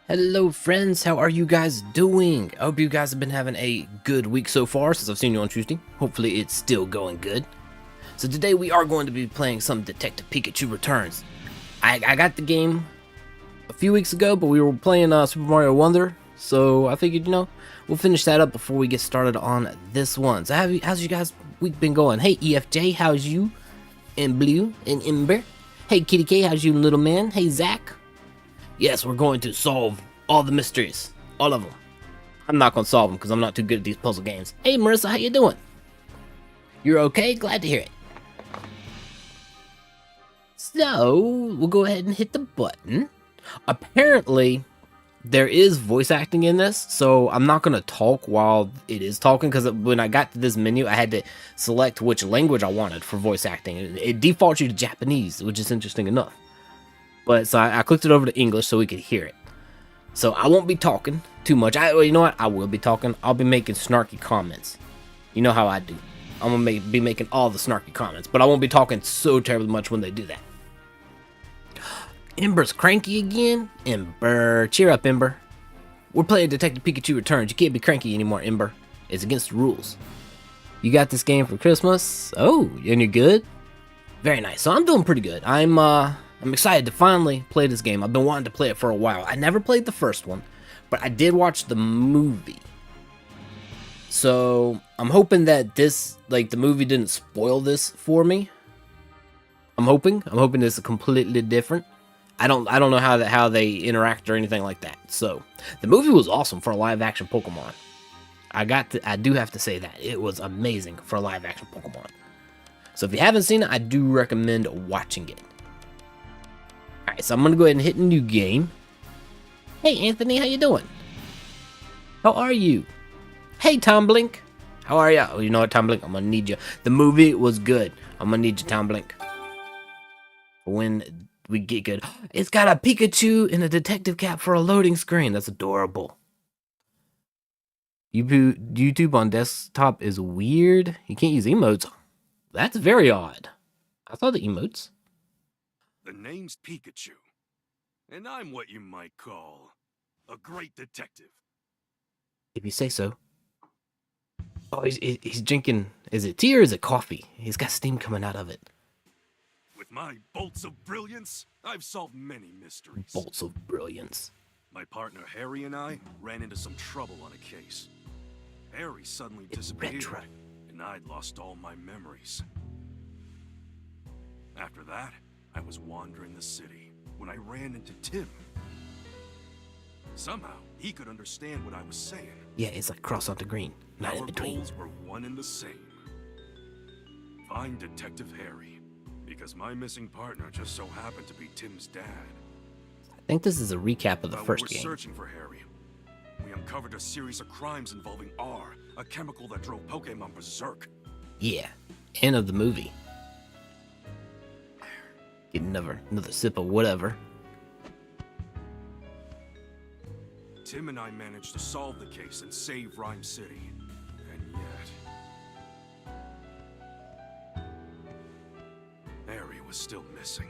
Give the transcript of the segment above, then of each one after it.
Hello friends, how are you guys doing? I hope you guys have been having a good week so far since I've seen you on Tuesday. Hopefully it's still going good. So today we are going to be playing some Detective Pikachu Returns. I got the game a few weeks ago, but we were playing Super Mario Wonder, so I figured, we'll finish that up before we get started on this one. So how's you guys' week been going? Hey EFJ, how's you? And Blue and Ember. Hey Kitty K, how's you little man? Hey Zach. Yes, we're going to solve all the mysteries. All of them. I'm not going to solve them because I'm not too good at these puzzle games. Hey, Marissa, how you doing? You're okay? Glad to hear it. So, we'll go ahead and hit the button. Apparently, there is voice acting in this, so I'm not going to talk while it is talking because when I got to this menu, I had to select which language I wanted for voice acting. It defaults you to Japanese, which is interesting enough. But so I clicked it over to English so we could hear it. So I won't be talking too much. You know what? I will be talking. I'll be making snarky comments. You know how I do. I'm gonna be making all the snarky comments, but I won't be talking so terribly much when they do that. Ember's cranky again. Ember, cheer up, Ember. We're playing Detective Pikachu Returns. You can't be cranky anymore, Ember. It's against the rules. You got this game for Christmas. Oh, and you're good. Very nice. So I'm doing pretty good. I'm excited to finally play this game. I've been wanting to play it for a while. I never played the first one, but I did watch the movie. So I'm hoping that the movie didn't spoil this for me. I'm hoping this is completely different. I don't know how they interact or anything like that. So the movie was awesome for a live action Pokemon. I do have to say that it was amazing for a live action Pokemon. So if you haven't seen it, I do recommend watching it. Alright, so I'm gonna go ahead and hit a new game. Hey Anthony, how you doing? How are you? Hey Tom Blink, how are ya? Oh, you know what, Tom Blink, I'm gonna need you. The movie was good. I'm gonna need you, Tom Blink. When we get good. It's got a Pikachu and a detective cap for a loading screen. That's adorable. YouTube on desktop is weird. You can't use emotes. That's very odd. I saw the emotes. The name's Pikachu, and I'm what you might call a great detective. If you say so. Oh, he's drinking. Is it tea or is it coffee? He's got steam coming out of it. With my bolts of brilliance, I've solved many mysteries. Bolts of brilliance. My partner Harry and I ran into some trouble on a case. Harry suddenly disappeared, and I'd lost all my memories. After that, I was wandering the city when I ran into Tim. Somehow, he could understand what I was saying. Yeah, it's like cross on the green, not in between. Our goals were one and the same. Find Detective Harry, because my missing partner just so happened to be Tim's dad. I think this is a recap of the first game. game. We were searching for Harry. We uncovered a series of crimes involving R, a chemical that drove Pokemon berserk. Yeah, end of the movie. Get another sip of whatever. Tim and I managed to solve the case and save Ryme City. And yet... Harry was still missing.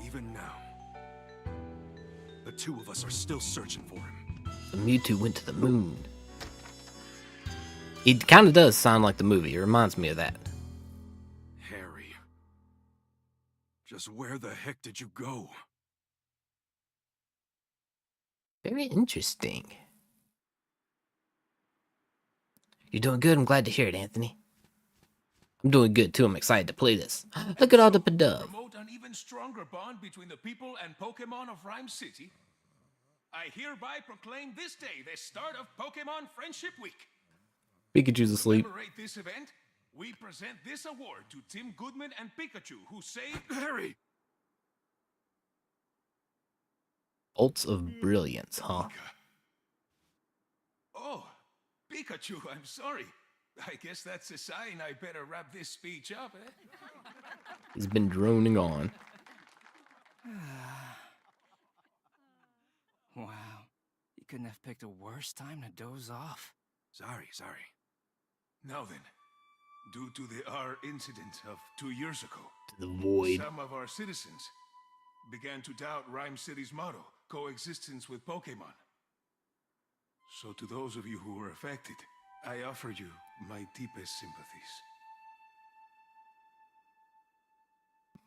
Even now, the two of us are still searching for him. The Mewtwo went to the moon. It kind of does sound like the movie. It reminds me of that. Harry. Just where the heck did you go? Very interesting. You're doing good. I'm glad to hear it, Anthony. I'm doing good too. I'm excited to play this. Look at all the Pidove. Promote an even stronger bond between the people and Pokemon of Ryme City. I hereby proclaim this day the start of Pokemon Friendship Week. Pikachu's asleep. To commemorate this event, we present this award to Tim Goodman and Pikachu, who saved Harry. Bolts of brilliance, huh? Oh, Pikachu, I'm sorry. I guess that's a sign I better wrap this speech up, eh? He's been droning on. Wow. You couldn't have picked a worse time to doze off. Sorry. Now then, due to the R incident of 2 years ago, To the void. some of our citizens began to doubt Ryme City's motto, coexistence with Pokemon. So to those of you who were affected, I offer you my deepest sympathies.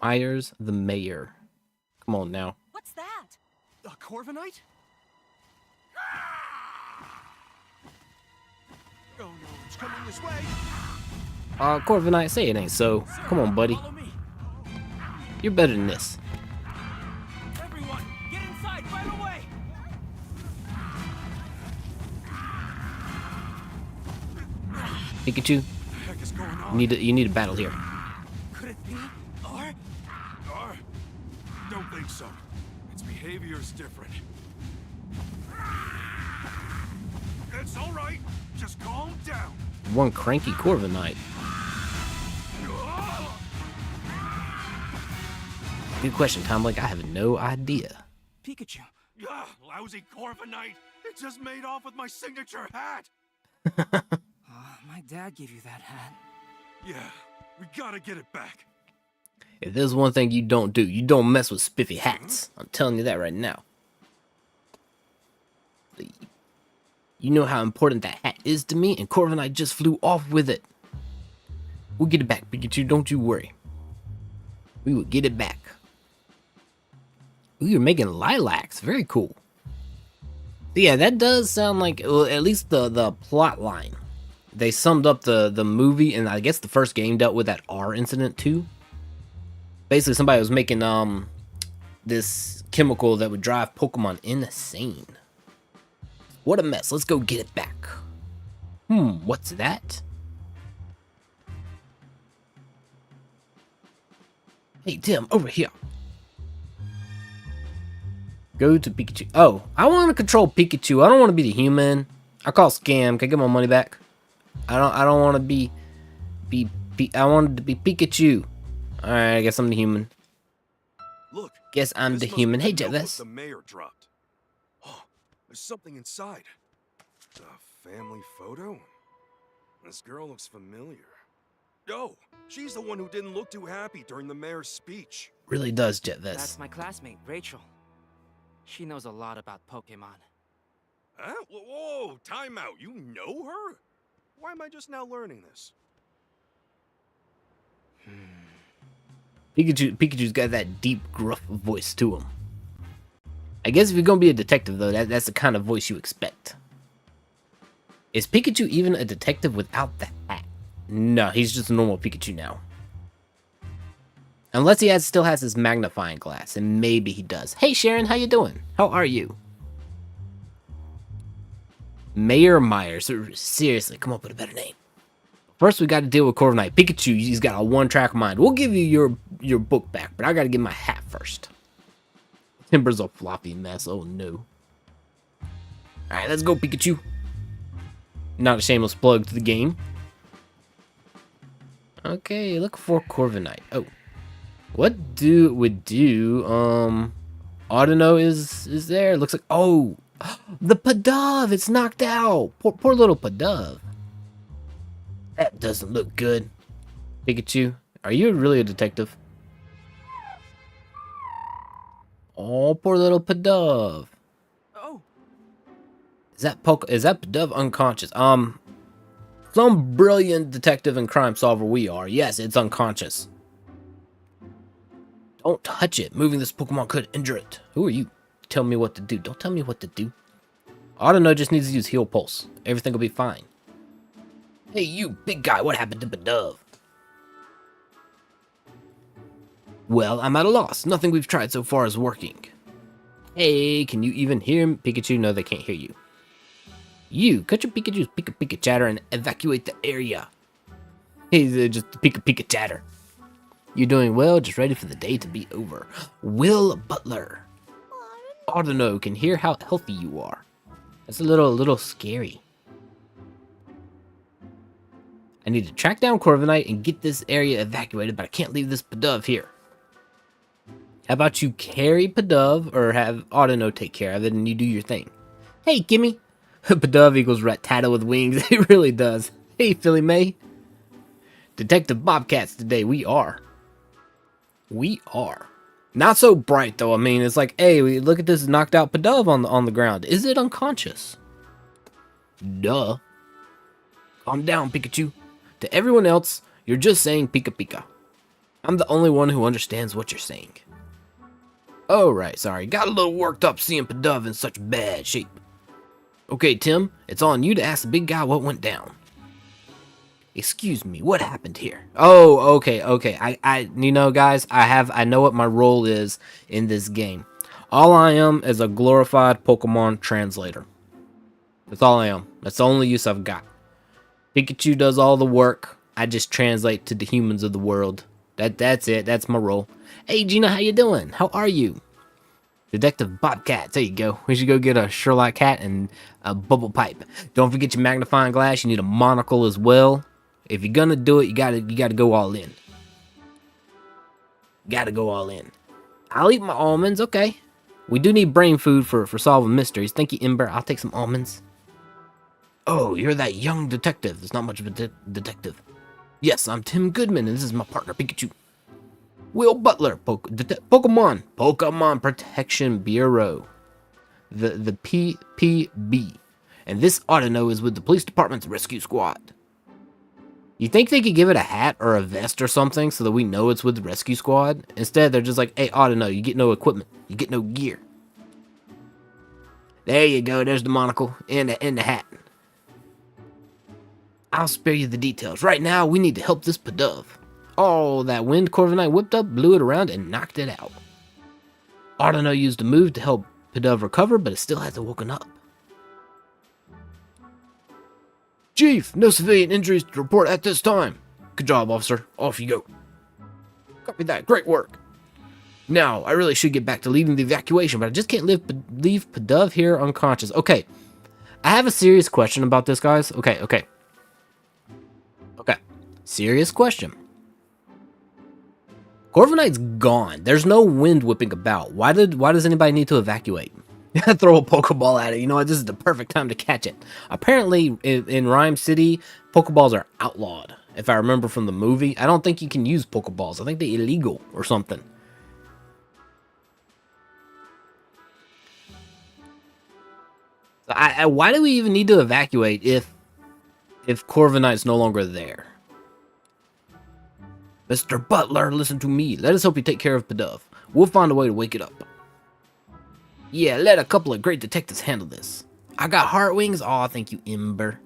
Myers the mayor. Come on now. What's that? A Corviknight? Oh no, it's coming this way! Corviknight, say it ain't so. Come on, buddy. Follow me. You're better than this. Everyone, get inside right away! Pikachu, What the heck is going on? you need a battle here. Could it be? Or? Don't think so. Its behavior's different. It's alright. Just calm down. One cranky Corviknight. Good question, Tom. Like, I have no idea. Pikachu. Lousy Corviknight. It just made off with my signature hat. My dad gave you that hat. Yeah, we gotta get it back. If there's one thing you don't do, you don't mess with spiffy hats. I'm telling you that right now. You know how important that hat is to me, and Corviknight just flew off with it. We'll get it back, Pikachu. Don't you worry. We will get it back. Ooh, you're making lilacs. Very cool. But yeah, that does sound like, well, at least the plot line. They summed up the movie, and I guess the first game dealt with that R incident too. Basically, somebody was making this chemical that would drive Pokemon insane. What a mess. Let's go get it back. What's that? Hey, Tim, over here. Go to Pikachu. Oh, I want to control Pikachu. I don't want to be the human. I call scam. Can I get my money back? I don't want to be I wanted to be Pikachu. All right, I guess I'm the human. Look. Guess I'm the this must human. be Hey, the notebook Jetvis. the mayor dropped. Oh, there's something inside. A family photo? This girl looks familiar. Oh, she's the one who didn't look too happy during the mayor's speech. Really does, Jetvis. That's my classmate, Rachel. She knows a lot about Pokemon. Huh? Whoa, time out. You know her? Why am I just now learning this? Pikachu's got that deep, gruff voice to him. I guess if you're gonna be a detective, though, that's the kind of voice you expect. Is Pikachu even a detective without the hat? No, he's just a normal Pikachu now. Unless he still has his magnifying glass, and maybe he does. Hey Sharon, how you doing? How are you? Mayor Myers, seriously, come up with a better name. First, we got to deal with Corviknight. Pikachu, he's got a one-track mind. We'll give you your book back, but I got to get my hat first. Timber's a floppy mess. Oh no. All right, let's go, Pikachu. Not a shameless plug to the game. Okay, look for Corviknight. Oh, what would do? Audino is there. Looks like, oh, the Pidove. It's knocked out. Poor little Pidove. That doesn't look good. Pikachu, are you really a detective? Oh, poor little Pidove. Oh, Is that Pidove unconscious? Some brilliant detective and crime solver we are. Yes, it's unconscious. Don't touch it. Moving this Pokemon could injure it. Who are you? Tell me what to do. Don't tell me what to do. Audino just needs to use Heal Pulse. Everything will be fine. Hey, you big guy, what happened to Pidove? Well, I'm at a loss. Nothing we've tried so far is working. Hey, can you even hear me? Pikachu? No, they can't hear you. You, cut your Pikachu's Pika chatter and evacuate the area. Hey, just Pika chatter. You're doing well, just ready for the day to be over. Will Butler. Audino can hear how healthy you are. That's a little scary. I need to track down Corviknight and get this area evacuated, but I can't leave this Pidove here. How about you carry Pidove or have Audino take care of it and you do your thing? Hey, gimme. Pidove equals Rattata with wings. It really does. Hey, Philly May. Detective Bobcats today. We are. Not so bright though. I mean, it's like, hey, look at this knocked out Pidove on the ground. Is it unconscious? Duh. Calm down, Pikachu. To everyone else, you're just saying Pika Pika. I'm the only one who understands what you're saying. Oh, right, sorry. Got a little worked up seeing Pidove in such bad shape. Okay, Tim, it's on you to ask the big guy what went down. Excuse me, what happened here? Oh, okay. You know, guys, I know what my role is in this game. All I am is a glorified Pokemon translator. That's all I am. That's the only use I've got. Pikachu does all the work. I just translate to the humans of the world. That's it. That's my role. Hey, Gina, how you doing? How are you? Detective Bobcat. There you go. We should go get a Sherlock hat and a bubble pipe. Don't forget your magnifying glass. You need a monocle as well. If you're gonna do it, you gotta go all in. Gotta go all in. I'll eat my almonds. Okay. We do need brain food for solving mysteries. Thank you, Ember. I'll take some almonds. Oh, you're that young detective. There's not much of a detective. Yes, I'm Tim Goodman, and this is my partner, Pikachu. Will Butler, Pokemon Protection Bureau. The PPB. And this Autono is with the police department's rescue squad. You think they could give it a hat or a vest or something so that we know it's with the rescue squad? Instead, they're just like, hey, Autono, you get no equipment. You get no gear. There you go. There's the monocle and the hat. I'll spare you the details. Right now, we need to help this Pidove. Oh, that wind Corviknight whipped up, blew it around, and knocked it out. Autono used a move to help Pidove recover, but it still hasn't woken up. Chief, no civilian injuries to report at this time. Good job, officer. Off you go. Copy that. Great work. Now, I really should get back to leading the evacuation, but I just can't leave Pidove here unconscious. Okay, I have a serious question about this, guys. Okay. Serious question. Corviknight's gone. There's no wind whipping about. Why does anybody need to evacuate? Throw a Pokeball at it. You know what? This is the perfect time to catch it. Apparently, in Ryme City, Pokeballs are outlawed. If I remember from the movie, I don't think you can use Pokeballs. I think they're illegal or something. Why do we even need to evacuate if Corviknight's no longer there? Mr. Butler, listen to me. Let us help you take care of Pidove. We'll find a way to wake it up. Yeah, let a couple of great detectives handle this. I got heart wings. Aw, thank you, Ember.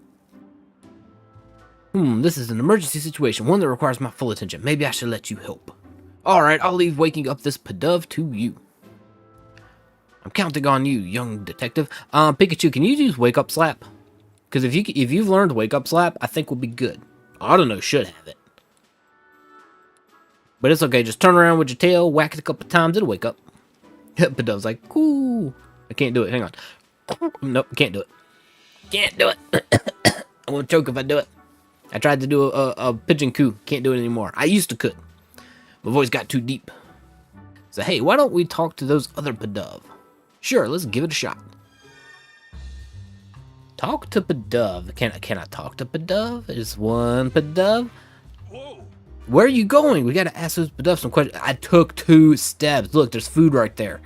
This is an emergency situation, one that requires my full attention. Maybe I should let you help. Alright, I'll leave waking up this Pidove to you. I'm counting on you, young detective. Pikachu, can you use Wake Up Slap? Because if you've learned Wake Up Slap, I think we'll be good. Autono should have it. But it's okay, just turn around with your tail, whack it a couple times, it'll wake up. Pidove's like, cool. I can't do it, hang on. Nope, can't do it. Can't do it. I'm gonna choke if I do it. I tried to do a pigeon coo, can't do it anymore. I used to could. My voice got too deep. So hey, why don't we talk to those other Pidove? Sure, let's give it a shot. Talk to Pidove. Can I talk to Pidove? Is one Pidove? Whoa! Where are you going? We gotta ask those Pidove some questions. I took 2 steps. Look, there's food right there.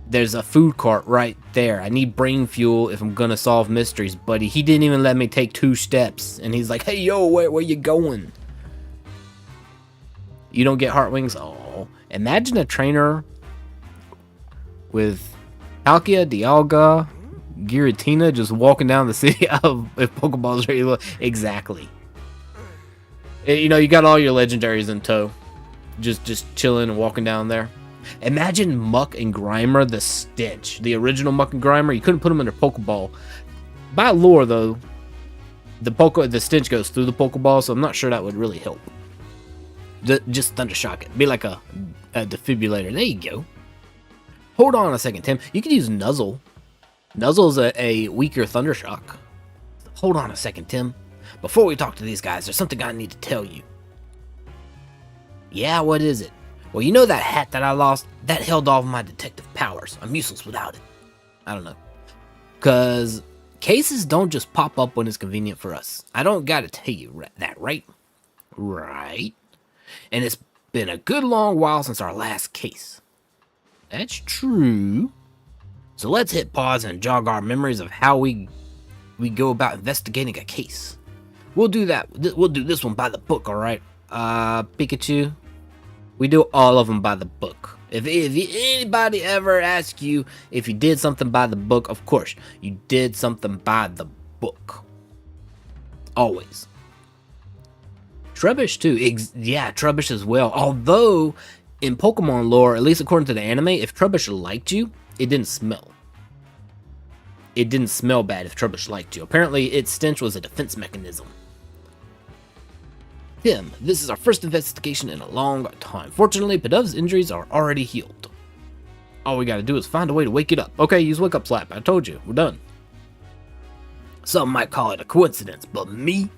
There's a food cart right there. I need brain fuel if I'm gonna solve mysteries, buddy. He didn't even let me take 2 steps. And he's like, hey, yo, where you going? You don't get heart wings? Oh, imagine a trainer with Palkia, Dialga, Giratina just walking down the city of if Pokeballs ready to look. Exactly. You know, you got all your legendaries in tow. Just chilling and walking down there. Imagine Muck and Grimer, the stench. The original Muck and Grimer, you couldn't put them in a Pokeball. By lore, though, the stench goes through the Pokeball, so I'm not sure that would really help. Just Thunder Shock it. Be like a defibrillator. There you go. Hold on a second, Tim. You could use Nuzzle. Nuzzle's a weaker Thunder Shock. Hold on a second, Tim. Before we talk to these guys, there's something I need to tell you. Yeah, what is it? Well, you know that hat that I lost? That held all of my detective powers. I'm useless without it. I don't know. Because cases don't just pop up when it's convenient for us. I don't gotta tell you that, right? Right. And it's been a good long while since our last case. That's true. So let's hit pause and jog our memories of how we go about investigating a case. We'll do that. We'll do this one by the book, all right? Pikachu, we do all of them by the book. If anybody ever asks you if you did something by the book, of course, you did something by the book. Always. Trubbish too. Yeah, Trubbish as well. Although, in Pokemon lore, at least according to the anime, if Trubbish liked you, it didn't smell. It didn't smell bad if Trubbish liked you. Apparently, its stench was a defense mechanism. Tim, this is our first investigation in a long time. Fortunately, Pidov's injuries are already healed. All we gotta do is find a way to wake it up. Okay, use Wake Up Slap. I told you, we're done. Some might call it a coincidence, but me,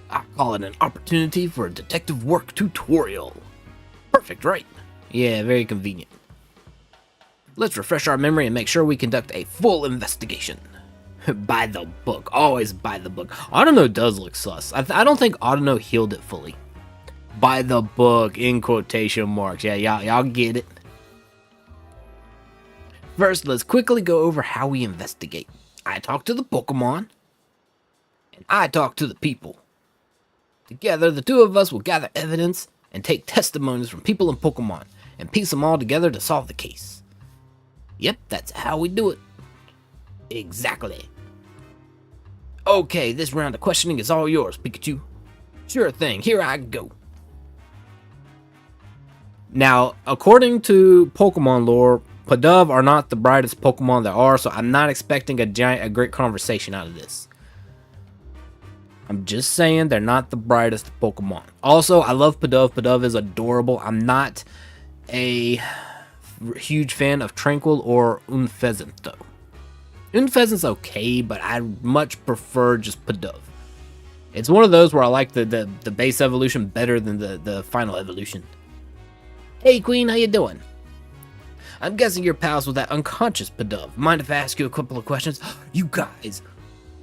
I call it an opportunity for a detective work tutorial. Perfect, right? Yeah, very convenient. Let's refresh our memory and make sure we conduct a full investigation. By the book. Always by the book. Autono does look sus. I don't think Autono healed it fully. By the book, in quotation marks. Yeah, y'all get it. First, let's quickly go over how we investigate. I talk to the Pokemon, and I talk to the people. Together, the two of us will gather evidence and take testimonies from people and Pokemon, and piece them all together to solve the case. Yep, that's how we do it. Exactly. Okay, this round of questioning is all yours, Pikachu. Sure thing, here I go. Now, according to Pokemon lore, Pidove are not the brightest Pokemon there are, so I'm not expecting a great conversation out of this. I'm just saying they're not the brightest Pokemon. Also, I love Pidove. Pidove is adorable. I'm not a huge fan of Tranquil or Unfezant, though. Unfezant's okay, but I much prefer just Pidove. It's one of those where I like the base evolution better than the final evolution. Hey Queen, how you doing? I'm guessing you're pals with that unconscious Pidove. Mind if I ask you a couple of questions? You guys,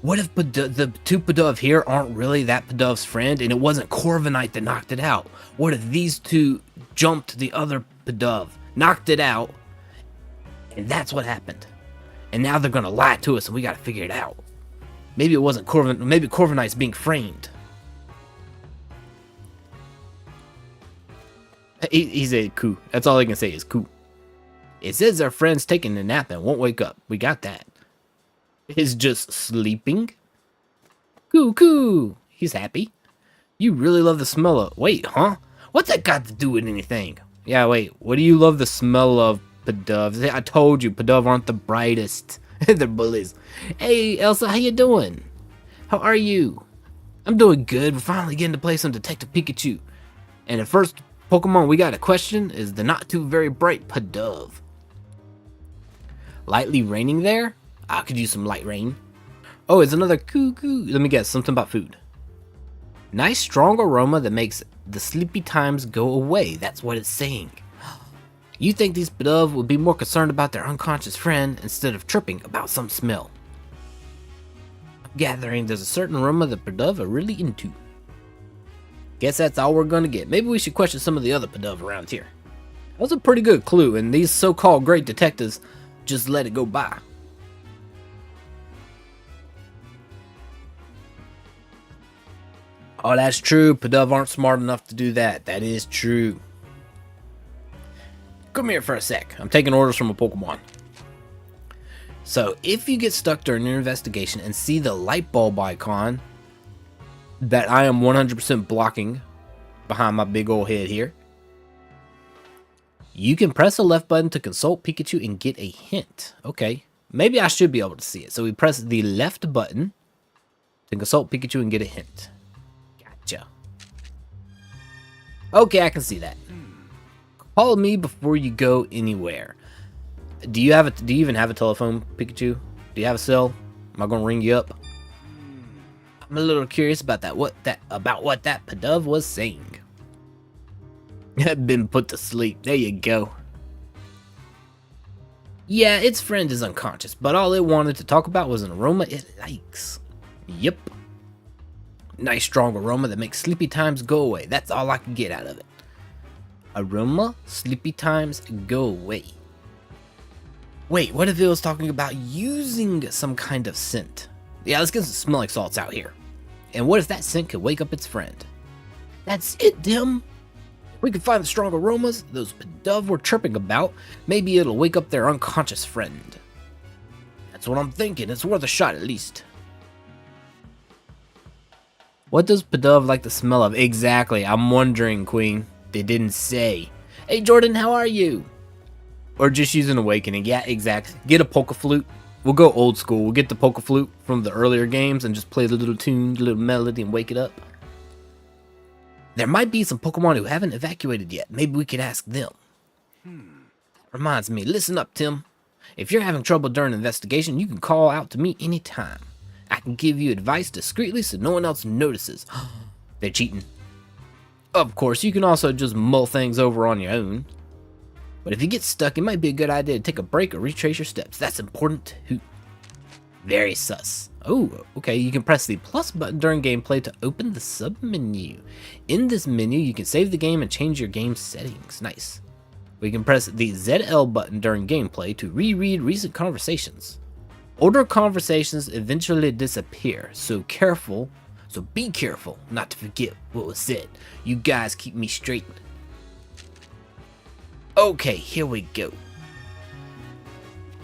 what if the two Pidove here aren't really that Pidove's friend and it wasn't Corviknight that knocked it out? What if these two jumped the other Pidove, knocked it out, and that's what happened? And now they're gonna lie to us and we gotta figure it out. Maybe it wasn't Corviknight, maybe Corviknight's being framed. He said coo. That's all I can say is coo. It says their friend's taking a nap and won't wake up. We got that. He's just sleeping. Coo coo. He's happy. You really love the smell of... Wait, huh? What's that got to do with anything? Yeah, wait. What do you love the smell of, Pidove? I told you, Pidove aren't the brightest. They're bullies. Hey, Elsa, how you doing? How are you? I'm doing good. We're finally getting to play some Detective Pikachu. And the first Pokemon we got a question is the not too very bright Pidove. Lightly raining there? I could use some light rain. Oh, it's another coo-coo. Let me guess, something about food. Nice strong aroma that makes the sleepy times go away. That's what it's saying. You think these Pidove would be more concerned about their unconscious friend instead of tripping about some smell. I'm gathering there's a certain aroma that Pidove are really into. Guess that's all we're gonna get. Maybe we should question some of the other Pidove around here. That was a pretty good clue, and these so-called great detectives just let it go by. Oh, that's true. Pidove aren't smart enough to do that. That is true. Come here for a sec. I'm taking orders from a Pokemon. So, if you get stuck during your investigation and see the light bulb icon that I am 100% blocking behind my big old head here, you can press the left button to consult Pikachu and get a hint. Okay, maybe I should be able to see it. So we press the left button to consult Pikachu and get a hint. Gotcha. Okay, I can see that. Call me before you go anywhere. Do you even have a telephone, Pikachu? Do you have a cell? Am I gonna ring you up? I'm a little curious about what that Pidove was saying. Been put to sleep. There you go. Yeah, its friend is unconscious, but all it wanted to talk about was an aroma it likes. Yep. Nice strong aroma that makes sleepy times go away. That's all I can get out of it. Aroma, sleepy times, go away. Wait, what if it was talking about using some kind of scent? Yeah, let's get some smelling salts out here. And what if that scent could wake up its friend? That's it, Dim. We can find the strong aromas those Pidove were chirping about. Maybe it'll wake up their unconscious friend. That's what I'm thinking. It's worth a shot at least. What does Pidove like the smell of? Exactly. I'm wondering, Queen. They didn't say. Hey, Jordan, how are you? Or just use an awakening. Yeah, exactly. Get a polka flute. We'll go old school. We'll get the polka flute from the earlier games and just play the little tune, the little melody, and wake it up. There might be some Pokemon who haven't evacuated yet. Maybe we could ask them. Reminds me, listen up, Tim. If you're having trouble during an investigation, you can call out to me anytime. I can give you advice discreetly so no one else notices. They're cheating. Of course, you can also just mull things over on your own. But if you get stuck, it might be a good idea to take a break or retrace your steps. That's important too. Very sus. Oh, okay, you can press the plus button during gameplay to open the sub-menu. In this menu, you can save the game and change your game settings. Nice. We can press the ZL button during gameplay to reread recent conversations. Older conversations eventually disappear, so be careful not to forget what was said. You guys keep me straight. Okay, here we go.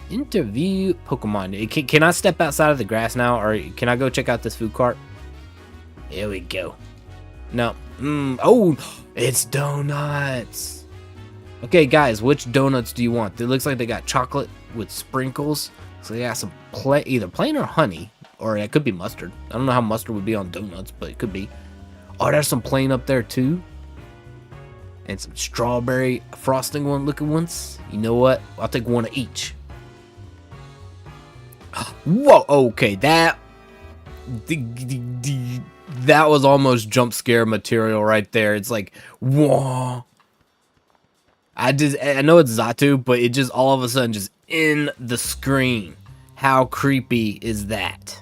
Interview Pokemon. Can I step outside of the grass now, or can I go check out this food cart? Here we go. No. Oh, it's donuts. Okay, guys, which donuts do you want? It looks like they got chocolate with sprinkles. So they got some either plain or honey, or it could be mustard. I don't know how mustard would be on donuts, but it could be. Oh, there's some plain up there too. And some strawberry frosting looking ones. You know what? I'll take one of each. Whoa, okay, that was almost jump scare material right there. It's like, whoa. I know it's Zatu, but it just all of a sudden just in the screen. How creepy is that?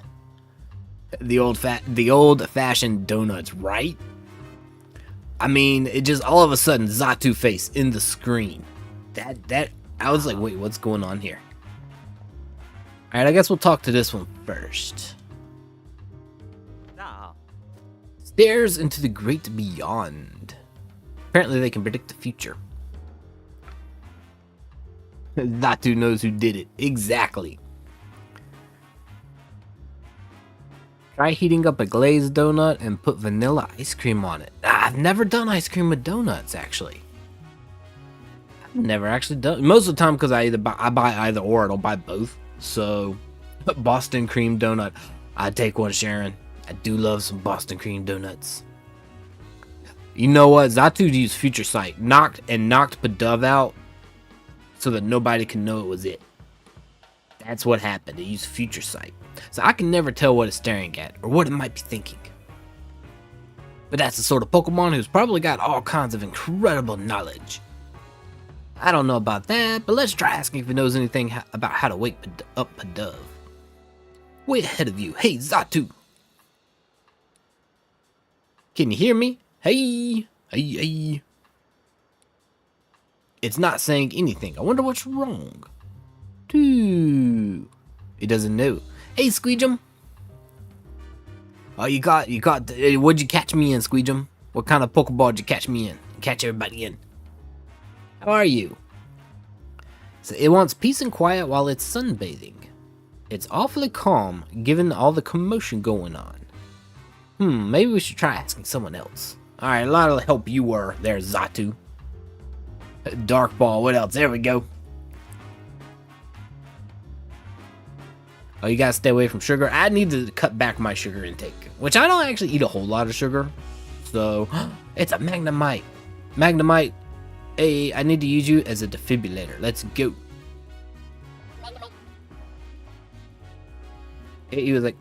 The old-fashioned donuts, right? I mean, it just all of a sudden Zatu face in the screen. That I was like, wait, what's going on here? Alright, I guess we'll talk to this one first. Stairs into the great beyond. Apparently they can predict the future. Zatu knows who did it. Exactly. Try heating up a glazed donut and put vanilla ice cream on it. I've never done ice cream with donuts, actually. I've never actually done. Most of the time, because I buy either or, I don't buy both. So, Boston cream donut. I'd take one, Sharon. I do love some Boston cream donuts. You know what? Zatu used Future Sight. Knocked Pidove out so that nobody can know it was it. That's what happened. It used Future Sight. So I can never tell what it's staring at or what it might be thinking. But that's the sort of Pokemon who's probably got all kinds of incredible knowledge. I don't know about that, but let's try asking if he knows anything about how to wake up Pidove. Way ahead of you. Hey, Zatu. Can you hear me? Hey. Hey. It's not saying anything. I wonder what's wrong. It doesn't know. Hey, Squeejum. Oh, you got. What'd you catch me in, Squeejum? What kind of Pokeball did you catch me in? Catch everybody in. How are you? So it wants peace and quiet while it's sunbathing. It's awfully calm, given all the commotion going on. Maybe we should try asking someone else. Alright, a lot of help you were there, Zatu. Dark Ball, what else? There we go. Oh, you gotta stay away from sugar. I need to cut back my sugar intake, which I don't actually eat a whole lot of sugar. So, it's a Magnemite. Magnemite, hey, I need to use you as a defibrillator. Let's go. He was like,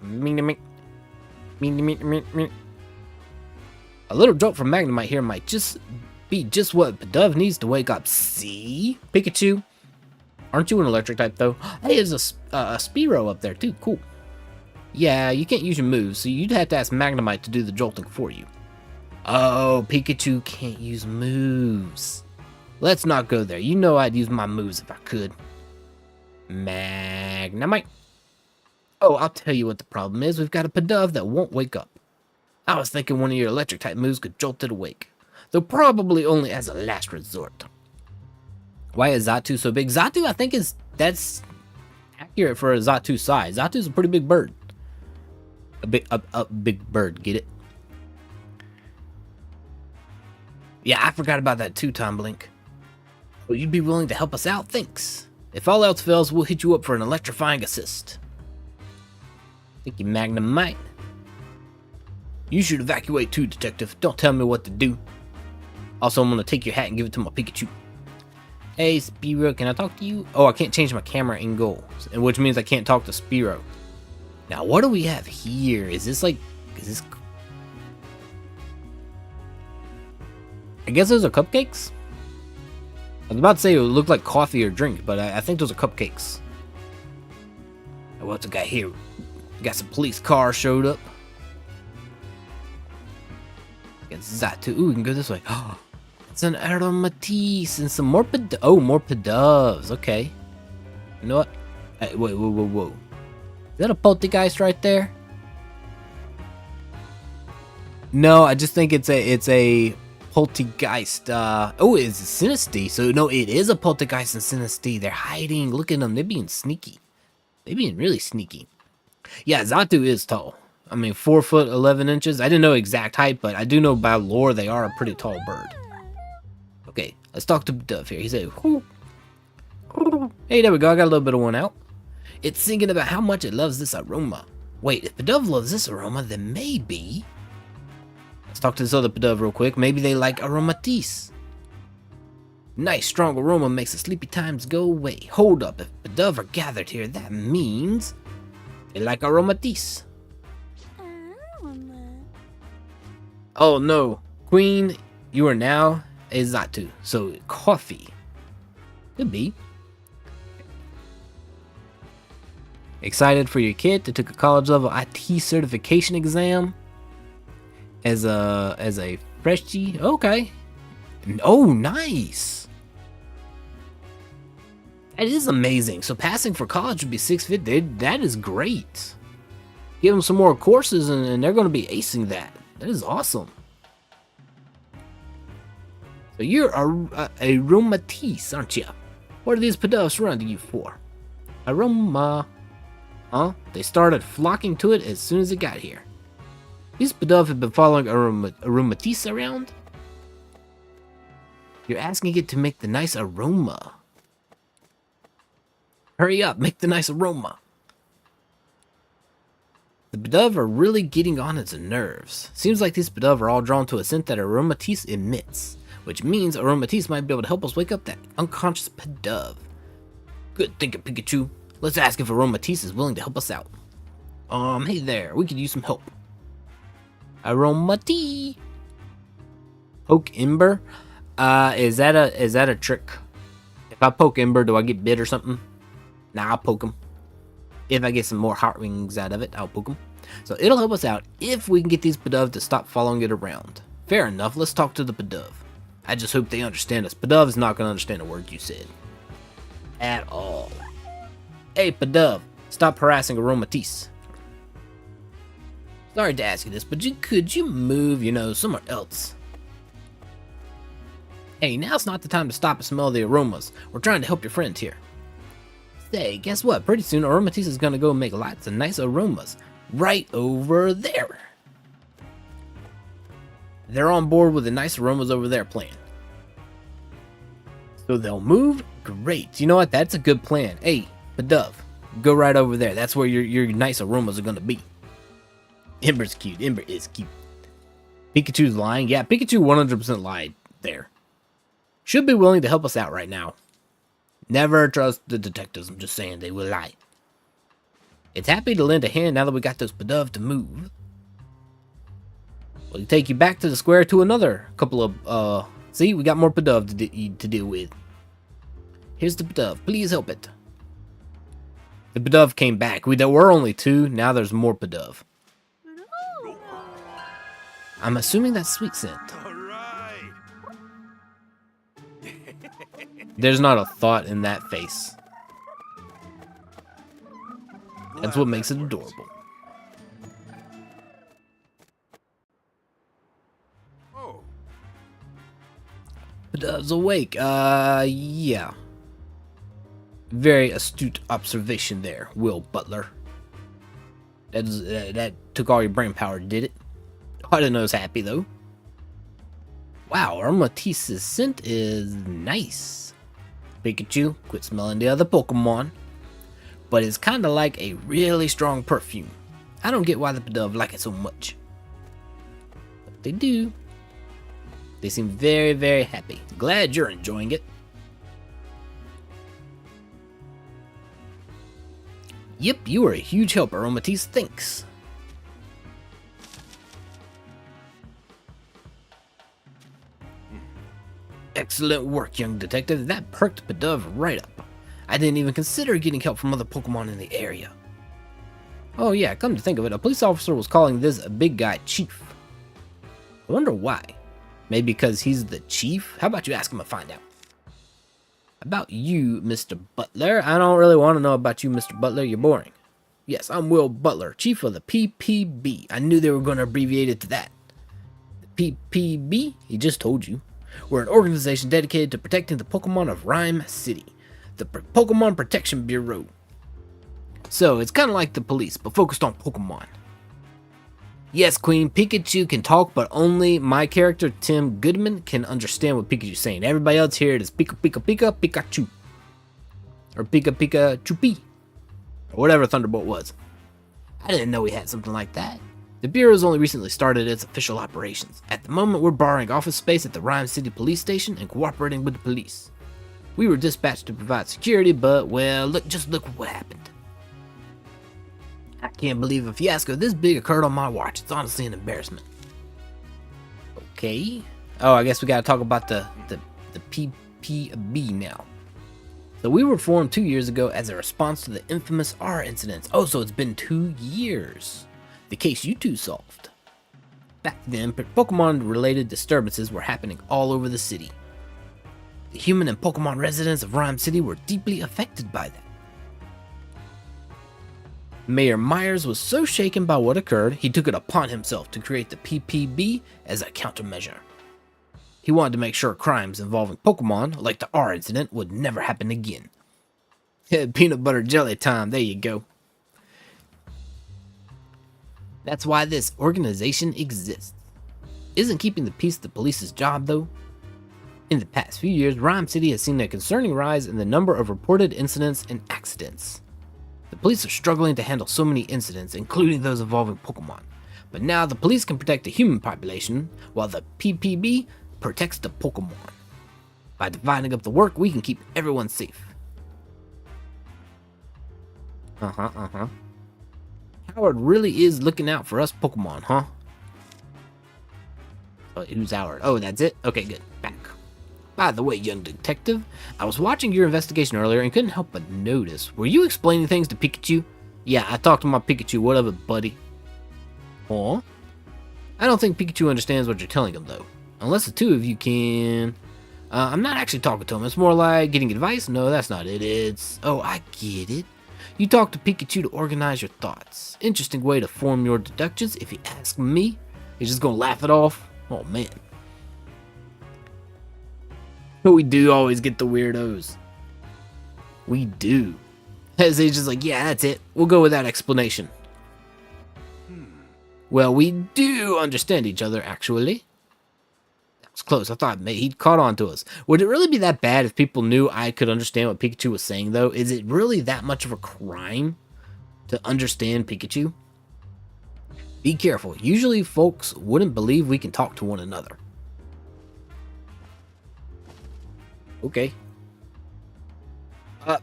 a little jolt from Magnemite here might just be just what Pidove needs to wake up. See? Pikachu. Aren't you an electric type, though? Hey, there's a Spearow up there, too. Cool. Yeah, you can't use your moves, so you'd have to ask Magnemite to do the jolting for you. Oh, Pikachu can't use moves. Let's not go there. You know I'd use my moves if I could. Magnemite. Oh, I'll tell you what the problem is. We've got a Pidove that won't wake up. I was thinking one of your electric type moves could jolt it awake. Though probably only as a last resort. Why is Xatu so big? Xatu, I think that's accurate for a Xatu size. Xatu's a pretty big bird. A big bird, get it? Yeah, I forgot about that too, Tom Blink. Well, you'd be willing to help us out? Thanks. If all else fails, we'll hit you up for an electrifying assist. Thank you, Magnemite. You should evacuate too, Detective. Don't tell me what to do. Also, I'm gonna take your hat and give it to my Pikachu. Hey, Spiro, can I talk to you? Oh, I can't change my camera angle, which means I can't talk to Spiro. Now, what do we have here? Is this... I guess those are cupcakes? I was about to say it looked like coffee or drink, but I think those are cupcakes. What's the guy here? We got some police cars showed up. Got Xatu. Ooh, we can go this way. Oh, it's an Aromatisse and some more more Pidoves. Okay. You know what? Hey, whoa. Is that a Poltergeist right there? No, I just think it's a Poltergeist. Oh, it's a Sinistea. So no, it is a Poltergeist and Sinistea. They're hiding. Look at them. They're being sneaky. They're being really sneaky. Yeah, Xatu is tall. I mean, 4 foot 11 inches. I didn't know exact height, but I do know by lore they are a pretty tall bird. Okay, let's talk to Dove here. He said, "Whoo. Hey, there we go. I got a little bit of one out. It's singing about how much it loves this aroma. Wait, if the dove loves this aroma, then maybe... Let's talk to this other Pidove real quick. Maybe they like Aromatisse. Nice, strong aroma makes the sleepy times go away. Hold up, if Pidove are gathered here, that means they like Aromatisse. Oh no, Queen, you are now a Xatu. So, coffee. Could be. Excited for your kid that took a college level IT certification exam as a freshie. Okay. Oh, nice. That is amazing. So passing for college would be 650. That is great. Give them some more courses and they're going to be acing that. That is awesome. So you're a Aromatisse, aren't you? What are these Pidoves surrounding you for? Aroma. Huh? They started flocking to it as soon as it got here. These Pidove have been following Aromatisse around? You're asking it to make the nice aroma. Hurry up, make the nice aroma. The Pidove are really getting on its nerves. Seems like these Pidove are all drawn to a scent that Aromatisse emits, which means Aromatisse might be able to help us wake up that unconscious Pidove. Good thinking, Pikachu. Let's ask if Aromatisse is willing to help us out. Hey there, we could use some help. Aromatisse. Poke Ember? Is that a trick? If I poke Ember, do I get bit or something? Nah, I'll poke him. If I get some more heart wings out of it, I'll poke him. So it'll help us out if we can get these Pidove to stop following it around. Fair enough, let's talk to the Pidove. I just hope they understand us. Pidove is not going to understand a word you said. At all. Hey, Pidove, stop harassing Aromatisse. Sorry to ask you this, but could you move, somewhere else? Hey, now's not the time to stop and smell the aromas. We're trying to help your friend here. Say, guess what? Pretty soon, Aromatisse is gonna go make lots of nice aromas. Right over there. They're on board with the nice aromas over there plan. So they'll move? Great. You know what? That's a good plan. Hey, Pidove, go right over there. That's where your nice aromas are gonna be. Ember's cute. Ember is cute. Pikachu's lying. Yeah, Pikachu 100% lied there. Should be willing to help us out right now. Never trust the detectives. I'm just saying they will lie. It's happy to lend a hand now that we got those Pidove to move. We'll take you back to the square to another couple of, see, we got more Pidove to deal with. Here's the Pidove. Please help it. The Pidove came back. There were only 2. Now there's more Pidove. I'm assuming that's sweet scent. All right. There's not a thought in that face. That's what makes it adorable. Oh, Dove's awake. Yeah. Very astute observation there, Will Butler. That took all your brain power, did it? I didn't know it was happy, though. Wow, our Matisse's scent is nice. Pikachu, quit smelling the other Pokemon. But it's kind of like a really strong perfume. I don't get why the Dove like it so much. But they do. They seem very, very happy. Glad you're enjoying it. Yep, you are a huge help, Aromatisse. Thanks. Excellent work, young detective. That perked Pidove right up. I didn't even consider getting help from other Pokemon in the area. Oh yeah, come to think of it, a police officer was calling this a big guy Chief. I wonder why. Maybe because he's the chief? How about you ask him to find out? About you, Mr. Butler. I don't really want to know about you, Mr. Butler. You're boring. Yes, I'm Will Butler, chief of the PPB. I knew they were going to abbreviate it to that. The PPB? He just told you. We're an organization dedicated to protecting the Pokemon of Ryme City. The Pokemon Protection Bureau. So, it's kind of like the police, but focused on Pokemon. Yes, Queen, Pikachu can talk, but only my character, Tim Goodman, can understand what Pikachu's saying. Everybody else here, it is Pika Pika Pika Pikachu. Or Pika Pika Chupi. Or whatever Thunderbolt was. I didn't know we had something like that. The Bureau's only recently started its official operations. At the moment, we're borrowing office space at the Ryme City Police Station and cooperating with the police. We were dispatched to provide security, but, well, just look what happened. I can't believe a fiasco this big occurred on my watch. It's honestly an embarrassment. Okay. Oh, I guess we gotta talk about the PPB now. So we were formed 2 years ago as a response to the infamous R incidents. Oh, so it's been 2 years. The case you two solved. Back then, Pokemon-related disturbances were happening all over the city. The human and Pokemon residents of Ryme City were deeply affected by that. Mayor Myers was so shaken by what occurred, he took it upon himself to create the PPB as a countermeasure. He wanted to make sure crimes involving Pokemon, like the R incident, would never happen again. Peanut butter jelly time, there you go. That's why this organization exists. Isn't keeping the peace the police's job, though? In the past few years, Ryme City has seen a concerning rise in the number of reported incidents and accidents. The police are struggling to handle so many incidents, including those involving Pokemon. But now the police can protect the human population, while the PPB protects the Pokemon. By dividing up the work, we can keep everyone safe. Howard really is looking out for us Pokemon, huh? Oh, who's Howard? Oh, that's it? Okay, good. Back. By the way, young detective, I was watching your investigation earlier and couldn't help but notice. Were you explaining things to Pikachu? Yeah, I talked to my Pikachu. What of it, buddy? Huh? I don't think Pikachu understands what you're telling him, though. Unless the two of you can... I'm not actually talking to him. It's more like getting advice. No, that's not it. It's... Oh, I get it. You talk to Pikachu to organize your thoughts. Interesting way to form your deductions, if you ask me. You're just gonna laugh it off? Oh, man. But we do always get the weirdos. We do. As he's just like, yeah, that's it. We'll go with that explanation. Well, we do understand each other, actually. That was close. I thought maybe he'd caught on to us. Would it really be that bad if people knew I could understand what Pikachu was saying, though? Is it really that much of a crime to understand Pikachu? Be careful. Usually folks wouldn't believe we can talk to one another. Okay.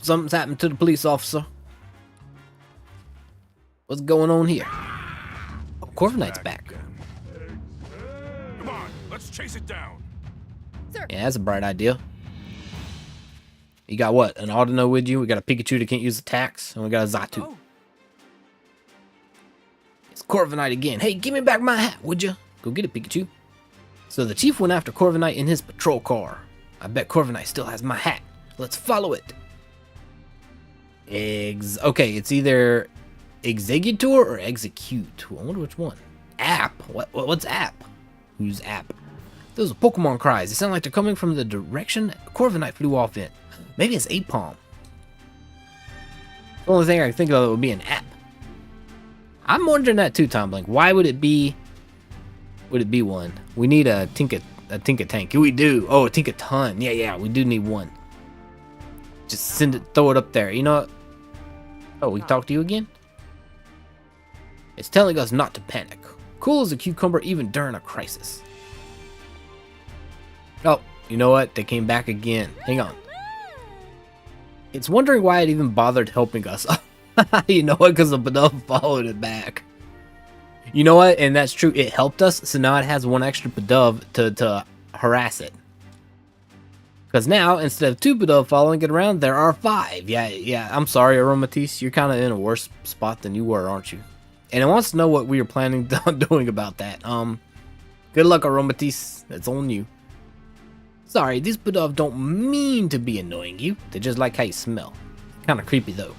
Something's happened to the police officer. What's going on here? Oh, Corviknight's back. Come on, let's chase it down. Yeah, that's a bright idea. You got what? An Audino with you? We got a Pikachu that can't use attacks, and we got a Zatu. Oh. It's Corviknight again. Hey, give me back my hat, would you? Go get it, Pikachu. So the chief went after Corviknight in his patrol car. I bet Corviknight still has my hat. Let's follow it. Okay, it's either Executor or Execute. I wonder which one. App. What's app? Who's app? Those are Pokemon cries. They sound like they're coming from the direction Corviknight flew off in. Maybe it's Apom. The only thing I can think of would be an app. I'm wondering that too, Tom Blink. Why would it be? Would it be one? We need a Tinka Tank. We do. Oh, a Tinkaton. Yeah, we do need one. Just send it, throw it up there. You know what? Oh, we can talk to you again? It's telling us not to panic. Cool as a cucumber even during a crisis. Oh, you know what? They came back again. Hang on. It's wondering why it even bothered helping us. You know what? Because the Bidoof followed it back. You know what? And that's true. It helped us, so now it has one extra Bidoof to harass it. Because now, instead of 2 Bidoof following it around, there are 5. Yeah. I'm sorry, Aromatisse. You're kind of in a worse spot than you were, aren't you? And it wants to know what we are planning on doing about that. Good luck, Aromatisse. It's on you. Sorry, these Bidoof don't mean to be annoying you. They just like how you smell. Kind of creepy, though.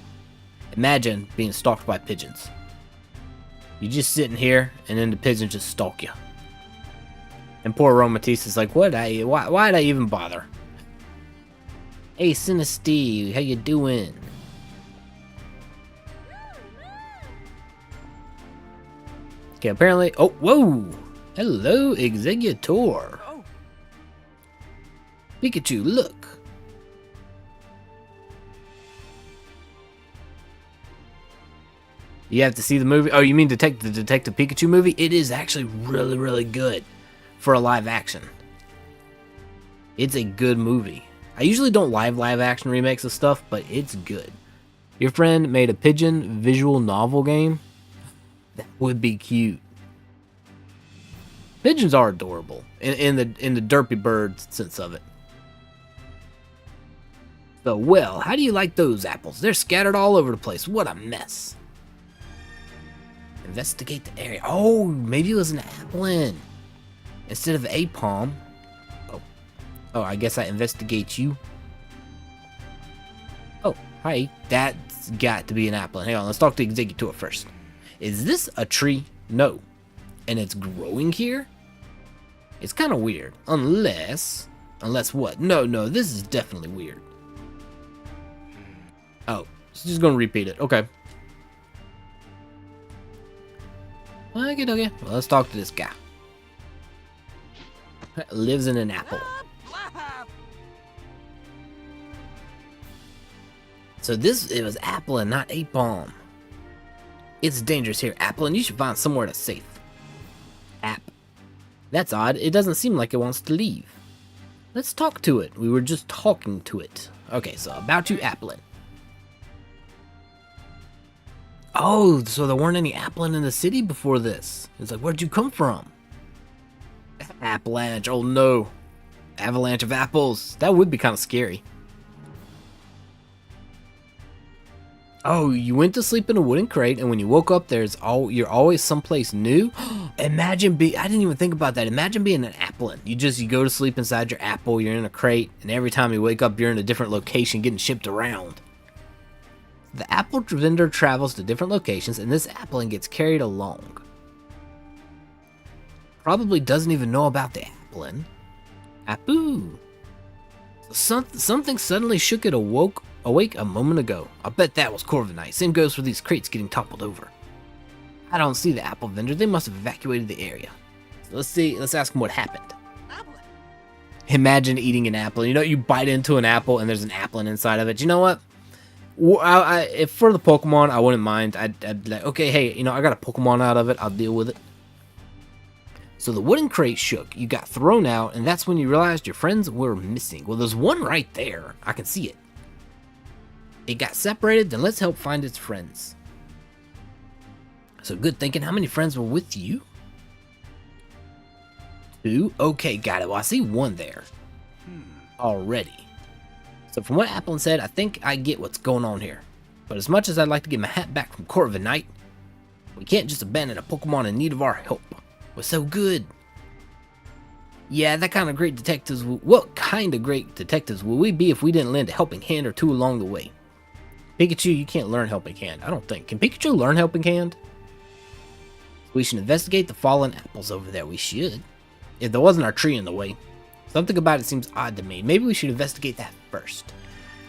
Imagine being stalked by pigeons. You're just sitting here, and then the pigeons just stalk you. And poor Aromatisse is like, why'd I even bother? Hey, Sinistea, how you doing? Okay, apparently... Oh, whoa! Hello, Executor. Oh, Pikachu, look. You have to see the movie? Oh, you mean the Detective Pikachu movie? It is actually really, really good for a live action. It's a good movie. I usually don't live action remakes of stuff, but it's good. Your friend made a pigeon visual novel game? That would be cute. Pigeons are adorable in the derpy bird sense of it. So, well, how do you like those apples? They're scattered all over the place. What a mess. Investigate the area. Oh, maybe it was an applin instead of a palm. Oh, I guess I investigate you. Oh, hi. That's got to be an applin. Hang on, let's talk to Executor first. Is this a tree? No. And it's growing here? It's kind of weird. Unless what? No, this is definitely weird. Oh, it's just gonna repeat it. Okay. Okay. Well, let's talk to this guy. Lives in an apple. So it was Applin, not Apom. It's dangerous here, Applin. You should find somewhere that's safe. App. That's odd. It doesn't seem like it wants to leave. Let's talk to it. We were just talking to it. Okay, so about you, Applin. Oh, so there weren't any Applin in the city before this. It's like, where'd you come from? Avalanche. Oh no. Avalanche of apples. That would be kind of scary. Oh, you went to sleep in a wooden crate, and when you woke up, you're always someplace new. I didn't even think about that. Imagine being an Applin. You go to sleep inside your apple. You're in a crate, and every time you wake up, you're in a different location, getting shipped around. The apple vendor travels to different locations, and this Applin gets carried along. Probably doesn't even know about the Applin. Apoo. Something suddenly shook it awake a moment ago. I bet that was Corviknight. Same goes for these crates getting toppled over. I don't see the apple vendor. They must have evacuated the area. So let's ask him what happened. Imagine eating an apple. You know, you bite into an apple and there's an Applin inside of it. You know what? If for the Pokemon, I wouldn't mind. I'd be like, okay, hey, you know, I got a Pokemon out of it. I'll deal with it. So the wooden crate shook. You got thrown out, and that's when you realized your friends were missing. Well, there's one right there. I can see it. It got separated, then let's help find its friends. So good thinking. How many friends were with you? 2? Okay, got it. Well, I see 1 there. Already. So from what Applin said, I think I get what's going on here. But as much as I'd like to get my hat back from Corviknight, we can't just abandon a Pokemon in need of our help. We're so good. Yeah, that kind of great detectives. What kind of great detectives will we be if we didn't lend a helping hand or two along the way? Pikachu, you can't learn helping hand. I don't think. Can Pikachu learn helping hand? We should investigate the fallen apples over there. We should. If there wasn't our tree in the way. Something about it seems odd to me. Maybe we should investigate that first.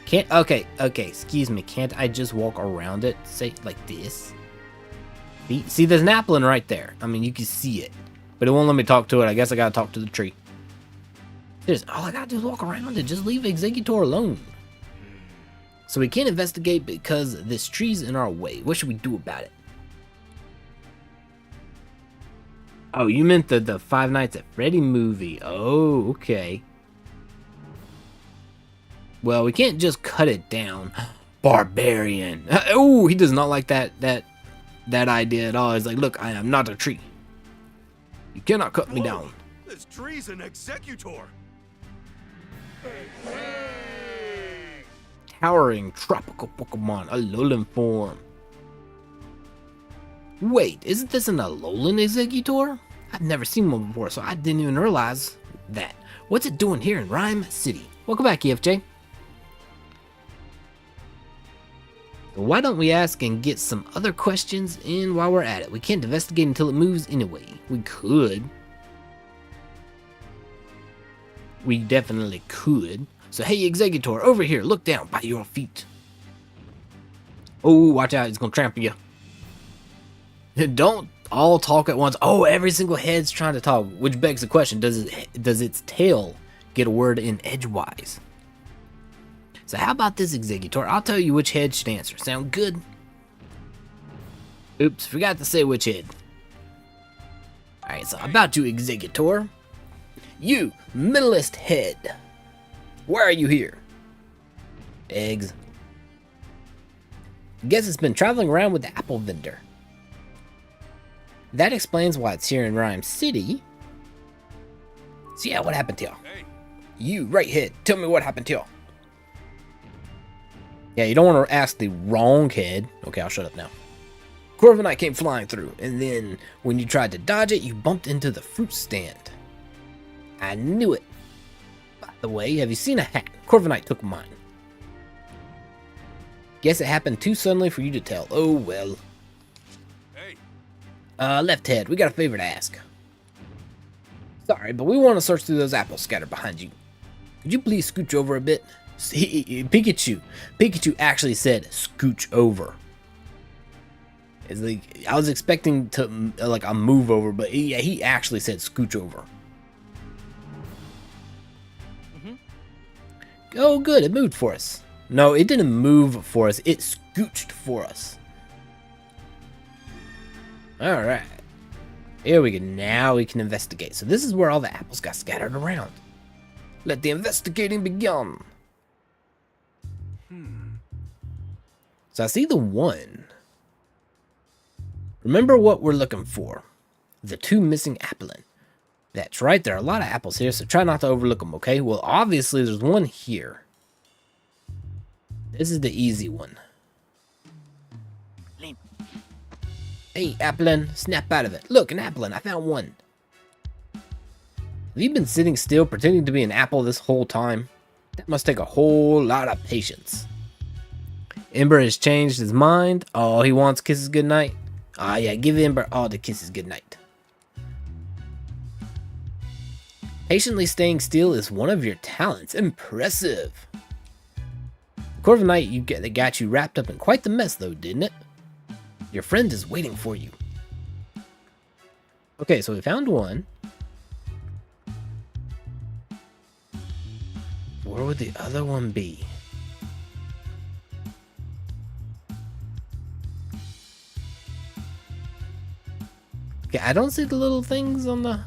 Can't. Okay. Excuse me. Can't I just walk around it? Say like this. See, there's an apple in right there. I mean, you can see it. But it won't let me talk to it. I guess I gotta talk to the tree. All I gotta do is walk around it. Just leave Executor alone. So we can't investigate because this tree's in our way. What should we do about it? Oh, you meant the Five Nights at Freddy movie. Oh, okay. Well, we can't just cut it down. Barbarian. Oh, he does not like that idea at all. He's like, look, I am not a tree. You cannot cut me down. This tree's an executor. Towering tropical Pokemon, Alolan form. Wait, isn't this an Alolan Executor? I've never seen one before, so I didn't even realize that. What's it doing here in Ryme City? Welcome back, EFJ. Why don't we ask and get some other questions in while we're at it? We can't investigate until it moves anyway. We could. We definitely could. So hey, Executor, over here, look down by your feet. Oh, watch out, he's gonna trample you. Don't all talk at once. Oh, every single head's trying to talk, which begs the question, does its tail get a word in edgewise? So how about this, Executor? I'll tell you which head should answer. Sound good? Oops, forgot to say which head. Alright, so about you, Executor. You, middleest head. Why are you here? Eggs. Guess it's been traveling around with the apple vendor. That explains why it's here in Ryme City. So yeah, what happened to y'all? Hey. You, right head, tell me what happened to y'all. Yeah, you don't want to ask the wrong head. Okay, I'll shut up now. Corviknight came flying through, and then when you tried to dodge it, you bumped into the fruit stand. I knew it. By the way, have you seen a hat? Corviknight took mine. Guess it happened too suddenly for you to tell. Oh well. Hey. Left head, we got a favor to ask. Sorry, but we want to search through those apples scattered behind you. Could you please scooch over a bit? See, Pikachu actually said scooch over. It's like, I was expecting to like a move over, but he actually said scooch over. Oh good, it moved for us. No, it didn't move for us, it scooched for us. Alright. Here we go, now we can investigate. So this is where all the apples got scattered around. Let the investigating begin. So I see the one. Remember what we're looking for. The two missing applin. That's right, there are a lot of apples here, so try not to overlook them, okay? Well, obviously there's one here. This is the easy one. Hey, applin, snap out of it. Look, an applin, I found one. Have you been sitting still pretending to be an apple this whole time? That must take a whole lot of patience. Ember has changed his mind. Oh, he wants kisses goodnight. Ah, yeah, give Ember all the kisses goodnight. Patiently staying still is one of your talents. Impressive. Corviknight, that got you wrapped up in quite the mess, though, didn't it? Your friend is waiting for you. Okay, so we found one. Where would the other one be? Okay, I don't see the little things on the...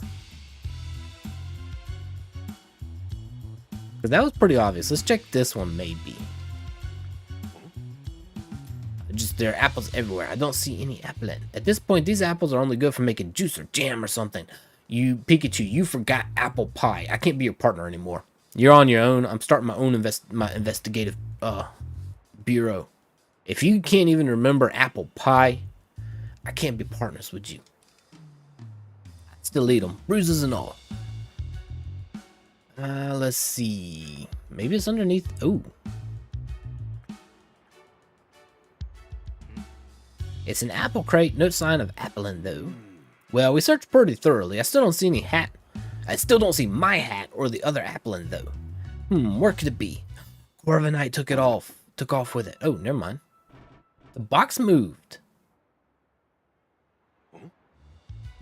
Because that was pretty obvious. Let's check this one, maybe. Just, there are apples everywhere. I don't see any apple in. At this point, these apples are only good for making juice or jam or something. You, Pikachu, you forgot apple pie. I can't be your partner anymore. You're on your own. I'm starting my own investigative bureau. If you can't even remember apple pie, I can't be partners with you. I'd still eat them, bruises and all. Let's see. Maybe it's underneath. Oh. It's an apple crate. No sign of Applin, though. Well, we searched pretty thoroughly. I still don't see any hat. I still don't see my hat or the other Applin, though. Where could it be? Corviknight took off with it. Oh, never mind. The box moved.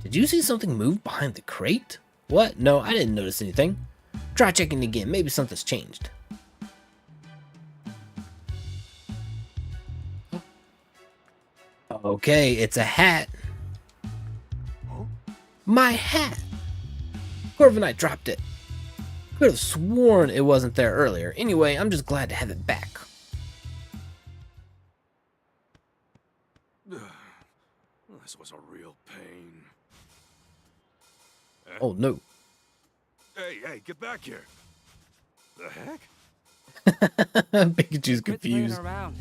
Did you see something move behind the crate? What? No, I didn't notice anything. Try checking again. Maybe something's changed. Okay, it's a hat. My hat! Corviknight dropped it. Could have sworn it wasn't there earlier. Anyway, I'm just glad to have it back. This was a real pain. Oh no. Hey, get back here. The heck? Pikachu's Quit playing confused. around.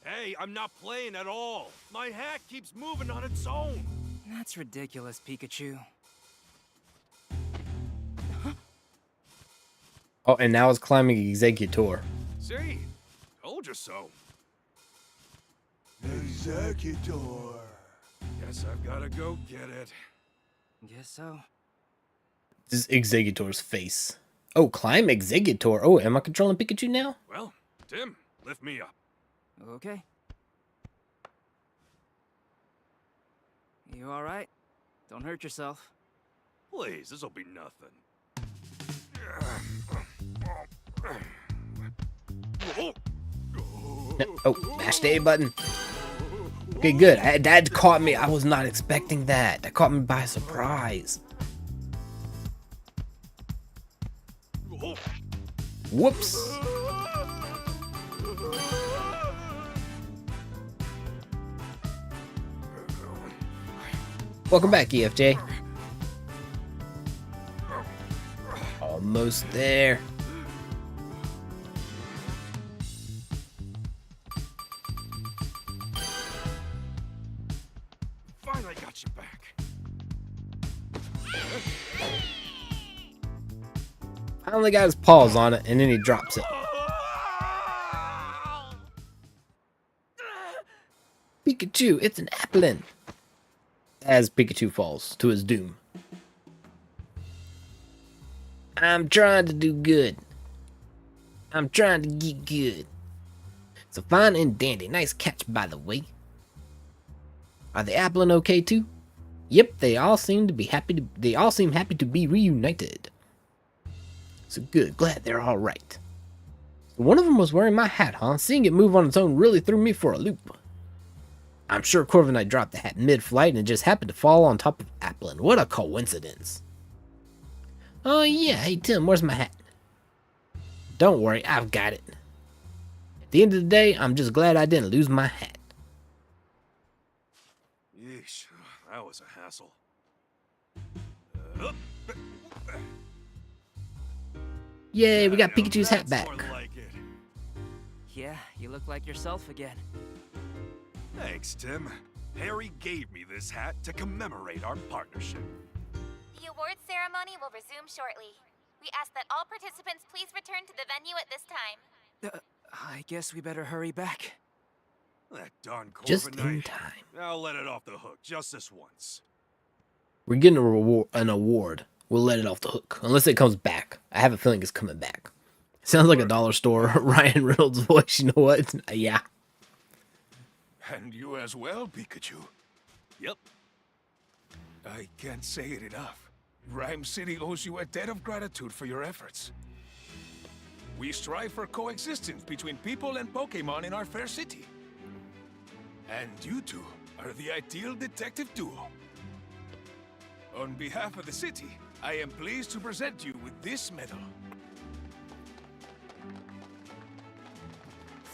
Hey, I'm not playing at all. My hat keeps moving on its own. That's ridiculous, Pikachu. Oh, and now it's climbing Executor. See? Told you so. Executor. Guess I've gotta go get it. Guess so. This is Executor's face. Oh, climb Executor. Oh, am I controlling Pikachu now? Well, Tim, lift me up. Okay. You alright? Don't hurt yourself. Please, this'll be nothing. Oh, mash the A button. Okay, good. That caught me. I was not expecting that. That caught me by surprise. Whoops. Welcome back, EFJ. Almost there. Finally got you back. Finally got his paws on it, and then he drops it. Pikachu, it's an Applin. As Pikachu falls to his doom. I'm trying to do good. I'm trying to get good. So fine and dandy. Nice catch, by the way. Are the Applin okay too? Yep, they all seem happy to be reunited. So good, glad they're all right. One of them was wearing my hat, huh? Seeing it move on its own really threw me for a loop. I'm sure Corviknight dropped the hat mid-flight and it just happened to fall on top of Applin. What a coincidence. Oh yeah, hey Tim, where's my hat? Don't worry, I've got it. At the end of the day, I'm just glad I didn't lose my hat. Yeesh, that was a hassle. Yay, we got Now Pikachu's hat that's back. more like it. Yeah, you look like yourself again. Thanks, Tim. Harry gave me this hat to commemorate our partnership. The awards ceremony will resume shortly. We ask that all participants please return to the venue at this time. I guess we better hurry back. That darn Corviknight. Just in time. I'll let it off the hook just this once. We're getting an award. We'll let it off the hook. Unless it comes back. I have a feeling it's coming back. Sounds like a dollar store Ryan Reynolds voice. You know what? Yeah. And you as well, Pikachu. Yep. I can't say it enough. Ryme City owes you a debt of gratitude for your efforts. We strive for coexistence between people and Pokemon in our fair city. And you two are the ideal detective duo. On behalf of the city, I am pleased to present you with this medal.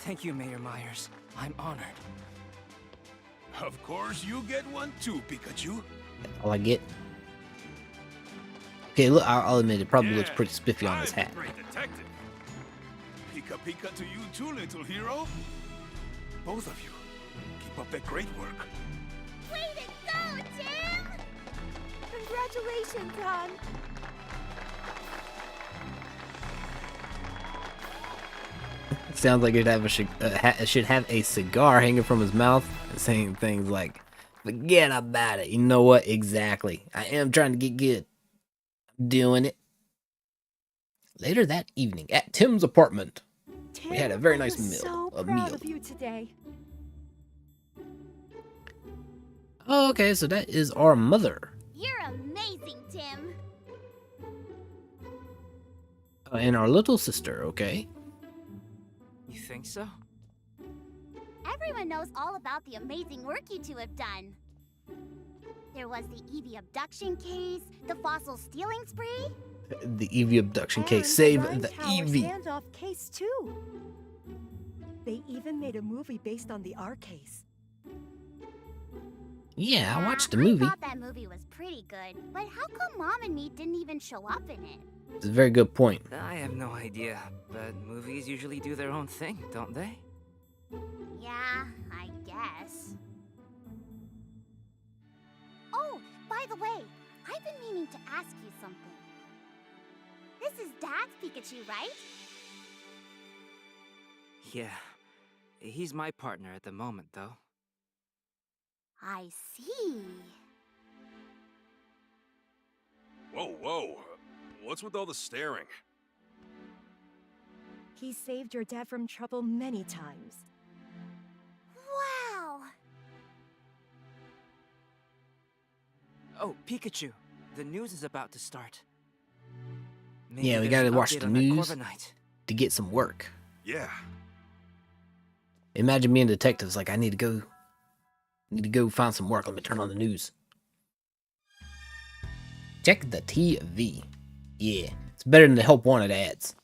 Thank you, Mayor Myers. I'm honored. Of course, you get one too, Pikachu. That's all I get. Okay, look, I'll admit it probably looks Yeah, pretty spiffy on his I'm the hat. great detective. Pika pika to you too, little hero. Both of you, keep up that great work. Way to go, Tim! Congratulations, hon. Sounds like it should have a cigar hanging from his mouth and saying things like, "Forget about it." You know what? Exactly. I am trying to get good. I'm doing it. Later that evening at Tim's apartment, we had a very nice meal. So proud of you today. Oh, okay, so that is our mother. You're amazing, Tim. And our little sister, okay? You think so? Everyone knows all about the amazing work you two have done. There was the Evie abduction case, the fossil stealing spree. The Evie abduction case. And Save Ryme the Tower Evie. standoff case too. They even made a movie based on the R case. Yeah, I watched the I movie. thought that movie was pretty good, but how come Mom and me didn't even show up in it? It's a very good point. I have no idea, but movies usually do their own thing, don't they? Yeah, I guess. Oh, by the way, I've been meaning to ask you something. This is Dad's Pikachu, right? Yeah. He's my partner at the moment, though. I see. Whoa, whoa. What's with all the staring? He saved your dad from trouble many times. Wow! Oh, Pikachu. The news is about to start. Maybe Yeah, we there's gotta an watch update the on that news Corviknight. to get some work. Yeah. Imagine being detectives like, I need to go find some work. Let me turn on the news. Check the TV. Yeah, it's better than the Help Wanted ads.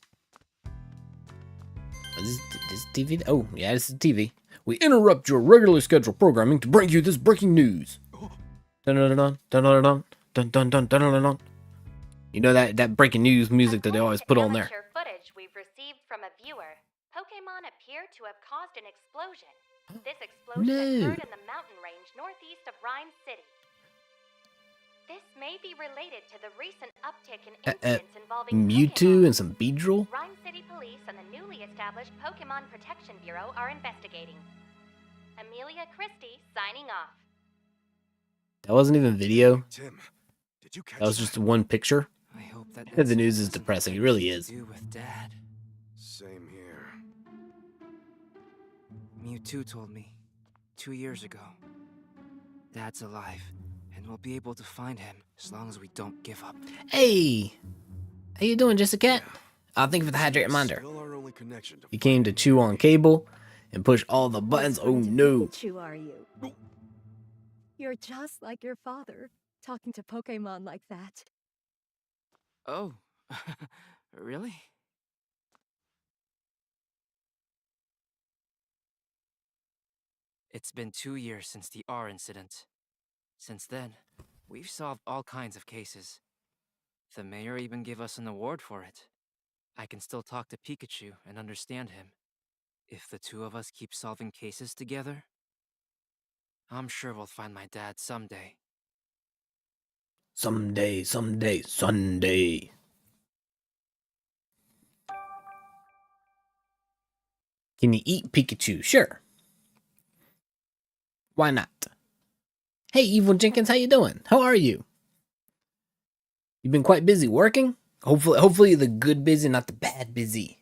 Is this TV? Oh, yeah, this is TV. We interrupt your regularly scheduled programming to bring you this breaking news. Dun dun dun dun dun dun dun dun dun dun dun dun. You know that breaking news music that they always put on there. Amateur footage we've received from a viewer, Pokemon appear to have caused an explosion. This explosion No. occurred in the mountain range northeast of Ryme City. This may be related to the recent uptick in incidents involving Mewtwo Pokemon. and some Beedrill? Ryme City Police and the newly established Pokemon Protection Bureau are investigating. Amelia Christie signing off. That wasn't even video. Tim, did you catch That was just one picture. I hope that The news is incident depressing. It has really anything is. to do with Dad. Same here. Mewtwo told me 2 years ago. Dad's alive, and we'll be able to find him as long as we don't give up. Hey, how you doing, Jessica? Thank you for the hydrate reminder. Still our only connection to You came to chew on cable and push all the buttons. Oh What kind of no. Pikachu are you? You're just like your father, talking to Pokemon like that. Oh, really? It's been 2 years since the R incident. Since then, we've solved all kinds of cases. The mayor even gave us an award for it. I can still talk to Pikachu and understand him. If the two of us keep solving cases together, I'm sure we'll find my dad someday. Someday, Sunday. Can you eat Pikachu? Sure. Why not? Hey, Evil Jenkins, how you doing? How are you? You've been quite busy working? Hopefully the good busy, not the bad busy.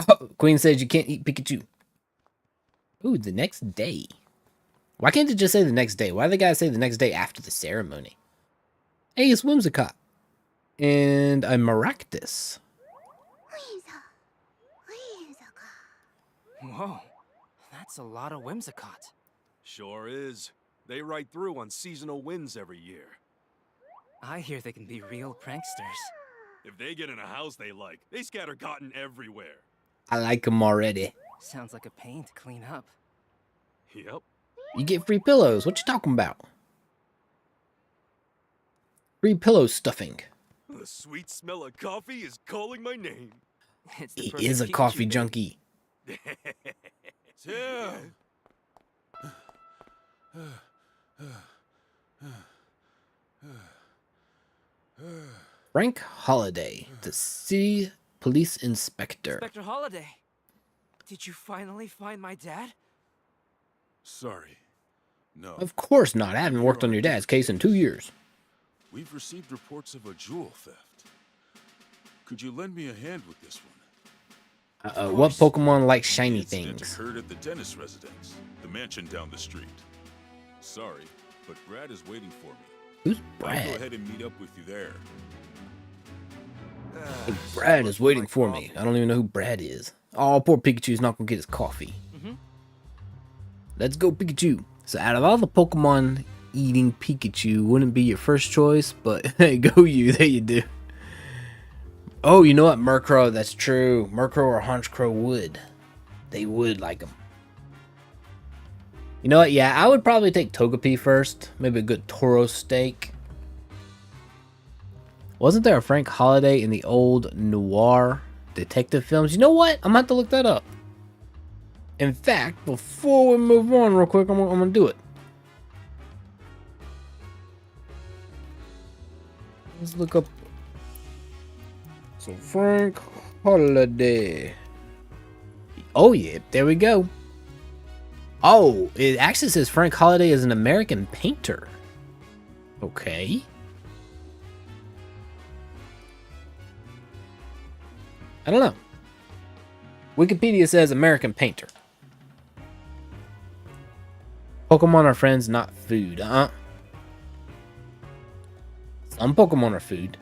Oh, Queen says you can't eat Pikachu. Ooh, the next day. Why can't they just say the next day? Why do they gotta say the next day after the ceremony? Hey, it's Whimsicott. And a Maractus. Whoa, that's a lot of Whimsicott. Sure is. They ride through on seasonal winds every year. I hear they can be real pranksters. If they get in a house they like, they scatter cotton everywhere. I like them already. Sounds like a pain to clean up. Yep. You get free pillows. What you talking about? Free pillow stuffing. The sweet smell of coffee is calling my name. It's the He perfect is a Pikachu coffee day. junkie. Tim! Frank Holiday, the city police inspector. Inspector Holiday, did you finally find my dad? Sorry. No. Of course not. I haven't worked on your dad's case in 2 years. We've received reports of a jewel theft. Could you lend me a hand with this one? What Pokemon like shiny The incident things? occurred at the dentist residence, the mansion down the street. Sorry, but Brad is waiting for me. Who's I'll go Brad? ahead and meet up with you there. Hey, Brad is waiting for me. I don't even know who Brad is. Oh, poor Pikachu's not gonna get his coffee. Let's go, Pikachu. So out of all the Pokemon, eating Pikachu wouldn't be your first choice, but hey, go you. There you do. Oh, you know what? Murkrow, that's true. Murkrow or Honchkrow would. They would like him. You know what? Yeah, I would probably take Togepi first. Maybe a good Tauros steak. Wasn't there a Frank Holiday in the old noir detective films? You know what? I'm gonna have to look that up. In fact, before we move on real quick, I'm gonna do it. Let's look up. So Frank Holiday. Oh yeah, there we go. Oh, it actually says Frank Holiday is an American painter. Okay. I don't know. Wikipedia says American painter. Pokemon are friends, not food. Some Pokemon are food.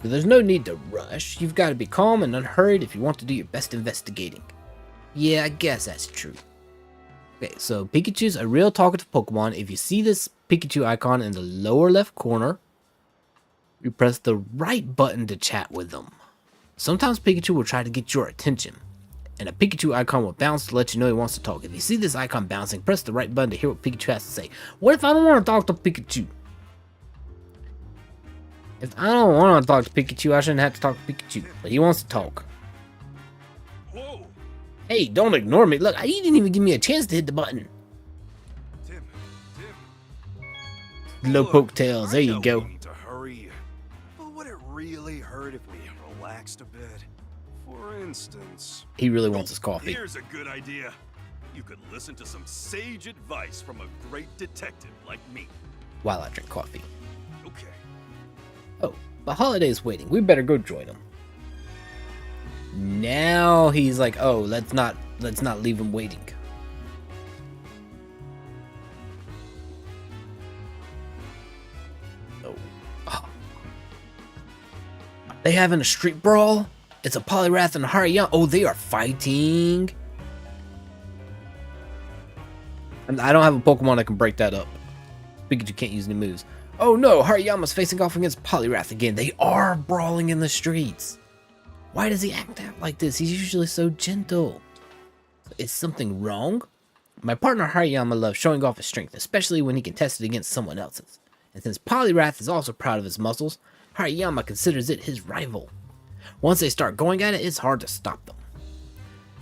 So there's no need to rush. You've got to be calm and unhurried if you want to do your best investigating. Yeah, I guess that's true. Okay, so Pikachu's a real talkative Pokemon. If you see this Pikachu icon in the lower left corner, you press the right button to chat with them. Sometimes Pikachu will try to get your attention, and a Pikachu icon will bounce to let you know he wants to talk. If you see this icon bouncing, press the right button to hear what Pikachu has to say. What if I don't want to talk to Pikachu? If I don't want to talk to Pikachu, I shouldn't have to talk to Pikachu, but he wants to talk. Whoa! Hey, don't ignore me. Look, you didn't even give me a chance to hit the button. Tim. Slowpoke tails, there I you know go. we need to hurry, but would it really hurt if we relaxed a bit? For instance... He really wants his coffee. Here's a good idea. You could listen to some sage advice from a great detective like me. While I drink coffee. Okay. Oh, but Holiday's waiting. We better go join him. Now he's like, oh, let's not leave him waiting. Oh. They having a street brawl? It's a Poliwrath and a Hariyama. Oh, they are fighting. And I don't have a Pokemon that can break that up. Pikachu can't use any moves. Oh no, Hariyama's facing off against Poliwrath again. They are brawling in the streets. Why does he act out like this? He's usually so gentle. Is something wrong? My partner Hariyama loves showing off his strength, especially when he can test it against someone else's. And since Poliwrath is also proud of his muscles, Hariyama considers it his rival. Once they start going at it, it's hard to stop them.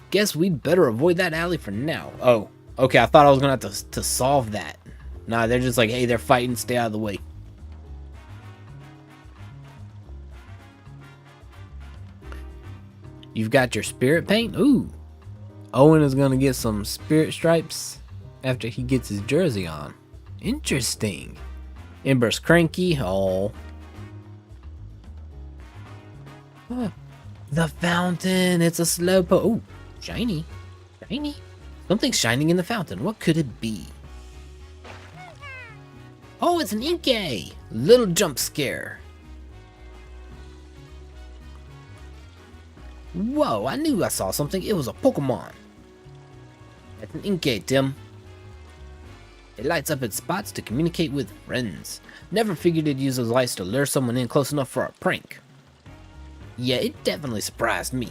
Guess we'd better avoid that alley for now. Oh, okay, I thought I was gonna have to solve that. Nah, they're just like, hey, they're fighting, stay out of the way. You've got your spirit paint? Ooh. Owen is gonna get some spirit stripes after he gets his jersey on. Interesting. Ember's cranky. Oh. Huh. The fountain. It's a Slowpoke. Ooh, shiny. Shiny. Something's shining in the fountain. What could it be? Oh, it's an Inkay! Little jump scare. Whoa, I knew I saw something. It was a Pokemon. That's an Inkay, Tim. It lights up its spots to communicate with friends. Never figured it'd use those lights to lure someone in close enough for a prank. Yeah, it definitely surprised me.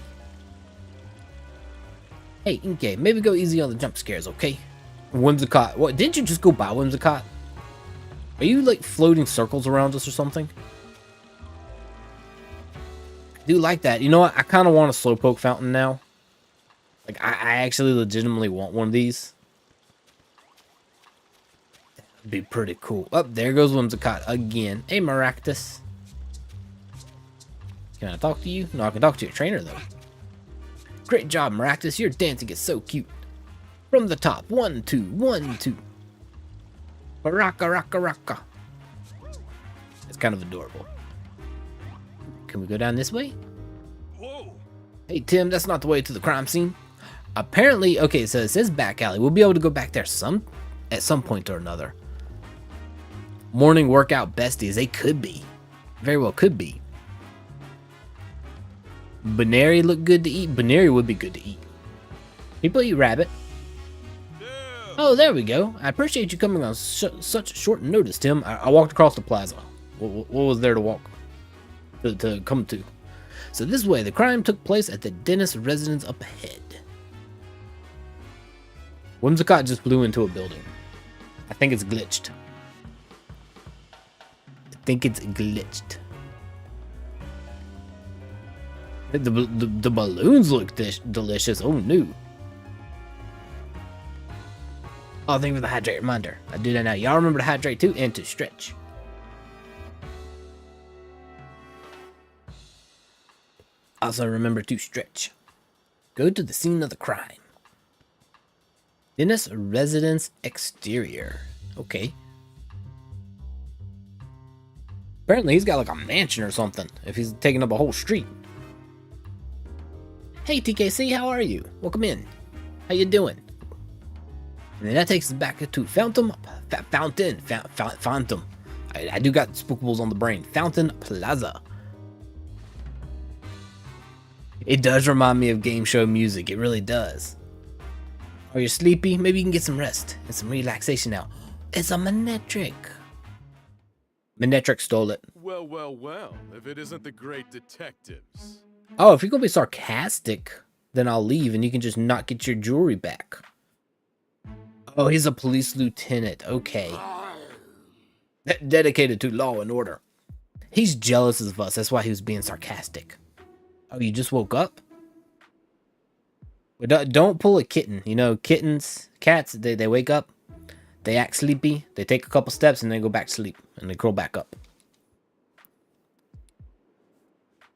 Hey, Inkay, maybe go easy on the jump scares, okay? Whimsicott. What, didn't you just go by Whimsicott? Are you like floating circles around us or something? I do like that. You know what? I kind of want a Slowpoke fountain now. Like, I actually legitimately want one of these. That'd be pretty cool. Oh, there goes Whimsicott again. Hey, Maractus. Can I talk to you? No, I can talk to your trainer, though. Great job, Maractus. Your dancing is so cute. From the top. 1, 2, 1, 2. Raka, raka, raka. It's kind of adorable. Can we go down this way? Whoa! Hey, Tim, that's not the way to the crime scene. Apparently, okay, so it says back alley. We'll be able to go back there at some point or another. Morning workout besties. They could be. Very well could be. Baneri look good to eat. Baneri would be good to eat. People eat rabbit. Oh, there we go. I appreciate you coming on such short notice, Tim. I walked across the plaza. What was there to walk? To come to? So this way, the crime took place at the dentist residence up ahead. Whimsicott just blew into a building. I think it's glitched. The balloons look delicious. Oh, no. Oh, thank you for the hydrate reminder. I do that now. Y'all remember to hydrate too and to stretch. Also remember to stretch. Go to the scene of the crime. Dentist residence exterior. Okay. Apparently he's got like a mansion or something if he's taking up a whole street. Hey TKC, how are you? Welcome in. How you doing? And then that takes us back to Fountain. I do got spookables on the brain. Fountain Plaza. It does remind me of game show music. It really does. Are you sleepy? Maybe you can get some rest and some relaxation now. It's a Manetric. Manetric stole it. Well, well, well. If it isn't the great detectives. Oh, if you're gonna be sarcastic, then I'll leave and you can just not get your jewelry back. Oh, he's a police lieutenant. Okay. Dedicated to law and order. He's jealous of us. That's why he was being sarcastic. Oh, you just woke up? Don't pull a kitten. You know, kittens, cats, they wake up. They act sleepy. They take a couple steps and then go back to sleep. And they curl back up.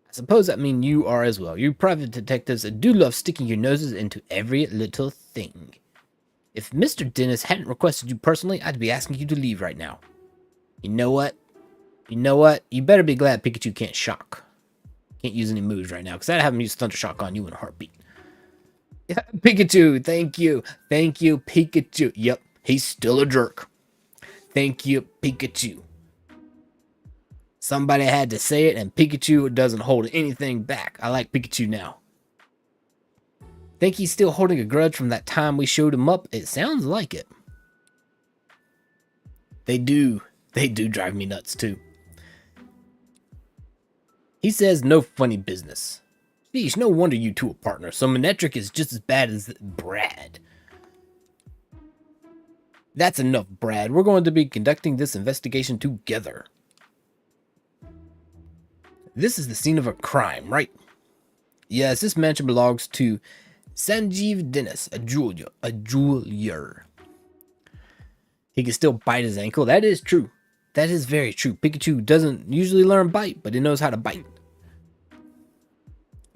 I suppose that means you are as well. You private detectives do love sticking your noses into every little thing. If Mr. Dennis hadn't requested you personally, I'd be asking you to leave right now. You know what? You know what? You better be glad Pikachu can't shock. Can't use any moves right now, because I'd have him use Thunder Shock on you in a heartbeat. Yeah, Pikachu, thank you. Thank you, Pikachu. Yep, he's still a jerk. Thank you, Pikachu. Somebody had to say it, and Pikachu doesn't hold anything back. I like Pikachu now. Think he's still holding a grudge from that time we showed him up? It sounds like it. They do drive me nuts too. He says no funny business. Sheesh, no wonder you two are partners. So Manetric is just as bad as Brad. That's enough, Brad. We're going to be conducting this investigation together. This is the scene of a crime, right? Yes, this mansion belongs to Sanjeev Dennis, a jeweler. He can still bite his ankle. That is true. That is very true. Pikachu doesn't usually learn bite, but he knows how to bite.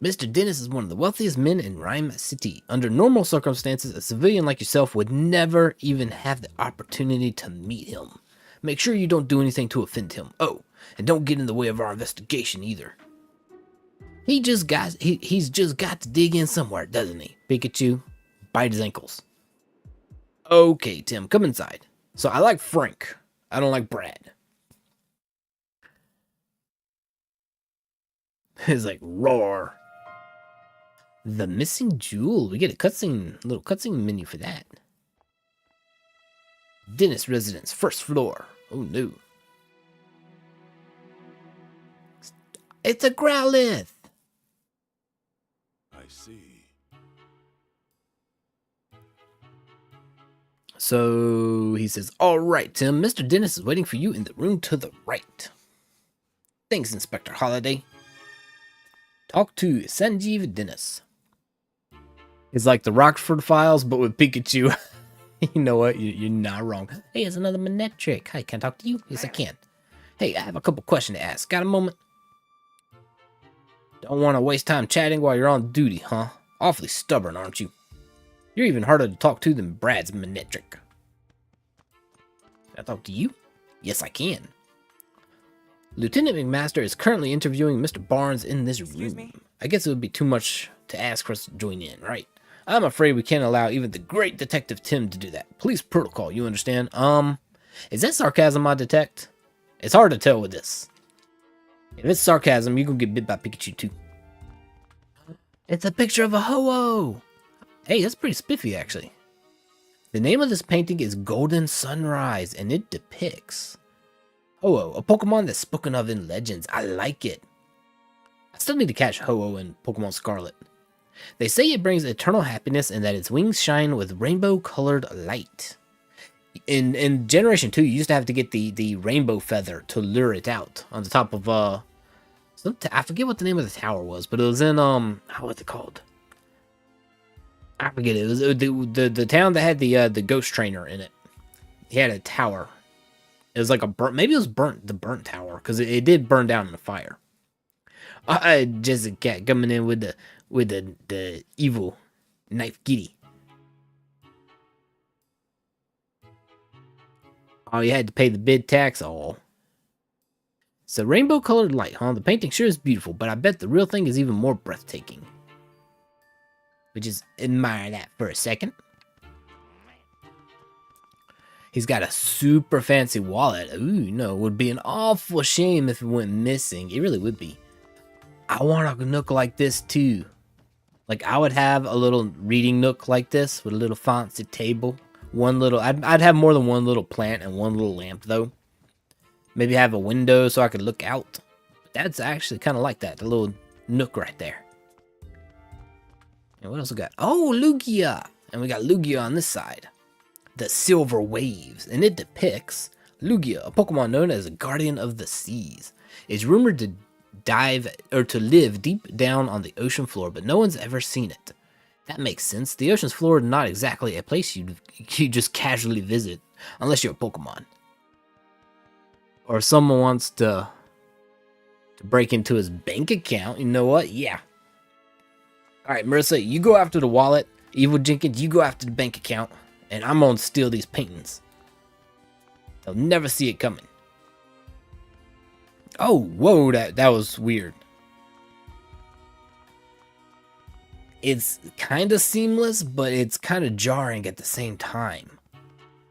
Mr. Dennis is one of the wealthiest men in Ryme City. Under normal circumstances, a civilian like yourself would never even have the opportunity to meet him. Make sure you don't do anything to offend him. Oh, and don't get in the way of our investigation either. He's just got to dig in somewhere, doesn't he? Pikachu, bite his ankles. Okay, Tim, come inside. So I like Frank. I don't like Brad. It's like roar. The missing jewel. We get a little cutscene menu for that. Dennis residence, first floor. Oh no. It's a Growlithe. I see. So he says, all right, Tim, Mr. Dennis is waiting for you in the room to the right. Thanks, Inspector Holiday. Talk to Sanjeev Dennis. It's like the Rockford Files, but with Pikachu. You know what? You're not wrong. Hey, it's another Manetric. Hi, can I talk to you? Yes, I can. Hey, I have a couple questions to ask. Got a moment? Don't want to waste time chatting while you're on duty, huh? Awfully stubborn, aren't you? You're even harder to talk to than Brad's Manetric. Can I talk to you? Yes, I can. Lieutenant McMaster is currently interviewing Mr. Barnes in this room. I guess it would be too much to ask for us to join in, right? I'm afraid we can't allow even the great Detective Tim to do that. Police protocol, you understand? Is that sarcasm I detect? It's hard to tell with this. If it's sarcasm, you can get bit by Pikachu too. It's a picture of a Ho-Oh! Hey, that's pretty spiffy, actually. The name of this painting is Golden Sunrise, and it depicts Ho-Oh, a Pokemon that's spoken of in legends. I like it. I still need to catch Ho-Oh in Pokemon Scarlet. They say it brings eternal happiness and that its wings shine with rainbow-colored light. In Generation 2, you used to have to get the rainbow feather to lure it out on the top of, I forget what the name of the tower was, but it was in, what's it called? I forget it. It was the town that had the ghost trainer in it. He had a tower. It was like a burnt, maybe it was the burnt tower, because it did burn down in the fire. Just a cat coming in with the evil knife kitty. Oh, you had to pay the bid tax? Oh. So rainbow colored light, huh? The painting sure is beautiful, but I bet the real thing is even more breathtaking. We just admire that for a second. He's got a super fancy wallet. Ooh, no, it would be an awful shame if it went missing. It really would be. I want a nook like this too. Like, I would have a little reading nook like this with a little fancy table. I'd have more than one little plant and one little lamp though. Maybe have a window so I could look out. But that's actually kind of like that, the little nook right there. And what else we got? Oh, Lugia! And we got Lugia on this side. The Silver Waves. And it depicts Lugia, a Pokemon known as a guardian of the seas. It's rumored to live deep down on the ocean floor, but no one's ever seen it. That makes sense. The ocean's floor is not exactly a place you just casually visit, unless you're a Pokemon. Or if someone wants to break into his bank account, you know what? Yeah. Alright, Marissa, you go after the wallet. Evil Jenkins, you go after the bank account. And I'm gonna steal these paintings. They'll never see it coming. Oh, whoa, that was weird. It's kind of seamless, but it's kind of jarring at the same time.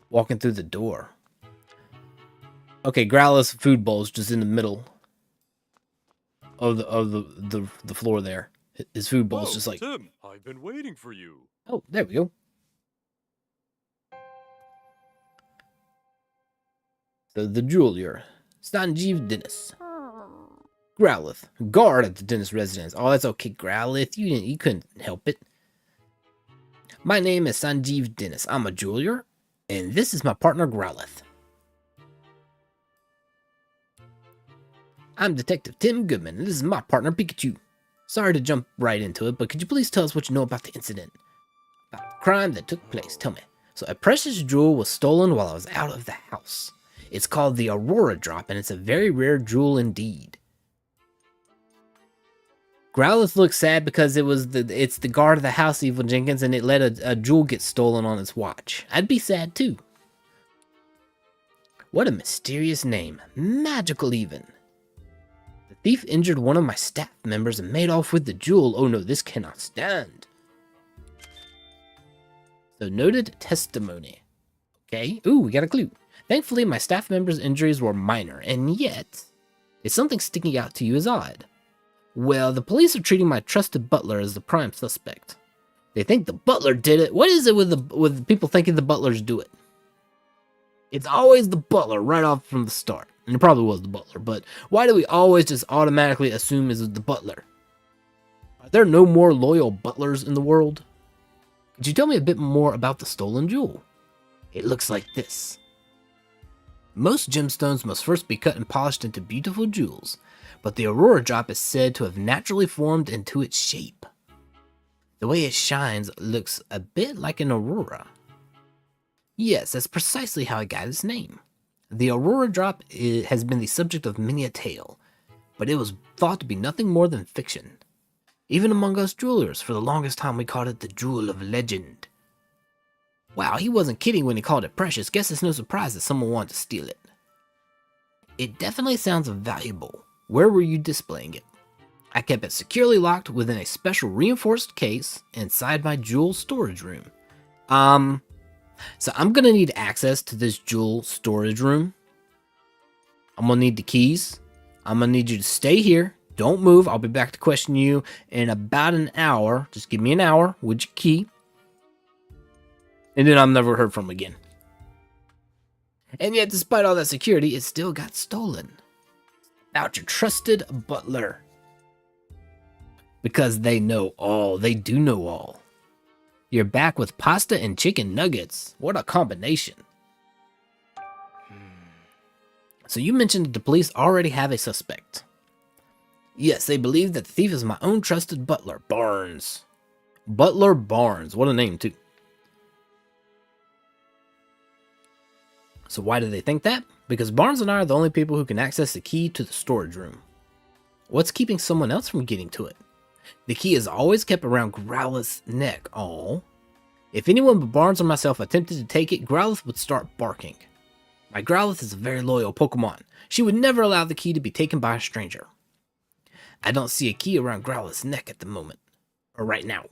Walking through the door. Okay, Growlithe's food bowl's just in the middle of the floor there. His food bowl's just like... Tim, I've been waiting for you. Oh, there we go. So the jeweler, Sanjeev Dennis. Growlithe, guard at the dentist residence. Oh, that's okay, Growlithe. You couldn't help it. My name is Sanjeev Dennis. I'm a jeweler, and this is my partner, Growlithe. I'm Detective Tim Goodman, and this is my partner, Pikachu. Sorry to jump right into it, but could you please tell us what you know about the incident? About the crime that took place. Tell me. So, a precious jewel was stolen while I was out of the house. It's called the Aurora Drop, and it's a very rare jewel indeed. Growlithe looks sad because it's the guard of the house, Evil Jenkins, and it let a jewel get stolen on its watch. I'd be sad too. What a mysterious name. Magical even. The thief injured one of my staff members and made off with the jewel. Oh no, this cannot stand. So noted testimony. Okay. Ooh, we got a clue. Thankfully, my staff member's injuries were minor, and yet, is something sticking out to you as odd? Well, the police are treating my trusted butler as the prime suspect. They think the butler did it. What is it with people thinking the butlers do it? It's always the butler right off from the start. And it probably was the butler, but why do we always just automatically assume it's the butler? Are there no more loyal butlers in the world? Could you tell me a bit more about the stolen jewel? It looks like this. Most gemstones must first be cut and polished into beautiful jewels, but the Aurora Drop is said to have naturally formed into its shape. The way it shines looks a bit like an aurora. Yes, that's precisely how it got its name. The Aurora Drop has been the subject of many a tale, but it was thought to be nothing more than fiction. Even among us jewelers, for the longest time we called it the jewel of legend. Wow, he wasn't kidding when he called it precious. Guess it's no surprise that someone wanted to steal it. It definitely sounds valuable. Where were you displaying it? I kept it securely locked within a special reinforced case inside my jewel storage room. So I'm gonna need access to this jewel storage room. I'm gonna need the keys. I'm gonna need you to stay here. Don't move. I'll be back to question you in about an hour. Just give me an hour with your key. And then I'm never heard from again. And yet, despite all that security, it still got stolen. About your trusted butler. Because they know all. They do know all. You're back with pasta and chicken nuggets. What a combination. So you mentioned that the police already have a suspect. Yes, they believe that the thief is my own trusted butler, Barnes. Butler Barnes. What a name, too. So why do they think that? Because Barnes and I are the only people who can access the key to the storage room. What's keeping someone else from getting to it? The key is always kept around Growlith's neck. Oh. If anyone but Barnes or myself attempted to take it, Growlith would start barking. My Growlith is a very loyal Pokemon. She would never allow the key to be taken by a stranger. I don't see a key around Growlith's neck at the moment. Or right now.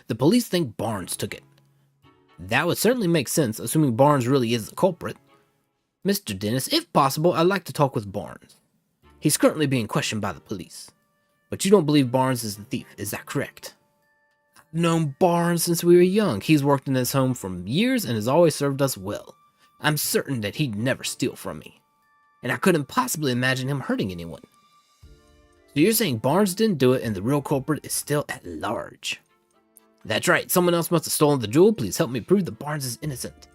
The police think Barnes took it. That would certainly make sense, assuming Barnes really is the culprit. Mr. Dennis, if possible, I'd like to talk with Barnes. He's currently being questioned by the police. But you don't believe Barnes is the thief, is that correct? I've known Barnes since we were young. He's worked in this home for years and has always served us well. I'm certain that he'd never steal from me. And I couldn't possibly imagine him hurting anyone. So you're saying Barnes didn't do it and the real culprit is still at large? That's right, someone else must have stolen the jewel. Please help me prove that Barnes is innocent.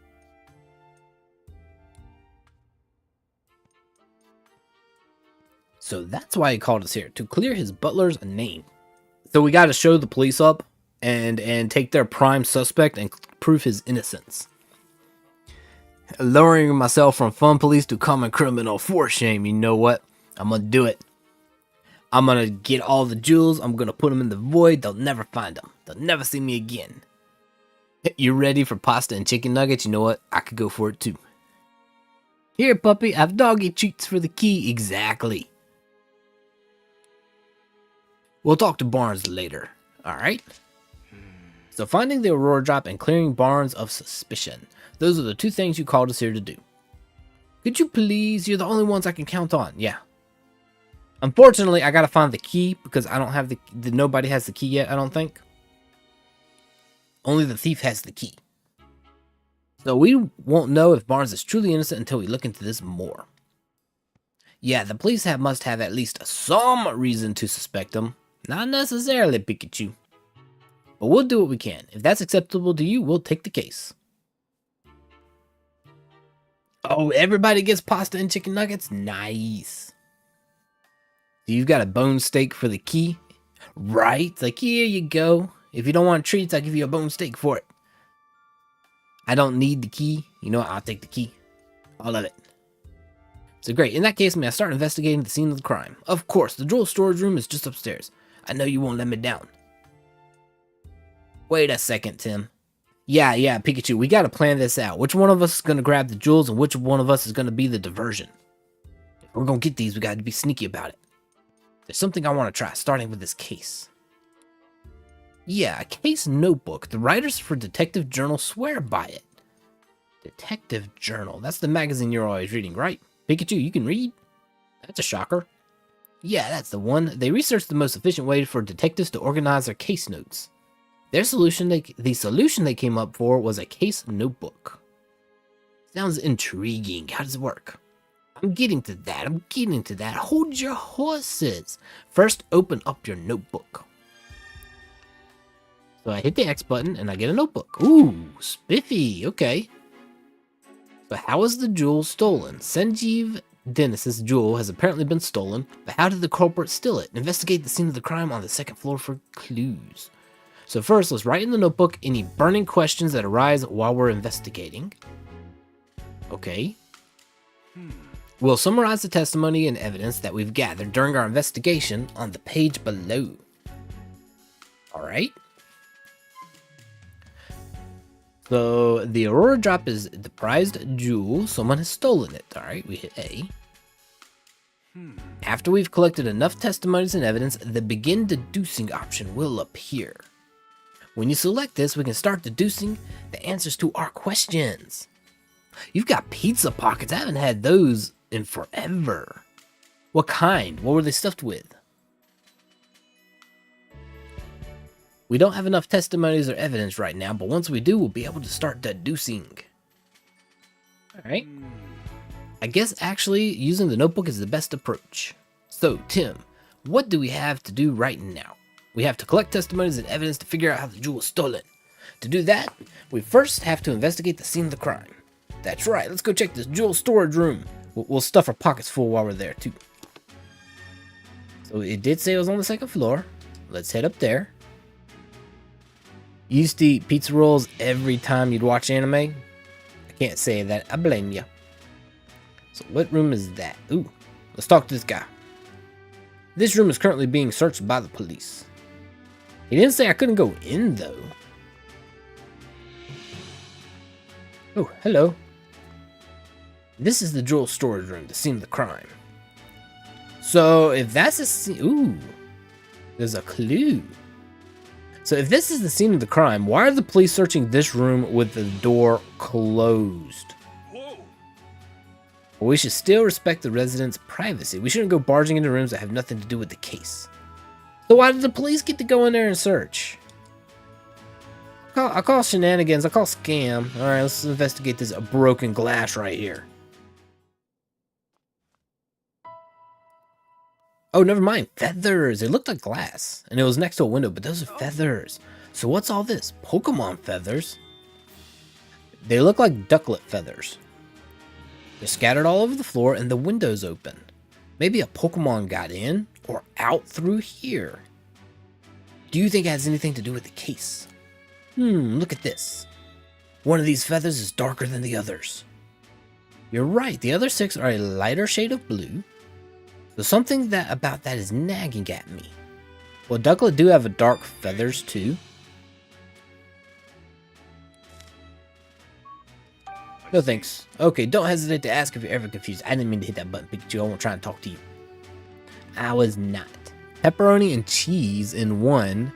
So that's why he called us here, to clear his butler's name. So we got to show the police up and take their prime suspect and prove his innocence. Lowering myself from fun police to common criminal, for shame. You know what? I'm going to do it. I'm going to get all the jewels. I'm going to put them in the void. They'll never find them. They'll never see me again. You ready for pasta and chicken nuggets? You know what? I could go for it too. Here, puppy. I have doggy treats for the key. Exactly. We'll talk to Barnes later. Alright? So finding the Aurora Drop and clearing Barnes of suspicion. Those are the two things you called us here to do. Could you please? You're the only ones I can count on. Yeah. Unfortunately, I gotta find the key because I don't have nobody has the key yet, I don't think. Only the thief has the key. So we won't know if Barnes is truly innocent until we look into this more. Yeah, the police must have at least some reason to suspect him. Not necessarily Pikachu. But we'll do what we can. If that's acceptable to you, we'll take the case. Oh, everybody gets pasta and chicken nuggets? Nice. So you've got a bone steak for the key? Right? It's like, here you go. If you don't want treats, I'll give you a bone steak for it. I don't need the key. You know what? I'll take the key. All of it. So great. In that case, may I start investigating the scene of the crime? Of course. The jewel storage room is just upstairs. I know you won't let me down. Wait a second, Tim. Yeah, Pikachu. We gotta plan this out. Which one of us is gonna grab the jewels and which one of us is gonna be the diversion? If we're gonna get these, we gotta be sneaky about it. There's something I want to try, starting with this case. Yeah, a case notebook. The writers for Detective Journal swear by it. Detective Journal. That's the magazine you're always reading, right? Pikachu, you can read? That's a shocker. Yeah, that's the one. They researched the most efficient way for detectives to organize their case notes. The solution they came up for was a case notebook. Sounds intriguing. How does it work? I'm getting to that. Hold your horses. First, open up your notebook. So I hit the X button and I get a notebook. Ooh, spiffy. Okay. So how was the jewel stolen? Sanjeev Dennis's jewel has apparently been stolen, but how did the culprit steal it? Investigate the scene of the crime on the second floor for clues. So first, let's write in the notebook any burning questions that arise while we're investigating. Okay. We'll summarize the testimony and evidence that we've gathered during our investigation on the page below. Alright. So the Aurora drop is the prized jewel. Someone has stolen it. Alright, we hit A. After we've collected enough testimonies and evidence, the begin deducing option will appear. When you select this, we can start deducing the answers to our questions. You've got pizza pockets. I haven't had those in forever. What kind? What were they stuffed with? We don't have enough testimonies or evidence right now, but once we do, we'll be able to start deducing. Alright. I guess actually using the notebook is the best approach. So, Tim, what do we have to do right now? We have to collect testimonies and evidence to figure out how the jewel was stolen. To do that, we first have to investigate the scene of the crime. That's right, let's go check this jewel storage room. We'll stuff our pockets full while we're there, too. So it did say it was on the second floor. Let's head up there. You used to eat pizza rolls every time you'd watch anime? I can't say that, I blame you. So what room is that? Ooh, let's talk to this guy. This room is currently being searched by the police. He didn't say I couldn't go in, though. Oh, hello. This is the jewel storage room, the scene of the crime. So if that's a scene... Ooh, there's a clue. So if this is the scene of the crime, why are the police searching this room with the door closed? Whoa! Well, we should still respect the residents' privacy. We shouldn't go barging into rooms that have nothing to do with the case. So why did the police get to go in there and search? I call shenanigans. I call scam. Alright, let's investigate this broken glass right here. Oh, never mind. Feathers. It looked like glass. And it was next to a window, but those are feathers. So what's all this? Pokemon feathers? They look like ducklet feathers. They're scattered all over the floor and the window's open. Maybe a Pokemon got in or out through here. Do you think it has anything to do with the case? Look at this. One of these feathers is darker than the others. You're right, the other 6 are a lighter shade of blue. So something about that is nagging at me. Well, ducklet do have a dark feathers too. No thanks. Okay, don't hesitate to ask if you're ever confused. I didn't mean to hit that button, Pikachu. I won't try and talk to you. I was not. Pepperoni and cheese in one.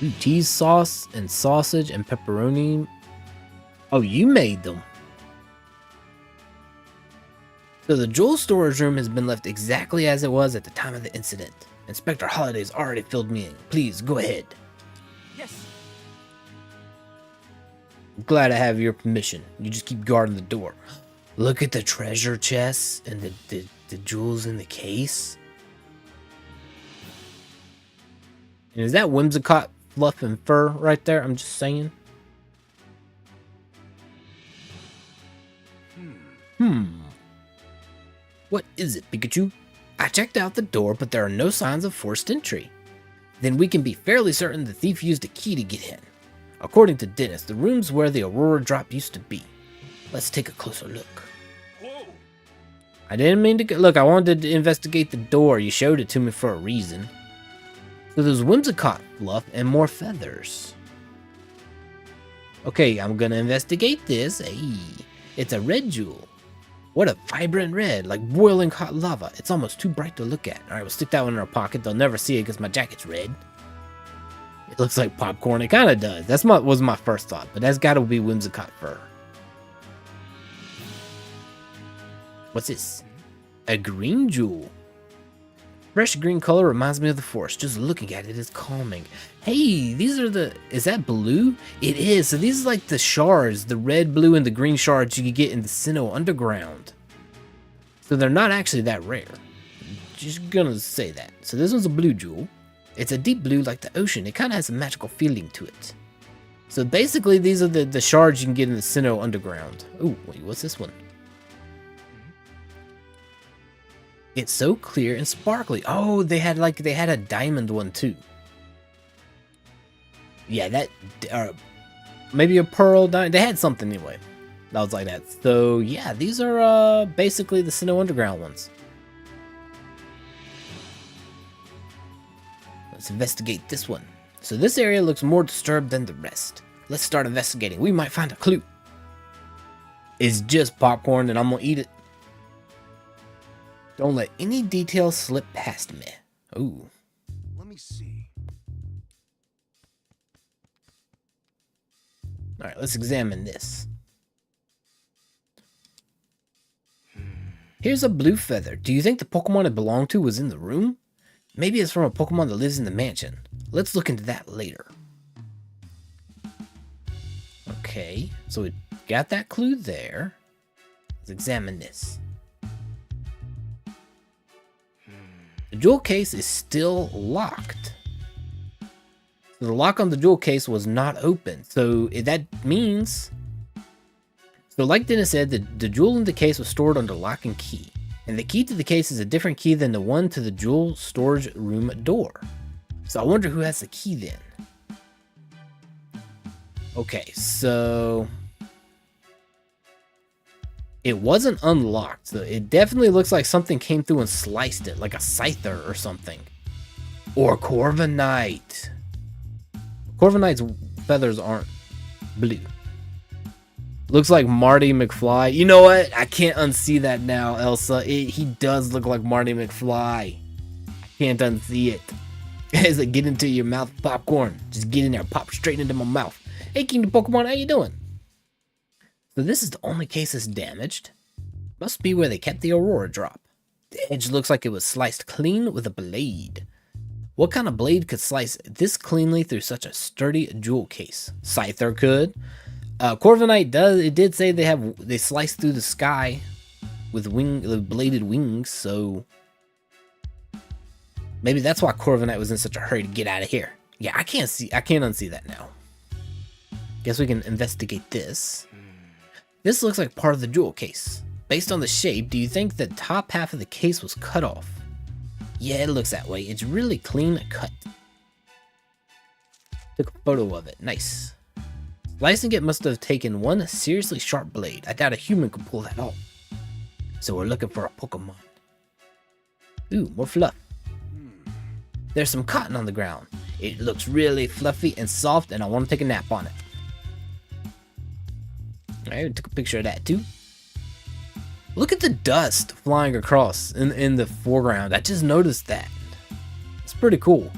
Ooh, cheese sauce and sausage and pepperoni. Oh, you made them. So the jewel storage room has been left exactly as it was at the time of the incident. Inspector Holliday's already filled me in. Please, go ahead. Yes. I'm glad I have your permission. You just keep guarding the door. Look at the treasure chests and the jewels in the case. And is that Whimsicott fluff and fur right there? I'm just saying. What is it, Pikachu? I checked out the door, but there are no signs of forced entry. Then we can be fairly certain the thief used a key to get in. According to Dennis, the room's where the Aurora drop used to be. Let's take a closer look. Whoa! I didn't mean to... Look, I wanted to investigate the door. You showed it to me for a reason. So there's Whimsicott fluff and more feathers. Okay, I'm gonna investigate this. Hey, it's a red jewel. What a vibrant red, like boiling hot lava. It's almost too bright to look at. Alright, we'll stick that one in our pocket. They'll never see it because my jacket's red. It looks like popcorn. It kind of does. That's was my first thought, but that's got to be Whimsicott fur. What's this? A green jewel. Fresh green color reminds me of the forest. Just looking at it is calming. Hey, these are the... Is that blue? It is. So these are like the shards. The red, blue, and the green shards you can get in the Sinnoh Underground. So they're not actually that rare. Just gonna say that. So this one's a blue jewel. It's a deep blue like the ocean. It kind of has a magical feeling to it. So basically these are the shards you can get in the Sinnoh Underground. Ooh, wait, what's this one? It's so clear and sparkly. Oh, they had a diamond one too. Yeah, that maybe a pearl diamond. They had something anyway. That was like that. So yeah, these are basically the Sinnoh Underground ones. Let's investigate this one. So this area looks more disturbed than the rest. Let's start investigating. We might find a clue. It's just popcorn and I'm gonna eat it. Don't let any details slip past me. Ooh. Let me see. Alright, let's examine this. Here's a blue feather. Do you think the Pokemon it belonged to was in the room? Maybe it's from a Pokemon that lives in the mansion. Let's look into that later. Okay, so we got that clue there. Let's examine this. The jewel case is still locked. So the lock on the jewel case was not open. So that means... So like Dennis said, the jewel in the case was stored under lock and key. And the key to the case is a different key than the one to the jewel storage room door. So I wonder who has the key then. Okay, so... It wasn't unlocked, so it definitely looks like something came through and sliced it, like a scyther or something. Or Corviknight. Corviknight's feathers aren't blue. Looks like Marty McFly. You know what? I can't unsee that now, Elsa. He does look like Marty McFly. I can't unsee it. As I get into your mouth popcorn. Just get in there, pop straight into my mouth. Hey, King of Pokemon, how you doing? So this is the only case that's damaged. Must be where they kept the Aurora drop. The edge looks like it was sliced clean with a blade. What kind of blade could slice this cleanly through such a sturdy jewel case? Scyther could. Corviknight did say they sliced through the sky with bladed wings, so maybe that's why Corviknight was in such a hurry to get out of here. Yeah, I can't unsee that now. Guess we can investigate this. This looks like part of the jewel case. Based on the shape, do you think the top half of the case was cut off? Yeah, it looks that way. It's really clean cut. Took a photo of it. Nice. Slicing it must have taken one seriously sharp blade. I doubt a human could pull that off. So we're looking for a Pokemon. Ooh, more fluff. There's some cotton on the ground. It looks really fluffy and soft, and I want to take a nap on it. Alright, we took a picture of that too. Look at the dust flying across in the foreground. I just noticed that. It's pretty cool.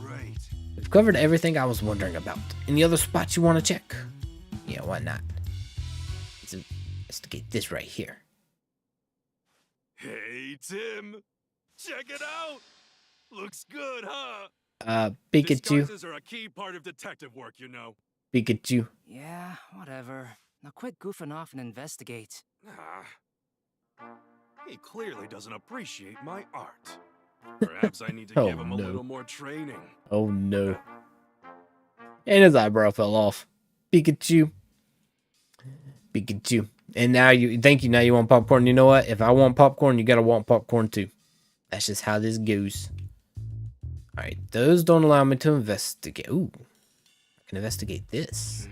Right. We've covered everything I was wondering about. Any other spots you want to check? Yeah, why not? Let's investigate this right here. Hey, Tim. Check it out. Looks good, huh? Pikachu. Disguises are a key part of detective work, you know. Pikachu. Yeah, whatever. Now quit goofing off and investigate. He clearly doesn't appreciate my art. Perhaps I need to give him a little more training. Oh no. And his eyebrow fell off. Pikachu. Pikachu. And now now you want popcorn. You know what? If I want popcorn, you gotta want popcorn too. That's just how this goes. Alright, those don't allow me to investigate. Ooh. I can investigate this.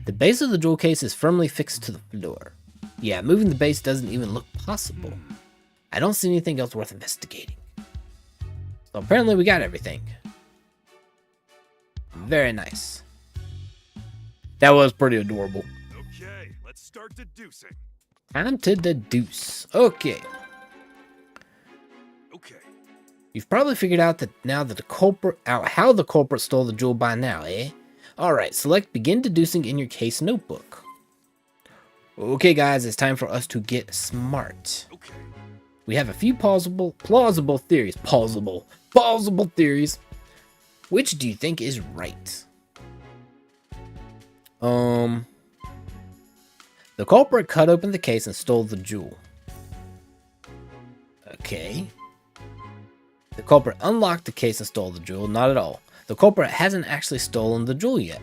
The base of the jewel case is firmly fixed to the floor. Yeah, moving the base doesn't even look possible. I don't see anything else worth investigating. So apparently we got everything. Very nice. That was pretty adorable. Okay, let's start deducing. Time to deduce. Okay. Okay. You've probably figured out that now that how the culprit stole the jewel by now, eh? Alright, select begin deducing in your case notebook. Okay guys, it's time for us to get smart. Okay. We have a few plausible theories. Plausible theories. Which do you think is right? The culprit cut open the case and stole the jewel. Okay. The culprit unlocked the case and stole the jewel. Not at all. The culprit hasn't actually stolen the jewel yet.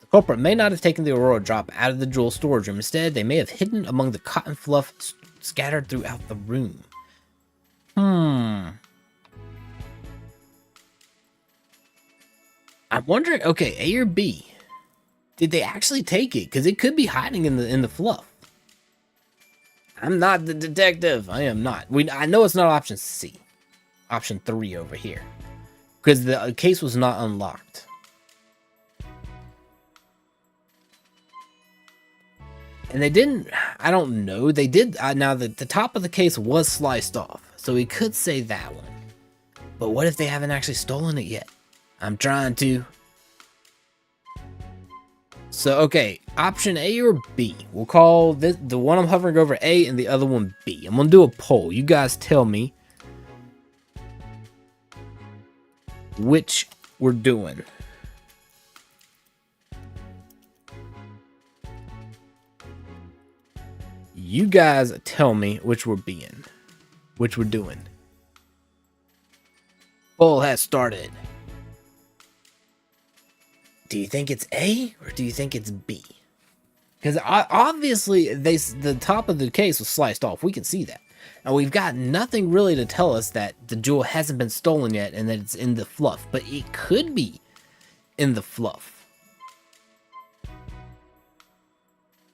The culprit may not have taken the Aurora drop out of the jewel storage room. Instead, they may have hidden among the cotton fluff scattered throughout the room. I'm wondering, okay, A or B? Did they actually take it? Because it could be hiding in the fluff. I'm not the detective. I am not. I know it's not option C. Option 3 over here. because the case was not unlocked. And they didn't, I don't know, they did, now the top of the case was sliced off, so we could say that one. But what if they haven't actually stolen it yet? I'm trying to. So, okay, option A or B? We'll call this, the one I'm hovering over, A, and the other one B. I'm gonna do a poll. You guys tell me which we're doing. You guys tell me which we're being, which we're doing. Poll has started. Do you think it's A or do you think it's B? Because obviously the top of the case was sliced off. We can see that. And we've got nothing really to tell us that the jewel hasn't been stolen yet and that it's in the fluff. But it could be in the fluff.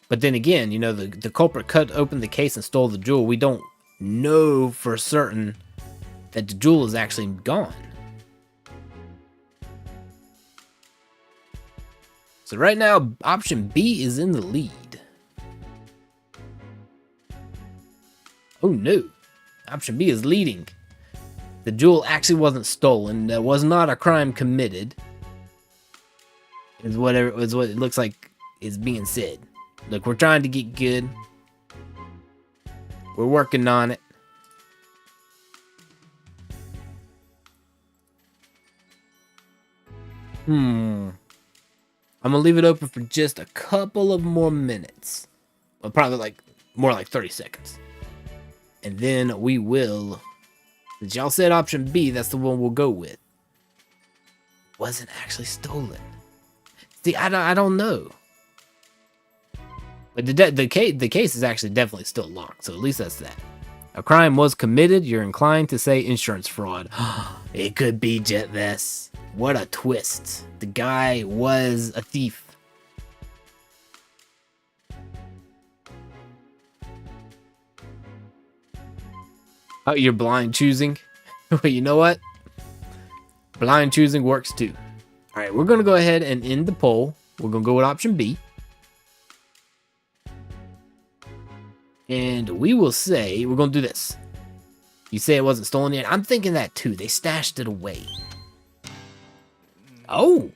But then again, you know, the culprit cut open the case and stole the jewel. We don't know for certain that the jewel is actually gone. So right now, option B is in the lead. Oh no, option B is leading. The jewel actually wasn't stolen. There was not a crime committed. Is what it looks like is being said. Look, we're trying to get good. We're working on it. I'm gonna leave it open for just a couple of more minutes. Well, probably more like 30 seconds. And then we will, since y'all said option B, that's the one we'll go with. Wasn't actually stolen. See, I don't know. But the case is actually definitely still locked, so at least that's that. A crime was committed. You're inclined to say insurance fraud. It could be Jet Vest. What a twist. The guy was a thief. Oh, you're blind choosing? You know what? Blind choosing works too. All right, we're going to go ahead and end the poll. We're going to go with option B. And we will say, we're going to do this. You say it wasn't stolen yet? I'm thinking that too. They stashed it away. Oh,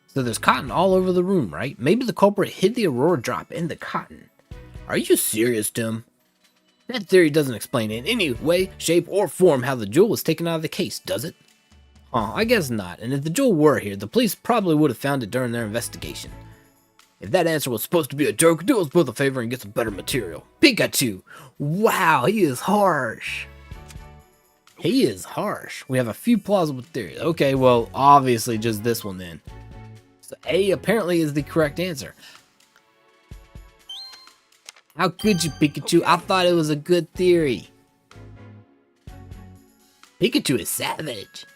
so there's cotton all over the room, right? Maybe the culprit hid the Aurora drop in the cotton. Are you serious, Tim? That theory doesn't explain in any way, shape, or form how the jewel was taken out of the case, does it? Oh, I guess not. And if the jewel were here, the police probably would have found it during their investigation. If that answer was supposed to be a joke, do us both a favor and get some better material. Pikachu! Wow, he is harsh. He is harsh. We have a few plausible theories. Okay, well, obviously just this one then. So A apparently is the correct answer. How could you, Pikachu? I thought it was a good theory. Pikachu is savage.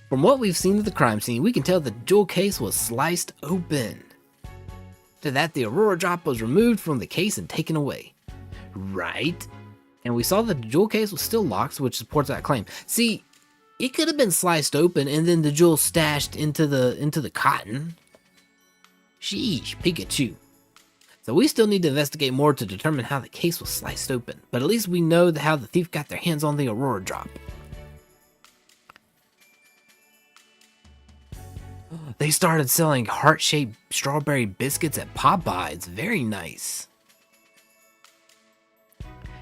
From what we've seen of the crime scene, we can tell the jewel case was sliced open. After that, the Aurora drop was removed from the case and taken away. Right? And we saw that the jewel case was still locked, which supports that claim. See, it could have been sliced open and then the jewel stashed into the cotton. Sheesh, Pikachu. So we still need to investigate more to determine how the case was sliced open. But at least we know how the thief got their hands on the Aurora drop. They started selling heart-shaped strawberry biscuits at Popeye's. Very nice.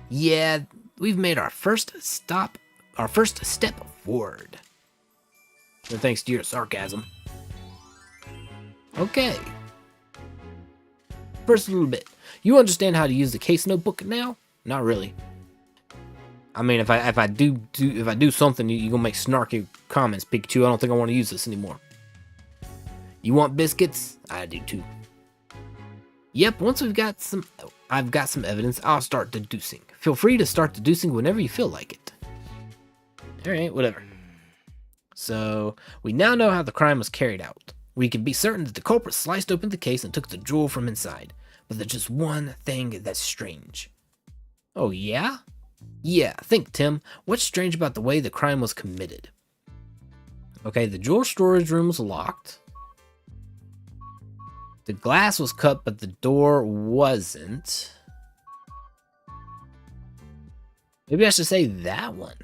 Yeah, we've made our first step forward. So thanks to your sarcasm. Okay. First a little bit. You understand how to use the case notebook now? Not really. I mean, if I do something, you're gonna make snarky comments, Pikachu. I don't think I want to use this anymore. You want biscuits? I do too. Yep, once I've got some evidence, I'll start deducing. Feel free to start deducing whenever you feel like it. Alright, whatever. So, we now know how the crime was carried out. We can be certain that the culprit sliced open the case and took the jewel from inside. But there's just one thing that's strange. Oh yeah? Yeah, think, Tim. What's strange about the way the crime was committed? Okay, the jewel storage room was locked. The glass was cut, but the door wasn't. Maybe I should say that one.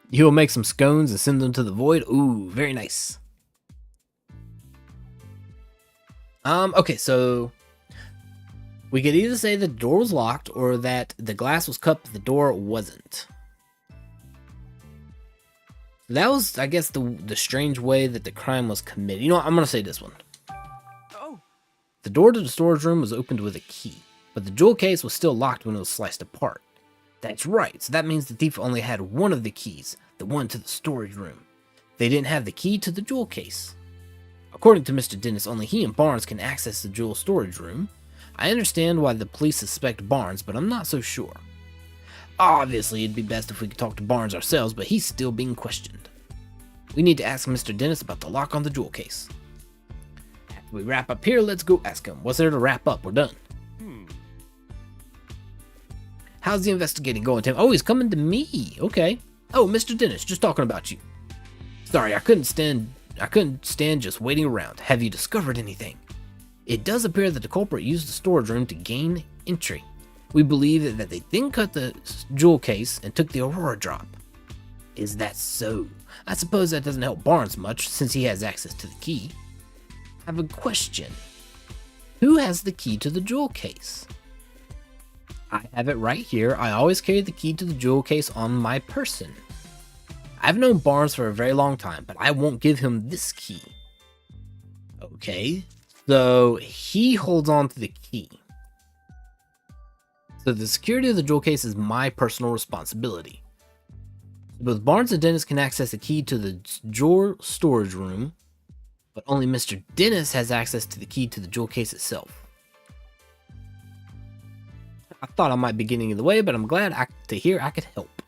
You will make some scones and send them to the void. Ooh, very nice. Okay, so we could either say the door was locked or that the glass was cut, but the door wasn't. That was, I guess, the strange way that the crime was committed. You know what? I'm going to say this one. Oh. The door to the storage room was opened with a key, but the jewel case was still locked when it was sliced apart. That's right, so that means the thief only had one of the keys, the one to the storage room. They didn't have the key to the jewel case. According to Mr. Dennis, only he and Barnes can access the jewel storage room. I understand why the police suspect Barnes, but I'm not so sure. Obviously, it'd be best if we could talk to Barnes ourselves, but he's still being questioned. We need to ask Mr. Dennis about the lock on the jewel case. After we wrap up here, let's go ask him. What's there to wrap up? We're done. How's the investigating going, Tim? Oh, he's coming to me. Okay. Oh, Mr. Dennis, just talking about you. Sorry, I couldn't stand just waiting around. Have you discovered anything? It does appear that the culprit used the storage room to gain entry. We believe that they then cut the jewel case and took the Aurora drop. Is that so? I suppose that doesn't help Barnes much since he has access to the key. I have a question. Who has the key to the jewel case? I have it right here. I always carry the key to the jewel case on my person. I've known Barnes for a very long time, but I won't give him this key. Okay, so he holds on to the key. So the security of the jewel case is my personal responsibility. Both Barnes and Dennis can access the key to the jewel storage room, but only Mr. Dennis has access to the key to the jewel case itself. I thought I might be getting in the way, but I'm glad to hear I could help.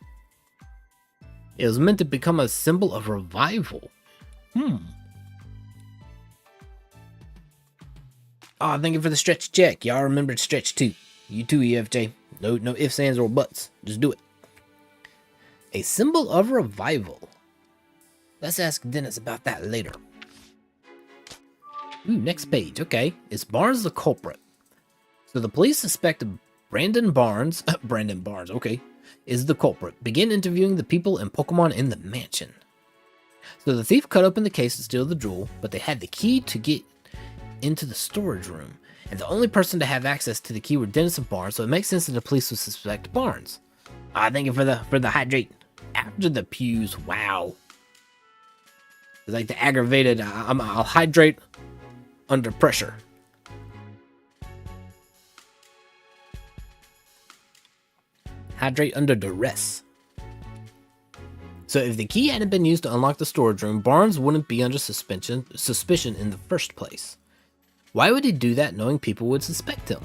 It was meant to become a symbol of revival. Oh, thank you for the stretch check. Y'all remember to stretch too. You too, EFJ. No ifs, ands, or buts. Just do it. A symbol of revival. Let's ask Dennis about that later. Ooh, next page. Okay. Is Barnes the culprit? So the police suspect Brandon Barnes, okay, is the culprit. Begin interviewing the people and Pokemon in the mansion. So the thief cut open the case to steal the jewel, but they had the key to get into the storage room. And the only person to have access to the key were Dennis and Barnes, so it makes sense that the police would suspect Barnes. Thank you for the hydrate. After the pews, wow. It's like the aggravated, I'll hydrate under pressure. Hydrate under duress. So if the key hadn't been used to unlock the storage room, Barnes wouldn't be under suspicion in the first place. Why would he do that knowing people would suspect him?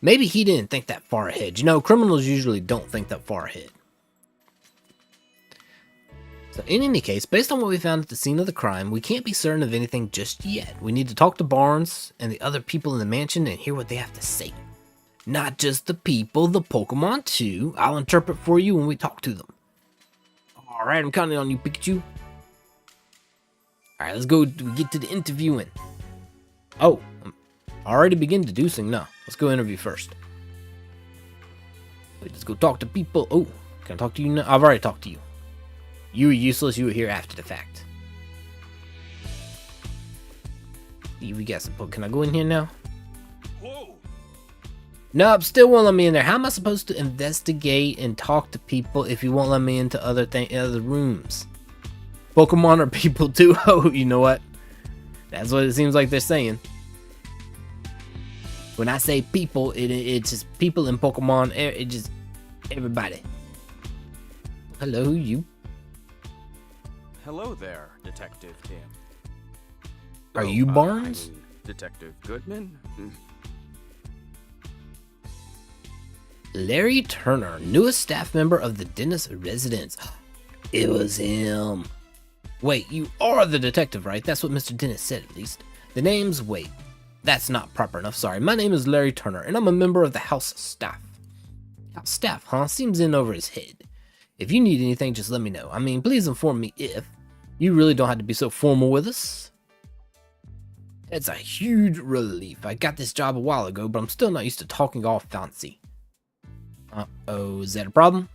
Maybe he didn't think that far ahead. You know, criminals usually don't think that far ahead. So in any case, based on what we found at the scene of the crime, we can't be certain of anything just yet. We need to talk to Barnes and the other people in the mansion and hear what they have to say. Not just the people, the Pokemon too. I'll interpret for you when we talk to them. Alright, I'm counting on you, Pikachu. Alright, let's go. We get to the interviewing. Oh, I'm already beginning deducing. No, let's go interview first. Wait, let's go talk to people. Oh, can I talk to you now? I've already talked to you. You were useless. You were here after the fact. We got some. Can I go in here now? Whoa. Nope, still won't let me in there. How am I supposed to investigate and talk to people if you won't let me into other rooms? Pokemon are people too? Oh, you know what? That's what it seems like they're saying. When I say people, it's just people in Pokemon. It just everybody. Hello, you. Hello there, Detective Tim. Are you Barnes? Detective Goodman? Larry Turner, newest staff member of the Dennis residence. It was him. Wait, you are the detective, right? That's what Mr. Dennis said, at least. The name's, wait, that's not proper enough, sorry. My name is Larry Turner, and I'm a member of the house staff. House staff, huh? Seems in over his head. If you need anything, just let me know. I mean, please inform me if. You really don't have to be so formal with us. It's a huge relief. I got this job a while ago, but I'm still not used to talking all fancy. Uh-oh, is that a problem?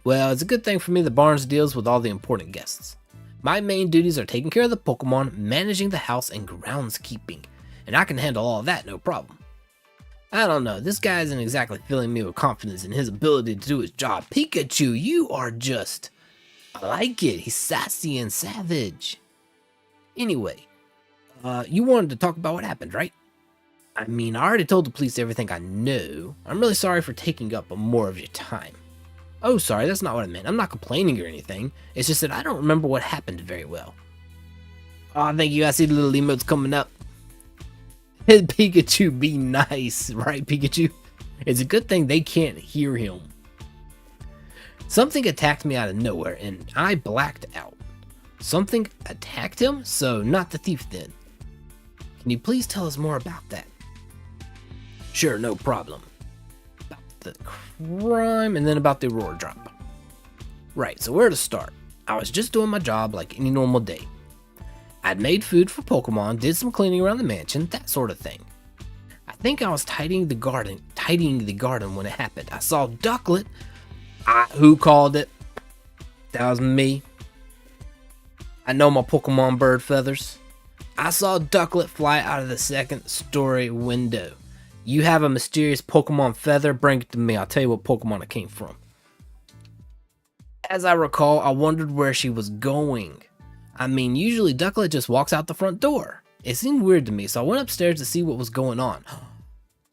Well, it's a good thing for me that Barnes deals with all the important guests. My main duties are taking care of the Pokemon, managing the house, and groundskeeping. And I can handle all that, no problem. I don't know, this guy isn't exactly filling me with confidence in his ability to do his job. Pikachu, you are just... I like it. He's sassy and savage. Anyway, you wanted to talk about what happened, right? I mean, I already told the police everything I know. I'm really sorry for taking up more of your time. Oh, sorry, that's not what I meant. I'm not complaining or anything. It's just that I don't remember what happened very well. Oh, thank you. I see the little emotes coming up. Pikachu, be nice, right, Pikachu? It's a good thing they can't hear him. Something attacked me out of nowhere, and I blacked out. Something attacked him? So, not the thief then. Can you please tell us more about that? Sure, no problem. About the crime, and then about the Aurora drop. Right, so where to start? I was just doing my job like any normal day. I'd made food for Pokemon, did some cleaning around the mansion, that sort of thing. I think I was tidying the garden when it happened. I saw Ducklet. Who called it? That was me. I know my Pokemon bird feathers. I saw Ducklet fly out of the second story window. You have a mysterious Pokemon feather? Bring it to me. I'll tell you what Pokemon it came from. As I recall, I wondered where she was going. I mean, usually Ducklet just walks out the front door. It seemed weird to me, so I went upstairs to see what was going on.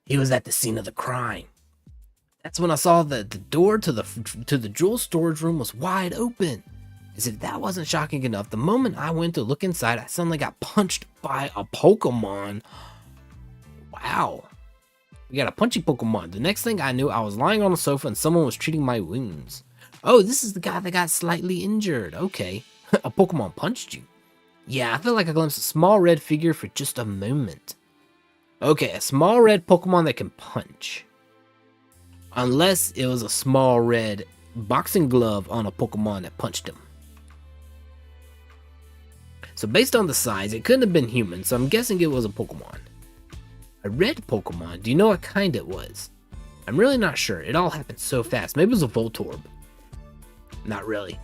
He was at the scene of the crime. That's when I saw that the door to the jewel storage room was wide open. As if that wasn't shocking enough, the moment I went to look inside, I suddenly got punched by a Pokemon. Wow. We got a punchy Pokemon. The next thing I knew, I was lying on a sofa and someone was treating my wounds. Oh, this is the guy that got slightly injured. Okay. A Pokemon punched you. Yeah, I feel like I glimpsed a small red figure for just a moment. Okay, a small red Pokemon that can punch. Unless it was a small red boxing glove on a Pokemon that punched him. So based on the size, it couldn't have been human, so I'm guessing it was a Pokemon. A red Pokemon? Do you know what kind it was? I'm really not sure. It all happened so fast. Maybe it was a Voltorb. Not really.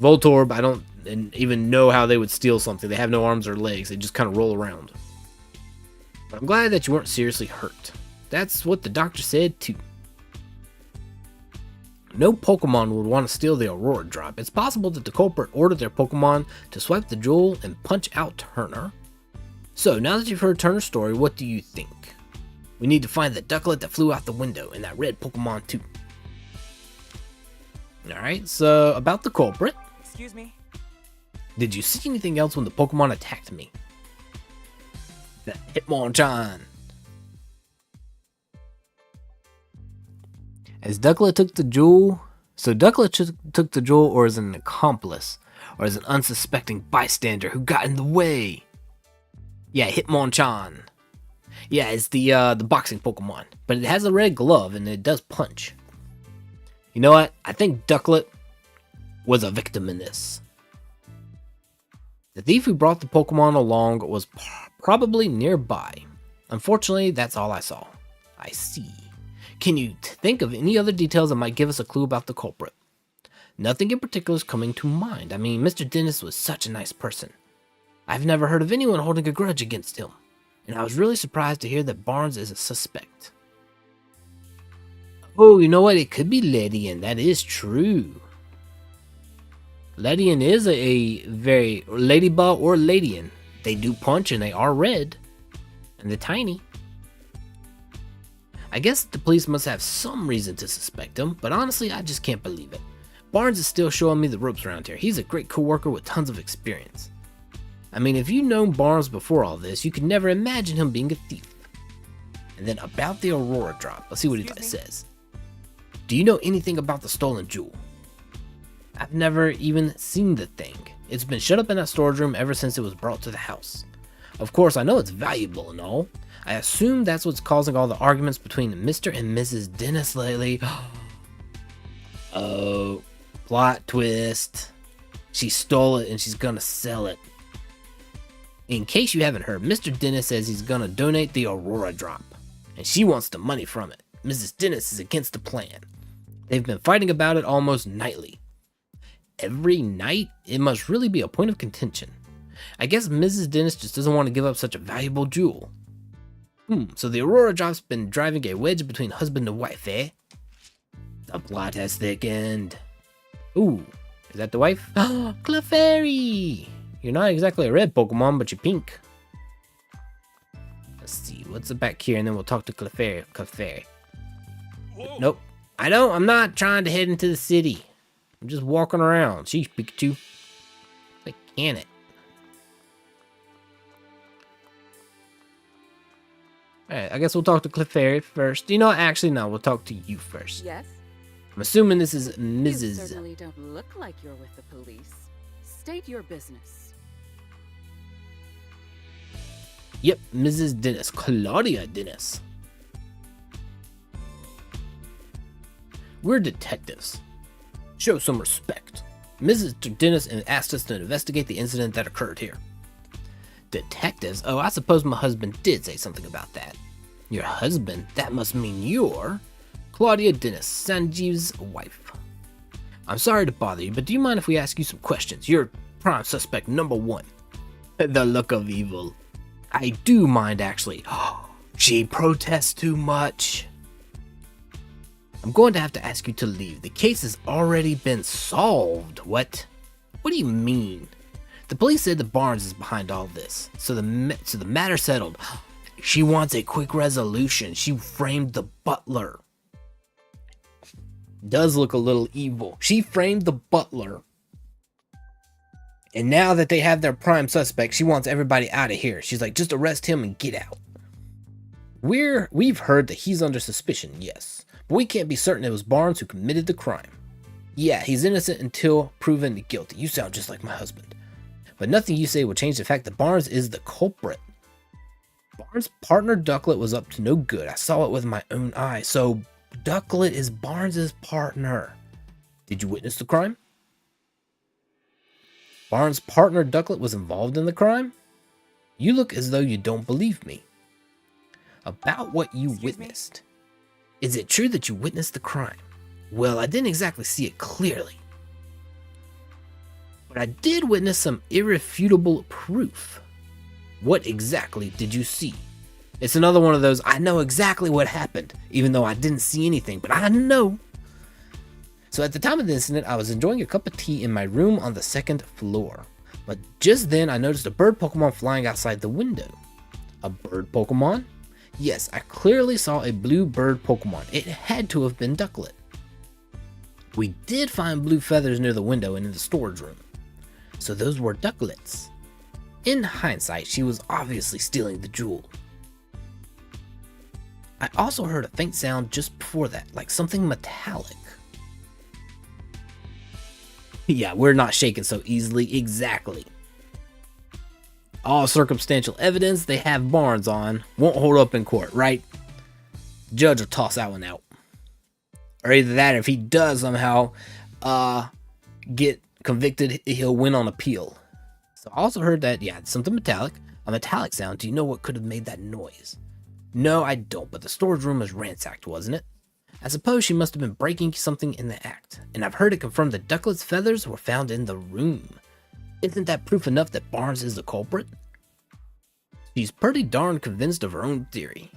Voltorb, I don't even know how they would steal something. They have no arms or legs. They just kind of roll around. But I'm glad that you weren't seriously hurt. That's what the doctor said too. No Pokemon would want to steal the Aurora drop. It's possible that the culprit ordered their Pokemon to swipe the jewel and punch out Turner. So, now that you've heard Turner's story, what do you think? We need to find the Ducklet that flew out the window and that red Pokemon too. Alright, so about the culprit. Excuse me. Did you see anything else when the Pokemon attacked me? The Hitmonchan. As Ducklet took the jewel, so Ducklet took the jewel or as an accomplice, or as an unsuspecting bystander who got in the way? Yeah, Hitmonchan. Yeah, it's the boxing Pokemon, but it has a red glove and it does punch. You know what? I think Ducklet was a victim in this. The thief who brought the Pokemon along was probably nearby. Unfortunately, that's all I saw. I see. Can you think of any other details that might give us a clue about the culprit? Nothing in particular is coming to mind. I mean, Mr. Dennis was such a nice person. I've never heard of anyone holding a grudge against him. And I was really surprised to hear that Barnes is a suspect. Oh, you know what? It could be Ledian. That is true. Ledian is a very... Ladybug or Ledian. They do punch and they are red. And they're tiny. I guess the police must have some reason to suspect him, but honestly, I just can't believe it. Barnes is still showing me the ropes around here. He's a great co-worker with tons of experience. I mean, if you'd known Barnes before all this, you could never imagine him being a thief. And then about the Aurora drop, let's see what he says. Do you know anything about the stolen jewel? I've never even seen the thing. It's been shut up in that storage room ever since it was brought to the house. Of course, I know it's valuable and all. I assume that's what's causing all the arguments between Mr. and Mrs. Dennis lately. Oh, plot twist. She stole it and she's gonna sell it. In case you haven't heard, Mr. Dennis says he's gonna donate the Aurora drop, and she wants the money from it. Mrs. Dennis is against the plan. They've been fighting about it almost nightly. Every night? It must really be a point of contention. I guess Mrs. Dennis just doesn't want to give up such a valuable jewel. So the Aurora drop's been driving a wedge between husband and wife, eh? The plot has thickened. Ooh, is that the wife? Clefairy! You're not exactly a red Pokemon, but you're pink. Let's see, what's back here, and then we'll talk to Clefairy. Nope. I'm not trying to head into the city. I'm just walking around. Sheesh, Pikachu. Like, can it? Alright, I guess we'll talk to Clefairy first. You know, actually, no, we'll talk to you first. Yes? I'm assuming this is Mrs. You certainly don't look like you're with the police. State your business. Yep, Mrs. Dennis. Claudia Dennis. We're detectives. Show some respect. Mrs. Dennis asked us to investigate the incident that occurred here. Detectives? Oh, I suppose my husband did say something about that. Your husband? That must mean you're Claudia Dennis, Sanjeev's wife. I'm sorry to bother you, but do you mind if we ask you some questions? You're prime suspect number 1. The look of evil. I do mind, actually. She protests too much. I'm going to have to ask you to leave. The case has already been solved. What? What do you mean? The police said the Barnes is behind all this, so the matter settled. She wants a quick resolution. She framed the butler. Does look a little evil. She framed the butler. And now that they have their prime suspect, she wants everybody out of here. She's like, just arrest him and get out. We've heard that he's under suspicion, yes. But we can't be certain it was Barnes who committed the crime. Yeah, he's innocent until proven guilty. You sound just like my husband. But nothing you say will change the fact that Barnes is the culprit. Barnes' partner Ducklet was up to no good. I saw it with my own eyes. So Ducklet is Barnes' partner. Did you witness the crime? Barnes' partner Ducklet was involved in the crime? You look as though you don't believe me. About what you witnessed. Is it true that you witnessed the crime? Well, I didn't exactly see it clearly. But I did witness some irrefutable proof. What exactly did you see? It's another one of those, I know exactly what happened, even though I didn't see anything, but I know. So at the time of the incident, I was enjoying a cup of tea in my room on the 2nd floor. But just then, I noticed a bird Pokemon flying outside the window. A bird Pokemon? Yes, I clearly saw a blue bird Pokemon. It had to have been Ducklet. We did find blue feathers near the window and in the storage room. So those were Ducklets. In hindsight, she was obviously stealing the jewel. I also heard a faint sound just before that, like something metallic. Yeah, we're not shaken so easily, exactly. All circumstantial evidence they have Barnes on won't hold up in court, right? Judge will toss that one out. Or either that, or if he does somehow get convicted, he'll win on appeal. So I also heard that, yeah, something metallic, a metallic sound. Do you know what could have made that noise? No, I don't, but the storage room was ransacked, wasn't it? I suppose she must have been breaking something in the act, and I've heard it confirmed that Ducklet's feathers were found in the room. Isn't that proof enough that Barnes is the culprit? She's pretty darn convinced of her own theory.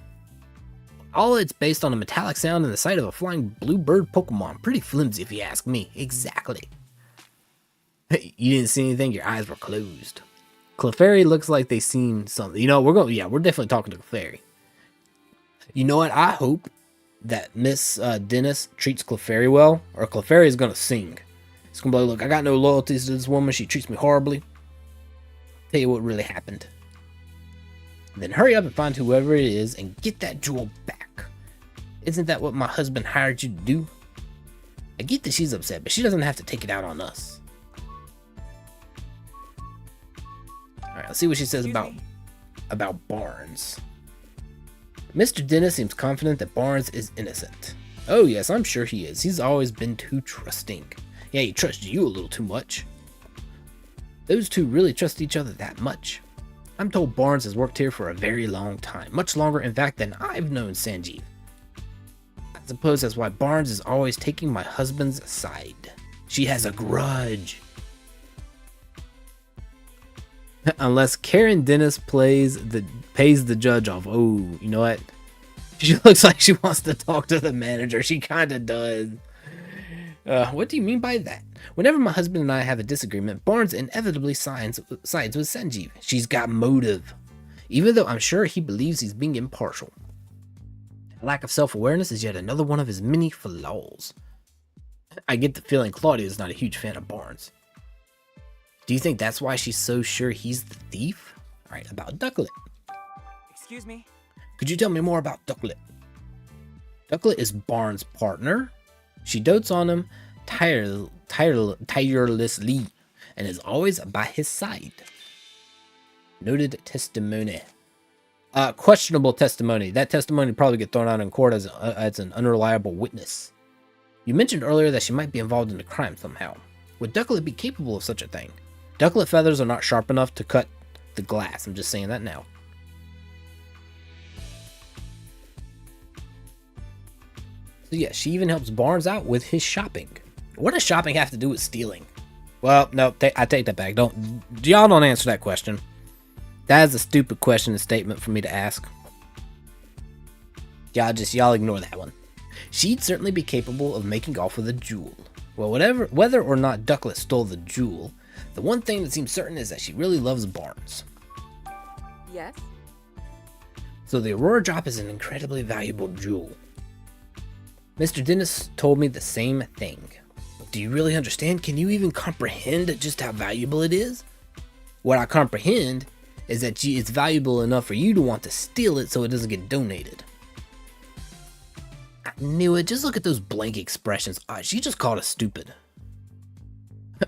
All it's based on a metallic sound and the sight of a flying blue bird Pokemon. Pretty flimsy if you ask me. Exactly. You didn't see anything? Your eyes were closed. Clefairy looks like they seen something. You know, we're definitely talking to Clefairy. You know what? I hope that Miss Dennis treats Clefairy well, or Clefairy is gonna sing. It's gonna be like, look, I got no loyalties to this woman. She treats me horribly. Tell you what really happened. And then hurry up and find whoever it is and get that jewel back. Isn't that what my husband hired you to do? I get that she's upset, but she doesn't have to take it out on us. Alright, let's see what she says about Barnes. Mr. Dennis seems confident that Barnes is innocent. Oh yes, I'm sure he is. He's always been too trusting. Yeah, he trusts you a little too much. Those two really trust each other that much. I'm told Barnes has worked here for a very long time. Much longer, in fact, than I've known Sanjeev. I suppose that's why Barnes is always taking my husband's side. She has a grudge. Unless Karen Dennis pays the judge off. Oh, you know what? She looks like she wants to talk to the manager. She kind of does. What do you mean by that? Whenever my husband and I have a disagreement, Barnes inevitably sides with Sanjeev. She's got motive. Even though I'm sure he believes he's being impartial. A lack of self-awareness is yet another one of his many flaws. I get the feeling Claudia is not a huge fan of Barnes. Do you think that's why she's so sure he's the thief? Alright, about Ducklet. Excuse me? Could you tell me more about Ducklet? Ducklet is Barnes' partner. She dotes on him tirelessly and is always by his side. Noted testimony. Questionable testimony. That testimony probably get thrown out in court as an unreliable witness. You mentioned earlier that she might be involved in a crime somehow. Would Ducklet be capable of such a thing? Ducklet feathers are not sharp enough to cut the glass. I'm just saying that now. So yeah, she even helps Barnes out with his shopping. What does shopping have to do with stealing? Well, no, I take that back. Y'all don't answer that question. That is a stupid question and statement for me to ask. Y'all ignore that one. She'd certainly be capable of making off with a jewel. Well, whether or not Ducklet stole the jewel, the one thing that seems certain is that she really loves Barnes. Yes? So the Aurora drop is an incredibly valuable jewel. Mr. Dennis told me the same thing. Do you really understand? Can you even comprehend just how valuable it is? What I comprehend is that it's valuable enough for you to want to steal it so it doesn't get donated. I knew it. Just look at those blank expressions. She just called us stupid.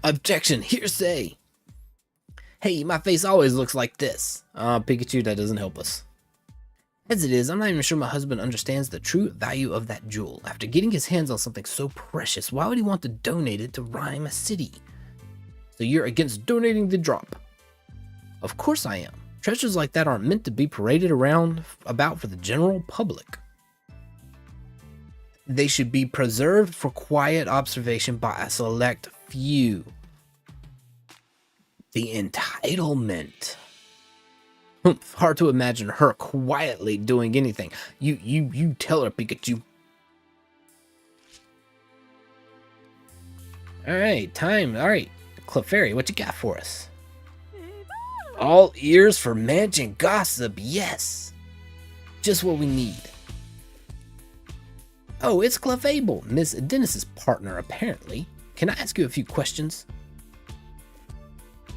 Objection. Hearsay. Hey, my face always looks like this. Pikachu, that doesn't help us. As it is, I'm not even sure my husband understands the true value of that jewel. After getting his hands on something so precious, why would he want to donate it to Ryme City? So you're against donating the drop? Of course I am. Treasures like that aren't meant to be paraded about for the general public. They should be preserved for quiet observation by a select few. The entitlement. Hard to imagine her quietly doing anything. You tell her, Pikachu. Alright, time. Alright, Clefairy, what you got for us? All ears for mansion gossip, yes. Just what we need. Oh, it's Clefable, Miss Dennis's partner, apparently. Can I ask you a few questions?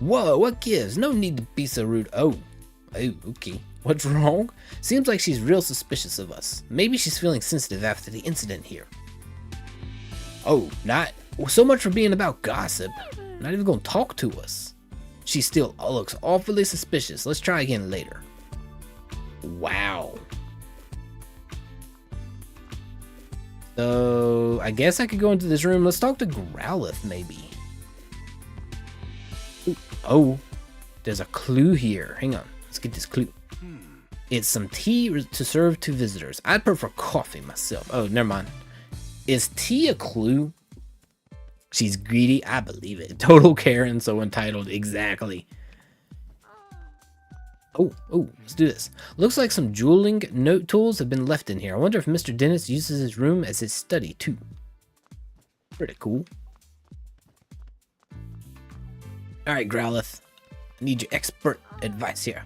Whoa, what gives? No need to be so rude. Oh, okay. What's wrong? Seems like she's real suspicious of us. Maybe she's feeling sensitive after the incident here. Oh, not so much for being about gossip. Not even gonna talk to us. She still looks awfully suspicious. Let's try again later. Wow. So, I guess I could go into this room. Let's talk to Growlithe, maybe. Ooh, oh, there's a clue here. Hang on. Let's get this clue. It's some tea to serve to visitors. I'd prefer coffee myself. Oh, never mind. Is tea a clue? She's greedy. I believe it. Total Karen, so entitled. Exactly. Oh, let's do this. Looks like some jeweling note tools have been left in here. I wonder if Mr. Dennis uses his room as his study, too. Pretty cool. Alright, Growlithe. I need your expert advice here.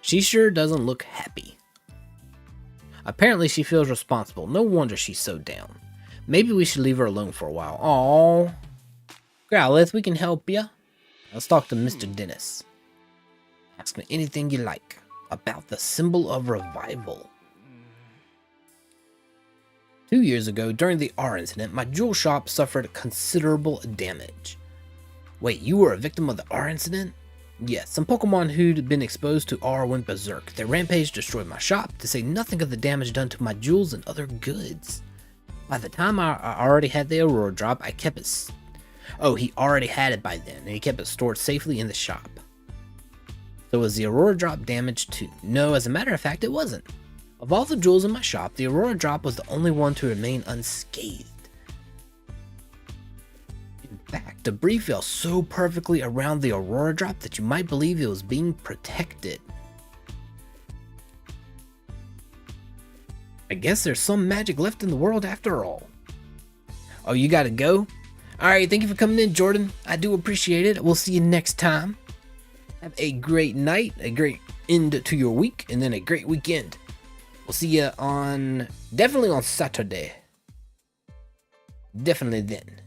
She sure doesn't look happy. Apparently she feels responsible. No wonder she's so down. Maybe we should leave her alone for a while. Aww. Growlithe, we can help ya. Let's talk to Mr. Dennis. Ask me anything you like about the symbol of revival. 2 years ago, during the R incident, my jewel shop suffered considerable damage. Wait, you were a victim of the R incident? Yes, some Pokemon who'd been exposed to R went berserk. Their rampage destroyed my shop, to say nothing of the damage done to my jewels and other goods. By the time I already had the Aurora Drop, I kept it... Oh, he already had it by then, and he kept it stored safely in the shop. So was the Aurora Drop damaged too? No, as a matter of fact, it wasn't. Of all the jewels in my shop, the Aurora Drop was the only one to remain unscathed. In fact, debris fell so perfectly around the Aurora Drop that you might believe it was being protected. I guess there's some magic left in the world after all. Oh, you gotta go? Alright, thank you for coming in, Jordan. I do appreciate it. We'll see you next time. Have a great night, a great end to your week, and then a great weekend. We'll see you definitely on Saturday. Definitely then.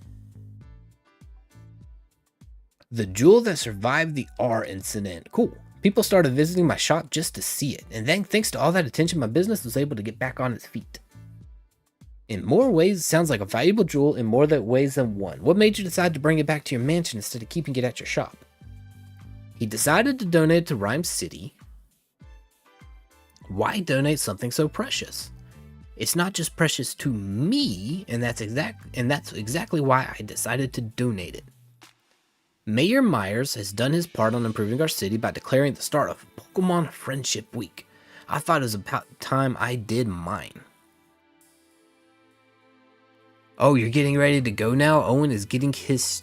The jewel that survived the R incident. Cool. People started visiting my shop just to see it, and then thanks to all that attention, my business was able to get back on its feet. In more ways, it sounds like a valuable jewel in more ways than one. What made you decide to bring it back to your mansion instead of keeping it at your shop? He decided to donate it to Ryme City. Why donate something so precious? It's not just precious to me, and that's exactly why I decided to donate it. Mayor Myers has done his part on improving our city by declaring the start of Pokemon Friendship Week. I thought it was about time I did mine. Oh, you're getting ready to go now? Owen is getting his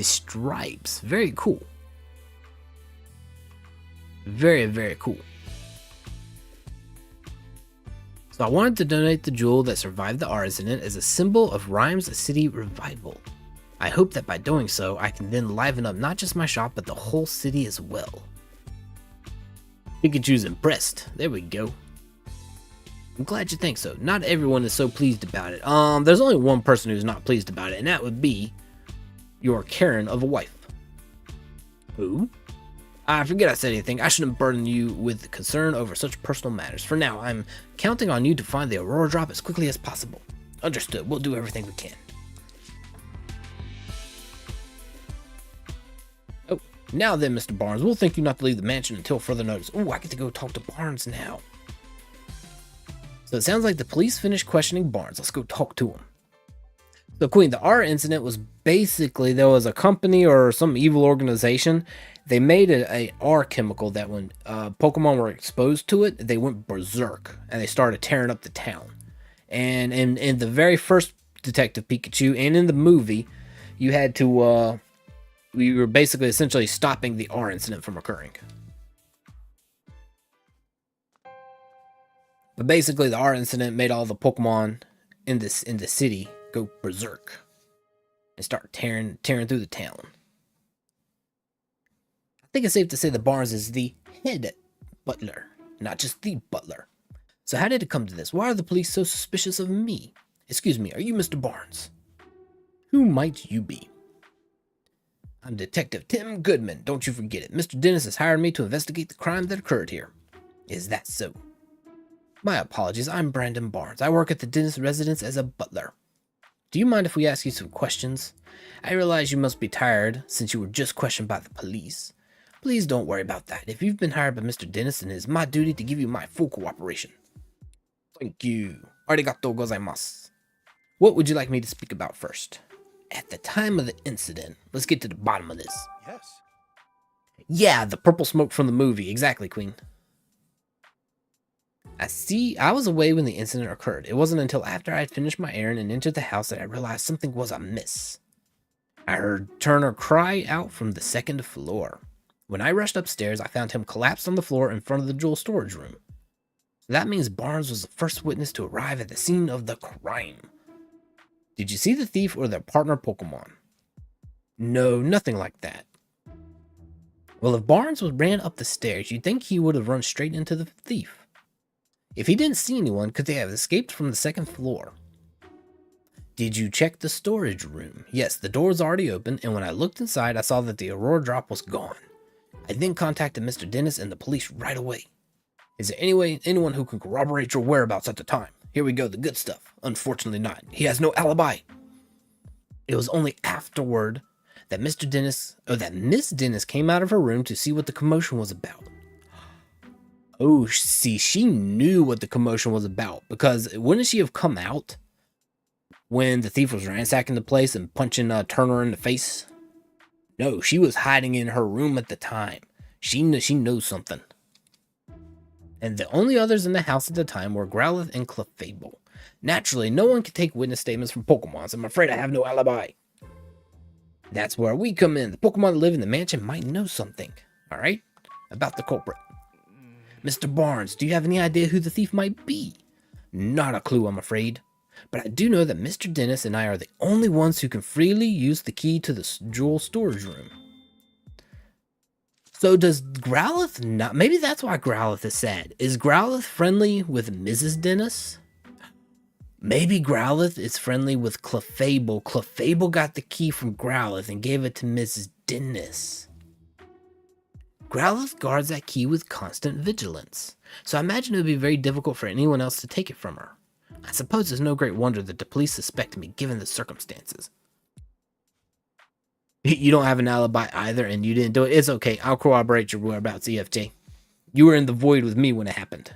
stripes. Very cool. Very, very cool. So I wanted to donate the jewel that survived the R incident as a symbol of Ryme City revival. I hope that by doing so, I can then liven up not just my shop, but the whole city as well. Pikachu's impressed. There we go. I'm glad you think so. Not everyone is so pleased about it. There's only one person who's not pleased about it, and that would be your Karen of a wife. Who? I forget I said anything. I shouldn't burden you with concern over such personal matters. For now, I'm counting on you to find the Aurora Drop as quickly as possible. Understood. We'll do everything we can. Oh, now then, Mr. Barnes, we'll thank you not to leave the mansion until further notice. Oh, I get to go talk to Barnes now. So it sounds like the police finished questioning Barnes. Let's go talk to him. So Queen, the R incident was basically, there was a company or some evil organization. They made a R chemical that when Pokemon were exposed to it, they went berserk and they started tearing up the town. And in the very first Detective Pikachu and in the movie, you had to, we were basically essentially stopping the R incident from occurring. But basically, the R incident made all the Pokemon in the city go berserk and start tearing through the town. I think it's safe to say that Barnes is the head butler, not just the butler. So how did it come to this? Why are the police so suspicious of me? Excuse me, are you Mr. Barnes? Who might you be? I'm Detective Tim Goodman, don't you forget it. Mr. Dennis has hired me to investigate the crime that occurred here. Is that so? My apologies, I'm Brandon Barnes. I work at the Dennis residence as a butler. Do you mind if we ask you some questions? I realize you must be tired since you were just questioned by the police. Please don't worry about that. If you've been hired by Mr. Dennis, then it is my duty to give you my full cooperation. Thank you. Arigatou gozaimasu. What would you like me to speak about first? At the time of the incident, let's get to the bottom of this. Yes. Yeah, the purple smoke from the movie. Exactly, Queen. I was away when the incident occurred. It wasn't until after I had finished my errand and entered the house that I realized something was amiss. I heard Turner cry out from the second floor. When I rushed upstairs, I found him collapsed on the floor in front of the jewel storage room. So that means Barnes was the first witness to arrive at the scene of the crime. Did you see the thief or their partner Pokemon? No, nothing like that. Well, if Barnes ran up the stairs, you'd think he would have run straight into the thief. If he didn't see anyone, could they have escaped from the second floor? Did you check the storage room? Yes, the door was already open, and when I looked inside, I saw that the Aurora Drop was gone. I then contacted Mr. Dennis and the police right away. Is there anyone who can corroborate your whereabouts at the time? Here we go, the good stuff. Unfortunately not. He has no alibi. It was only afterward that Miss Dennis came out of her room to see what the commotion was about. Oh, see, she knew what the commotion was about, because wouldn't she have come out when the thief was ransacking the place and punching Turner in the face? No, she was hiding in her room at the time. She knows something. And the only others in the house at the time were Growlithe and Clefable. Naturally, no one could take witness statements from Pokemon, so I'm afraid I have no alibi. That's where we come in. The Pokemon that live in the mansion might know something, alright, about the culprit. Mr. Barnes, do you have any idea who the thief might be? Not a clue, I'm afraid. But I do know that Mr. Dennis and I are the only ones who can freely use the key to the jewel storage room. So does Growlithe not? Maybe that's why Growlithe is sad. Is Growlithe friendly with Mrs. Dennis? Maybe Growlithe is friendly with Clefable. Clefable got the key from Growlithe and gave it to Mrs. Dennis. Growlithe guards that key with constant vigilance, so I imagine it would be very difficult for anyone else to take it from her. I suppose it's no great wonder that the police suspect me given the circumstances. You don't have an alibi either and you didn't do it. It's okay, I'll corroborate your whereabouts, EFJ. You were in the void with me when it happened.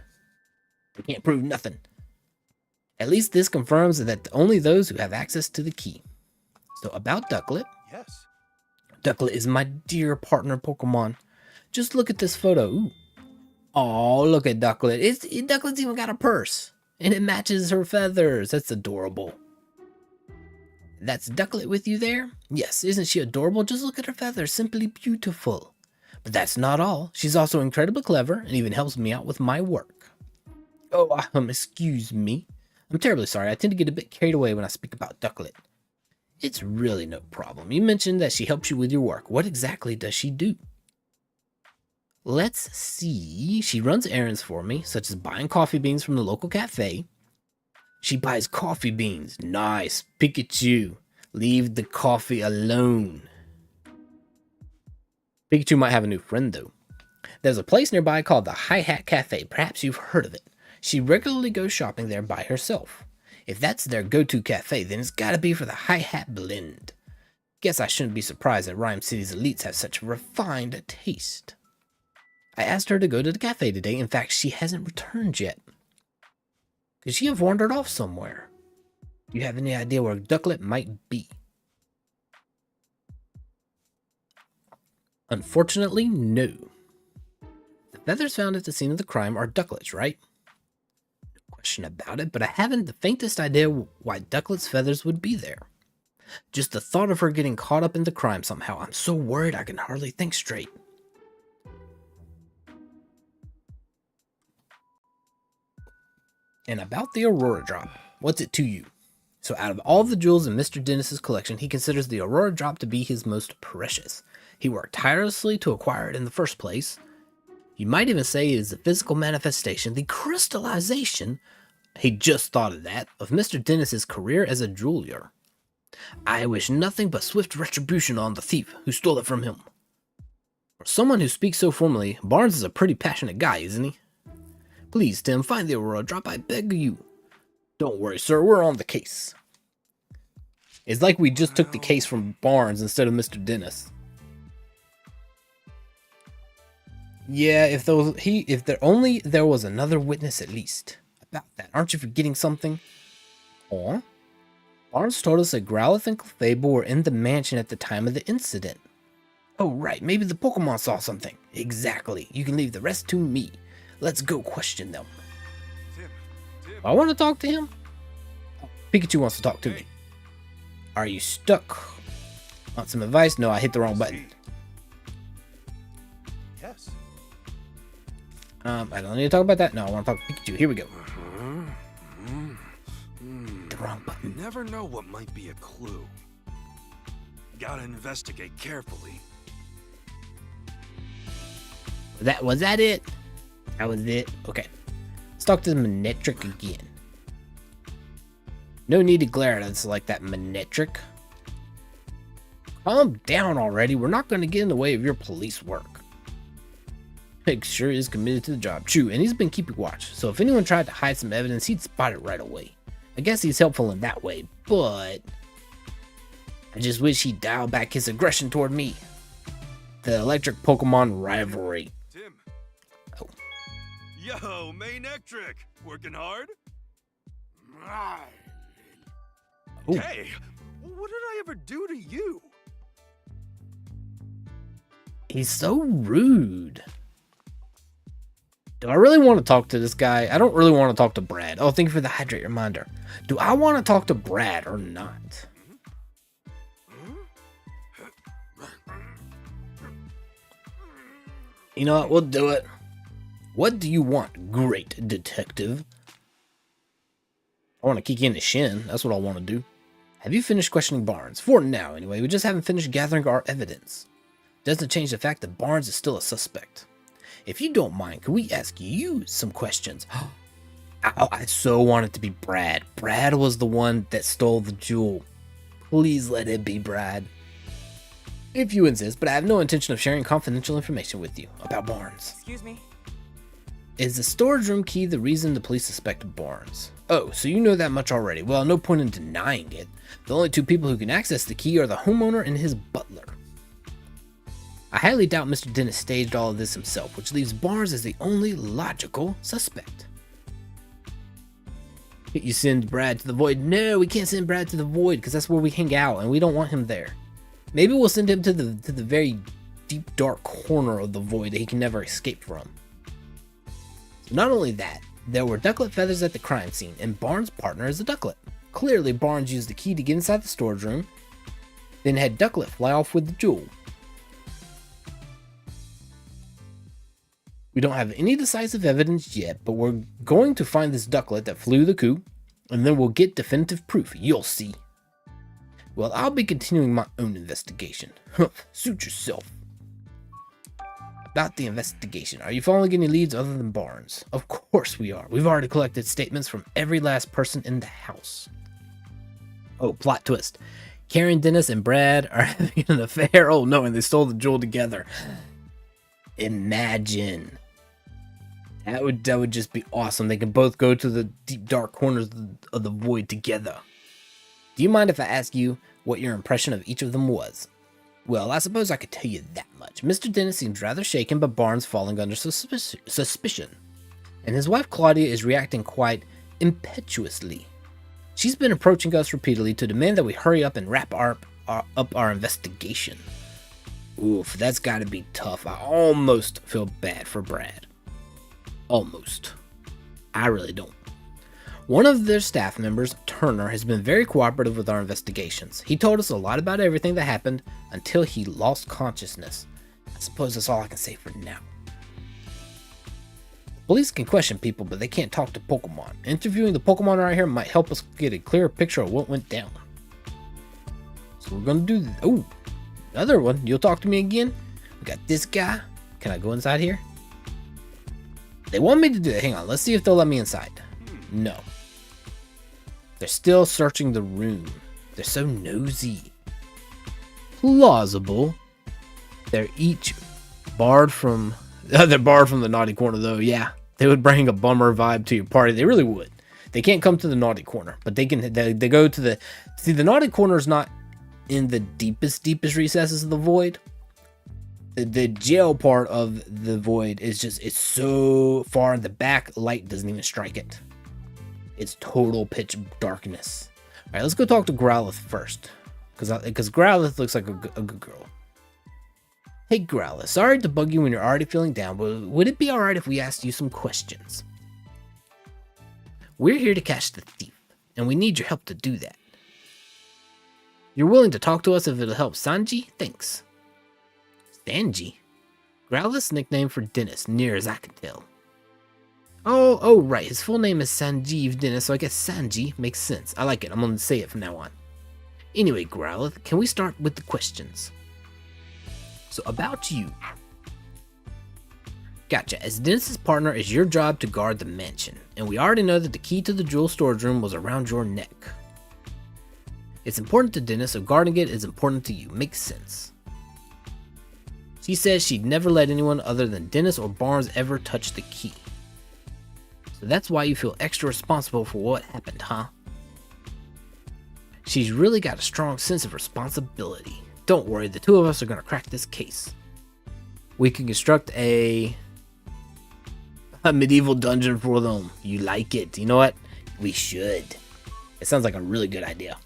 We can't prove nothing. At least this confirms that only those who have access to the key. So about Ducklet. Yes. Ducklet is my dear partner Pokemon. Just look at this photo. Ooh. Oh, look at Ducklet. Ducklet's even got a purse. And it matches her feathers. That's adorable. That's Ducklet with you there? Yes, isn't she adorable? Just look at her feathers. Simply beautiful. But that's not all. She's also incredibly clever and even helps me out with my work. Oh, excuse me. I'm terribly sorry. I tend to get a bit carried away when I speak about Ducklet. It's really no problem. You mentioned that she helps you with your work. What exactly does she do? Let's see. She runs errands for me, such as buying coffee beans from the local cafe. She buys coffee beans. Nice. Pikachu. Leave the coffee alone. Pikachu might have a new friend, though. There's a place nearby called the Hi-Hat Cafe. Perhaps you've heard of it. She regularly goes shopping there by herself. If that's their go-to cafe, then it's gotta be for the Hi-Hat blend. Guess I shouldn't be surprised that Ryme City's elites have such refined taste. I asked her to go to the cafe today. In fact, she hasn't returned yet. Could she have wandered off somewhere? Do you have any idea where Ducklet might be? Unfortunately, no. The feathers found at the scene of the crime are Ducklet's, right? No question about it, but I haven't the faintest idea why Ducklet's feathers would be there. Just the thought of her getting caught up in the crime somehow. I'm so worried I can hardly think straight. And about the Aurora Drop, what's it to you? So out of all the jewels in Mr. Dennis's collection, he considers the Aurora Drop to be his most precious. He worked tirelessly to acquire it in the first place. You might even say it is the physical manifestation, the crystallization, he just thought of that, of Mr. Dennis's career as a jeweler. I wish nothing but swift retribution on the thief who stole it from him. For someone who speaks so formally, Barnes is a pretty passionate guy, isn't he? Please, Tim, find the Aurora Drop, I beg you. Don't worry, sir, we're on the case. It's like we just took the case from Barnes instead of Mr. Dennis. Yeah, if there was another witness at least. About that, aren't you forgetting something? Aw? Barnes told us that Growlithe and Clefable were in the mansion at the time of the incident. Oh right, maybe the Pokemon saw something. Exactly, you can leave the rest to me. Let's go question them. Tim. I want to talk to him. Pikachu wants to talk to me. Are you stuck? Want some advice? No, I hit the wrong button. Yes. I don't need to talk about that. No, I want to talk to Pikachu. Here we go. The wrong button. You never know what might be a clue. Gotta investigate carefully. Was that it? That was it. Okay. Let's talk to the Manectric again. No need to glare at us like that, Manectric. Calm down already. We're not going to get in the way of your police work. Pig sure is committed to the job. True, and he's been keeping watch. So if anyone tried to hide some evidence, he'd spot it right away. I guess he's helpful in that way, but I just wish he'd dial back his aggression toward me. The electric Pokemon rivalry. Tim. Oh. Yo, main Ectric. Working hard? Ooh. Hey, what did I ever do to you? He's so rude. Do I really want to talk to this guy? I don't really want to talk to Brad. Oh, thank you for the hydrate reminder. Do I want to talk to Brad or not? You know what? We'll do it. What do you want, great detective? I want to kick you in the shin. That's what I want to do. Have you finished questioning Barnes? For now, anyway. We just haven't finished gathering our evidence. Doesn't change the fact that Barnes is still a suspect. If you don't mind, can we ask you some questions? I so want it to be Brad. Brad was the one that stole the jewel. Please let it be Brad. If you insist, but I have no intention of sharing confidential information with you about Barnes. Excuse me? Is the storage room key the reason the police suspected Barnes? Oh, so you know that much already. Well, no point in denying it. The only two people who can access the key are the homeowner and his butler. I highly doubt Mr. Dennis staged all of this himself, which leaves Barnes as the only logical suspect. You send Brad to the void? No, we can't send Brad to the void because that's where we hang out and we don't want him there. Maybe we'll send him to the very deep dark corner of the void that he can never escape from. Not only that, there were ducklet feathers at the crime scene, and Barnes' partner is a ducklet. Clearly, Barnes used the key to get inside the storage room, then had Ducklet fly off with the jewel. We don't have any decisive evidence yet, but we're going to find this ducklet that flew the coup, and then we'll get definitive proof. You'll see. Well, I'll be continuing my own investigation. Suit yourself. About the investigation, are you following any leads other than Barnes? Of course we are. We've already collected statements from every last person in the house. Oh, plot twist. Karen, Dennis, and Brad are having an affair. Oh no, and they stole the jewel together. Imagine. That would just be awesome. They can both go to the deep dark corners of the void together. Do you mind if I ask you what your impression of each of them was? Well, I suppose I could tell you that much. Mr. Dennis seems rather shaken, but Barnes falling under suspicion. And his wife Claudia is reacting quite impetuously. She's been approaching us repeatedly to demand that we hurry up and wrap up our investigation. Oof, that's gotta be tough. I almost feel bad for Brad. Almost. I really don't. One of their staff members, Turner, has been very cooperative with our investigations. He told us a lot about everything that happened until he lost consciousness. I suppose that's all I can say for now. Police can question people, but they can't talk to Pokemon. Interviewing the Pokemon right here might help us get a clearer picture of what went down. So we're gonna do that. Oh, another one. You'll talk to me again? We got this guy. Can I go inside here? They want me to do it. Hang on, let's see if they'll let me inside. No. They're still searching the room. They're so nosy. Plausible. They're each barred from... they're barred from the naughty corner, though. Yeah, they would bring a bummer vibe to your party. They really would. They can't come to the naughty corner, but they can. They go to the... See, the naughty corner is not in the deepest recesses of the void. The jail part of the void is just... It's so far in the back, light doesn't even strike it. It's total pitch darkness. All right, let's go talk to Growlithe first, because Growlithe looks like a good girl. Hey Growlithe, sorry to bug you when you're already feeling down, but would it be alright if we asked you some questions? We're here to catch the thief, and we need your help to do that. You're willing to talk to us if it'll help Sanji? Thanks. Sanji? Growlithe's nickname for Dennis, near as I can tell. Oh, right. His full name is Sanjeev Dennis, so I guess Sanji makes sense. I like it. I'm going to say it from now on. Anyway, Growlithe, can we start with the questions? So, about you. Gotcha. As Dennis's partner, it's your job to guard the mansion. And we already know that the key to the jewel storage room was around your neck. It's important to Dennis, so guarding it is important to you. Makes sense. She says she'd never let anyone other than Dennis or Barnes ever touch the key. So that's why you feel extra responsible for what happened, huh? She's really got a strong sense of responsibility. Don't worry, the two of us are gonna crack this case. We can construct a medieval dungeon for them. You like it? You know what? We should. It sounds like a really good idea.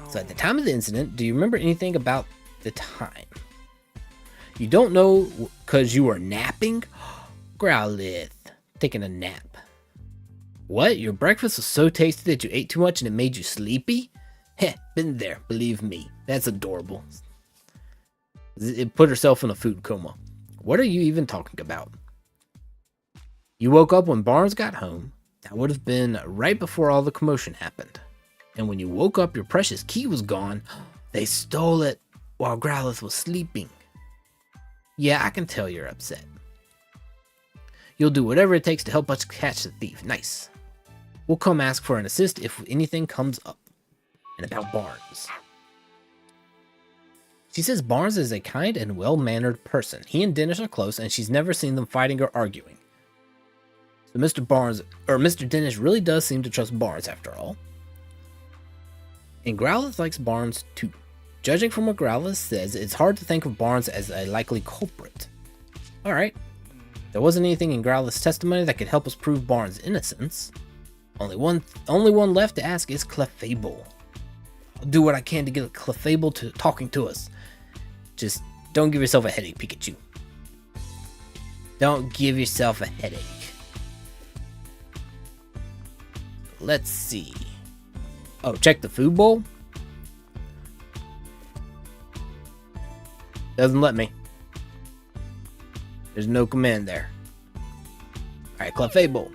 So at the time of the incident, do you remember anything about the time? You don't know because you were napping? Growlith, taking a nap. What? Your breakfast was so tasty that you ate too much and it made you sleepy? Heh, been there, believe me. That's adorable. It put herself in a food coma. What are you even talking about? You woke up when Barnes got home. That would have been right before all the commotion happened. And when you woke up, your precious key was gone. They stole it while Growlith was sleeping. Yeah, I can tell you're upset. You'll do whatever it takes to help us catch the thief. Nice. We'll come ask for an assist if anything comes up. And about Barnes. She says Barnes is a kind and well-mannered person. He and Dennis are close, and she's never seen them fighting or arguing. So Mr. Dennis really does seem to trust Barnes after all. And Growlith likes Barnes too. Judging from what Growlith says, it's hard to think of Barnes as a likely culprit. Alright. There wasn't anything in Growlith's testimony that could help us prove Barnes' innocence. Only one left to ask is Clefable. I'll do what I can to get Clefable to talking to us. Just don't give yourself a headache, Pikachu. Don't give yourself a headache. Let's see. Oh, check the food bowl? Doesn't let me. There's no command there. Alright, Clefable.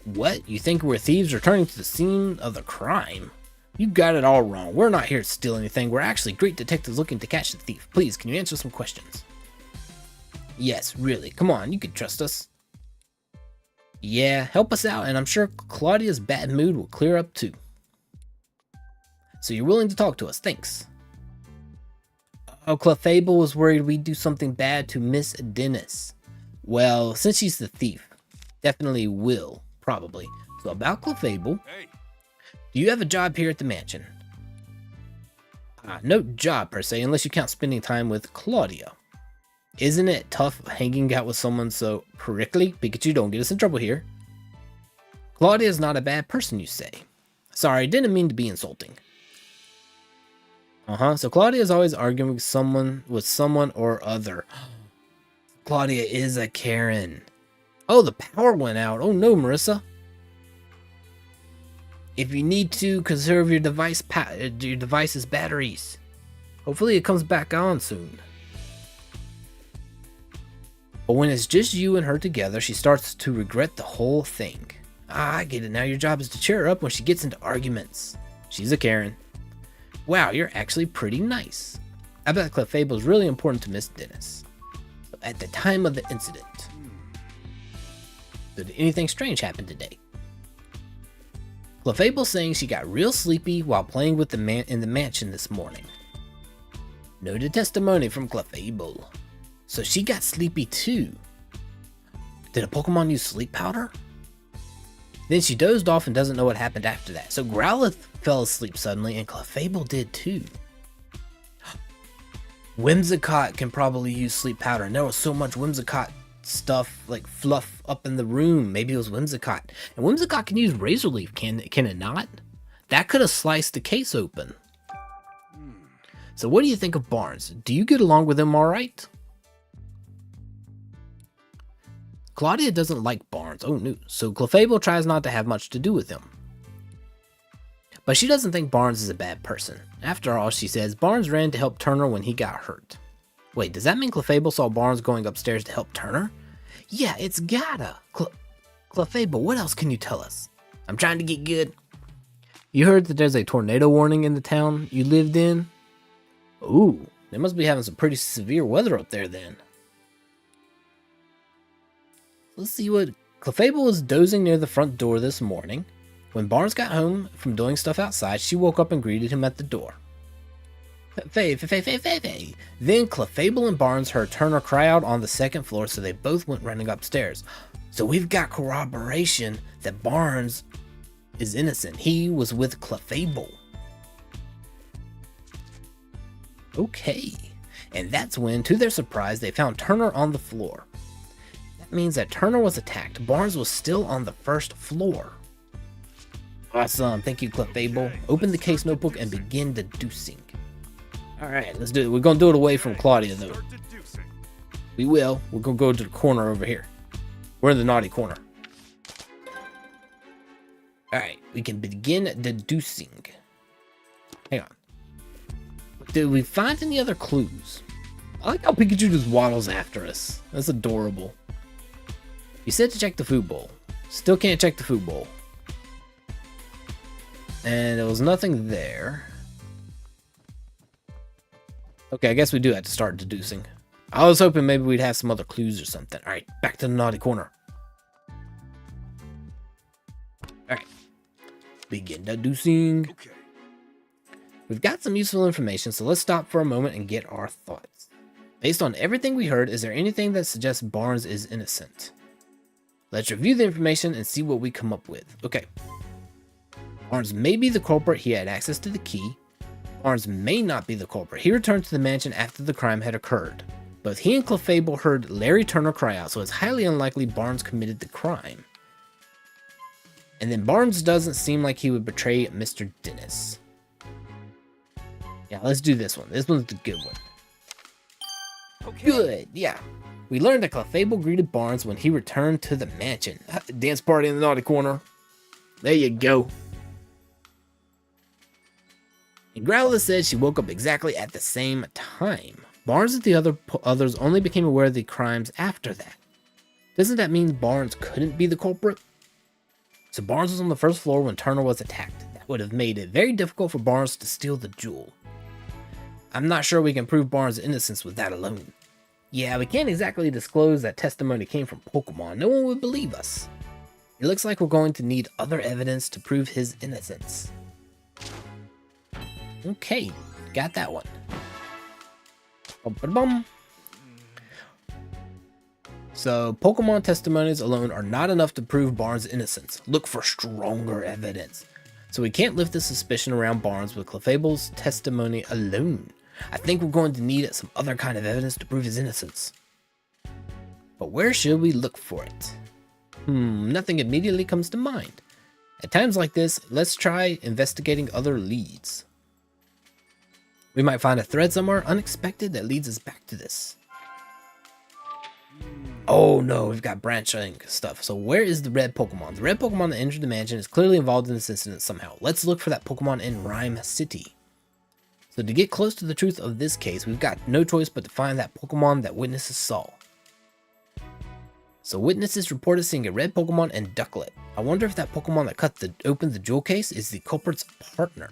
What? You think we're thieves returning to the scene of the crime? You got it all wrong. We're not here to steal anything. We're actually great detectives looking to catch the thief. Please, can you answer some questions? Yes, really. Come on, you can trust us. Yeah, help us out, and I'm sure Claudia's bad mood will clear up too. So you're willing to talk to us. Thanks. Oh, Clefable was worried we'd do something bad to Miss Dennis. Well, since she's the thief, definitely will, probably. So about Clefable, Hey. Do you have a job here at the mansion? No job per se, unless you count spending time with Claudia. Isn't it tough hanging out with someone so prickly? Pikachu, don't get us in trouble here. Claudia's not a bad person, you say. Sorry, didn't mean to be insulting. So Claudia's always arguing with someone or other. Claudia is a Karen. Oh, the power went out. Oh no, Marissa. If you need to, conserve your device's batteries. Hopefully it comes back on soon. But when it's just you and her together, she starts to regret the whole thing. I get it now. Your job is to cheer her up when she gets into arguments. She's a Karen. Wow, you're actually pretty nice. I bet Clefable is really important to Miss Dennis. So at the time of the incident, did anything strange happen today? Clefable saying she got real sleepy while playing with the man in the mansion this morning. Noted testimony from Clefable. So she got sleepy too. Did a Pokemon use sleep powder? Then she dozed off and doesn't know what happened after that. So Growlithe fell asleep suddenly and Clefable did too. Whimsicott can probably use sleep powder, and there was so much Whimsicott stuff, like fluff up in the room. Maybe it was Whimsicott. And Whimsicott can use Razor Leaf, can it not? That could have sliced the case open. So what do you think of Barnes? Do you get along with him alright? Claudia doesn't like Barnes. Oh no. So Clefable tries not to have much to do with him. But she doesn't think Barnes is a bad person. After all, she says, Barnes ran to help Turner when he got hurt. Wait, does that mean Clefable saw Barnes going upstairs to help Turner? Yeah, it's gotta. Clefable, what else can you tell us? I'm trying to get good. You heard that there's a tornado warning in the town you lived in? Ooh, they must be having some pretty severe weather up there then. Let's see what... Clefable was dozing near the front door this morning. When Barnes got home from doing stuff outside, she woke up and greeted him at the door. Faye. Then Clefable and Barnes heard Turner cry out on the second floor, so they both went running upstairs. So we've got corroboration that Barnes is innocent. He was with Clefable. Okay. And that's when, to their surprise, they found Turner on the floor. That means that Turner was attacked. Barnes was still on the first floor. Awesome. Thank you, Clefable. Open the case notebook and begin deducing. Alright, let's do it. We're going to do it away from Claudia, though. We will. We're going to go to the corner over here. We're in the naughty corner. Alright, we can begin deducing. Hang on. Did we find any other clues? I like how Pikachu just waddles after us. That's adorable. You said to check the food bowl. Still can't check the food bowl. And there was nothing there. Okay, I guess we do have to start deducing. I was hoping maybe we'd have some other clues or something. Alright, back to the naughty corner. Alright. Begin deducing. Okay. We've got some useful information, so let's stop for a moment and get our thoughts. Based on everything we heard, is there anything that suggests Barnes is innocent? Let's review the information and see what we come up with. Okay. Barnes may be the culprit. He had access to the key. Barnes may not be the culprit. He returned to the mansion after the crime had occurred. Both he and Clefable heard Larry Turner cry out, so it's highly unlikely Barnes committed the crime. And then Barnes doesn't seem like he would betray Mr. Dennis. Yeah, let's do this one. This one's the good one. Okay. Good, yeah. We learned that Clefable greeted Barnes when he returned to the mansion. Dance party in the naughty corner. There you go. And Growler said she woke up exactly at the same time. Barnes and the others only became aware of the crimes after that. Doesn't that mean Barnes couldn't be the culprit? So Barnes was on the first floor when Turner was attacked. That would have made it very difficult for Barnes to steal the jewel. I'm not sure we can prove Barnes' innocence with that alone. Yeah, we can't exactly disclose that testimony came from Pokemon. No one would believe us. It looks like we're going to need other evidence to prove his innocence. Okay, got that one. Bum. So, Pokemon testimonies alone are not enough to prove Barnes' innocence. Look for stronger evidence. So we can't lift the suspicion around Barnes with Clefable's testimony alone. I think we're going to need some other kind of evidence to prove his innocence. But where should we look for it? Nothing immediately comes to mind. At times like this, let's try investigating other leads. We might find a thread somewhere unexpected that leads us back to this. Oh no, we've got branching stuff. So where is the red Pokemon? The red Pokemon that entered the mansion is clearly involved in this incident somehow. Let's look for that Pokemon in Ryme City. So to get close to the truth of this case, we've got no choice but to find that Pokemon that witnesses saw. So witnesses reported seeing a red Pokemon and Ducklet. I wonder if that Pokemon that opened the jewel case is the culprit's partner.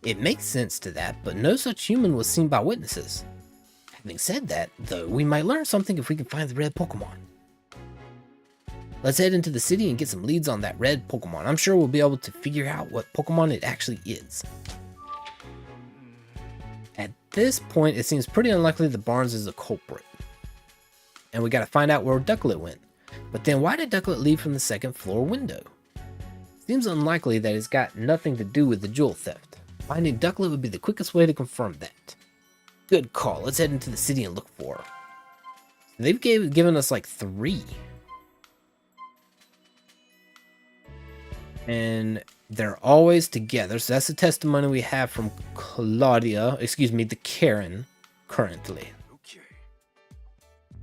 It makes sense to that, but no such human was seen by witnesses. Having said that, though, we might learn something if we can find the red Pokemon. Let's head into the city and get some leads on that red Pokemon. I'm sure we'll be able to figure out what Pokemon it actually is. At this point, it seems pretty unlikely that Barnes is a culprit. And we gotta find out where Ducklet went. But then why did Ducklet leave from the second floor window? Seems unlikely that it's got nothing to do with the jewel theft. Finding Ducklet would be the quickest way to confirm that. Good call. Let's head into the city and look for her. They've given us like 3. And they're always together. So that's the testimony we have from the Karen currently. Okay.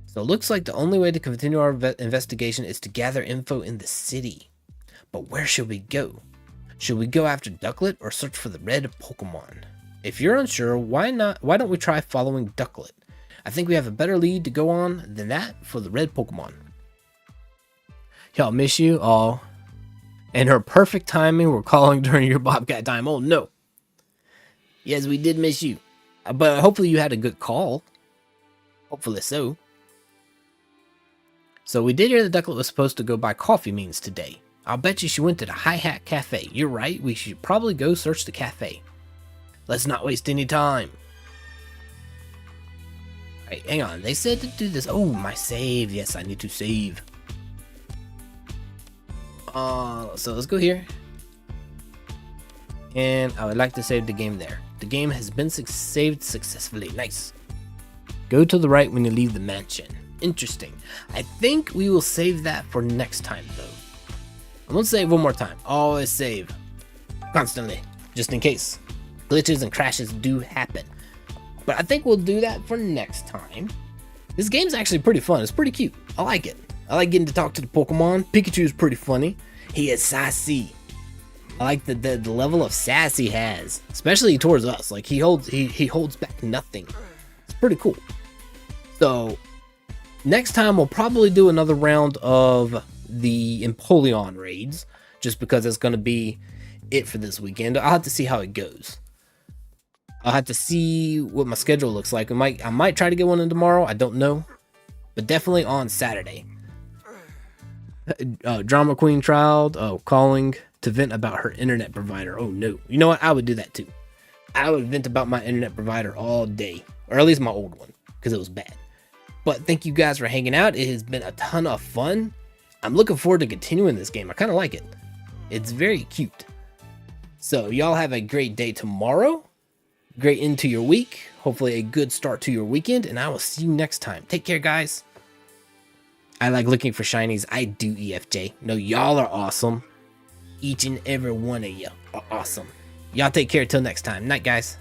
So it looks like the only way to continue our investigation is to gather info in the city. But where should we go? Should we go after Ducklet or search for the red Pokemon? If you're unsure, why don't we try following Ducklet? I think we have a better lead to go on than that for the red Pokemon. Y'all miss you all. And her perfect timing, we're calling during your Bobcat time. Oh no. Yes, we did miss you. But hopefully you had a good call. Hopefully so. So we did hear that Ducklet was supposed to go buy coffee beans today. I'll bet you she went to the Hi Hat Cafe. You're right, we should probably go search the cafe. Let's not waste any time. Alright, hang on. They said to do this. Oh, my save. Yes, I need to save. So let's go here. And I would like to save the game there. The game has been saved successfully. Nice. Go to the right when you leave the mansion. Interesting. I think we will save that for next time though. I'm gonna save one more time. Always save. Constantly. Just in case. Glitches and crashes do happen. But I think we'll do that for next time. This game's actually pretty fun. It's pretty cute. I like it. I like getting to talk to the Pokemon. Pikachu is pretty funny. He is sassy. I like the level of sass he has, especially towards us. Like he holds back nothing. It's pretty cool. So next time we'll probably do another round of the Empoleon raids, just because that's going to be it for this weekend. I'll have to see how it goes. I'll have to see what my schedule looks like. I might try to get one in tomorrow. I don't know, but definitely on Saturday. Drama Queen Child calling to vent about her internet provider. Oh no. You know what? I would do that too. I would vent about my internet provider all day, or at least my old one, because it was bad. But thank you guys for hanging out. It has been a ton of fun. I'm looking forward to continuing this game. I kind of like it. It's very cute. So y'all have a great day tomorrow. Great into your week. Hopefully a good start to your weekend, and I will see you next time. Take care, guys. I like looking for shinies. I do, EFJ. No, y'all are awesome. Each and every one of you are awesome. Y'all take care till next time. Night, guys.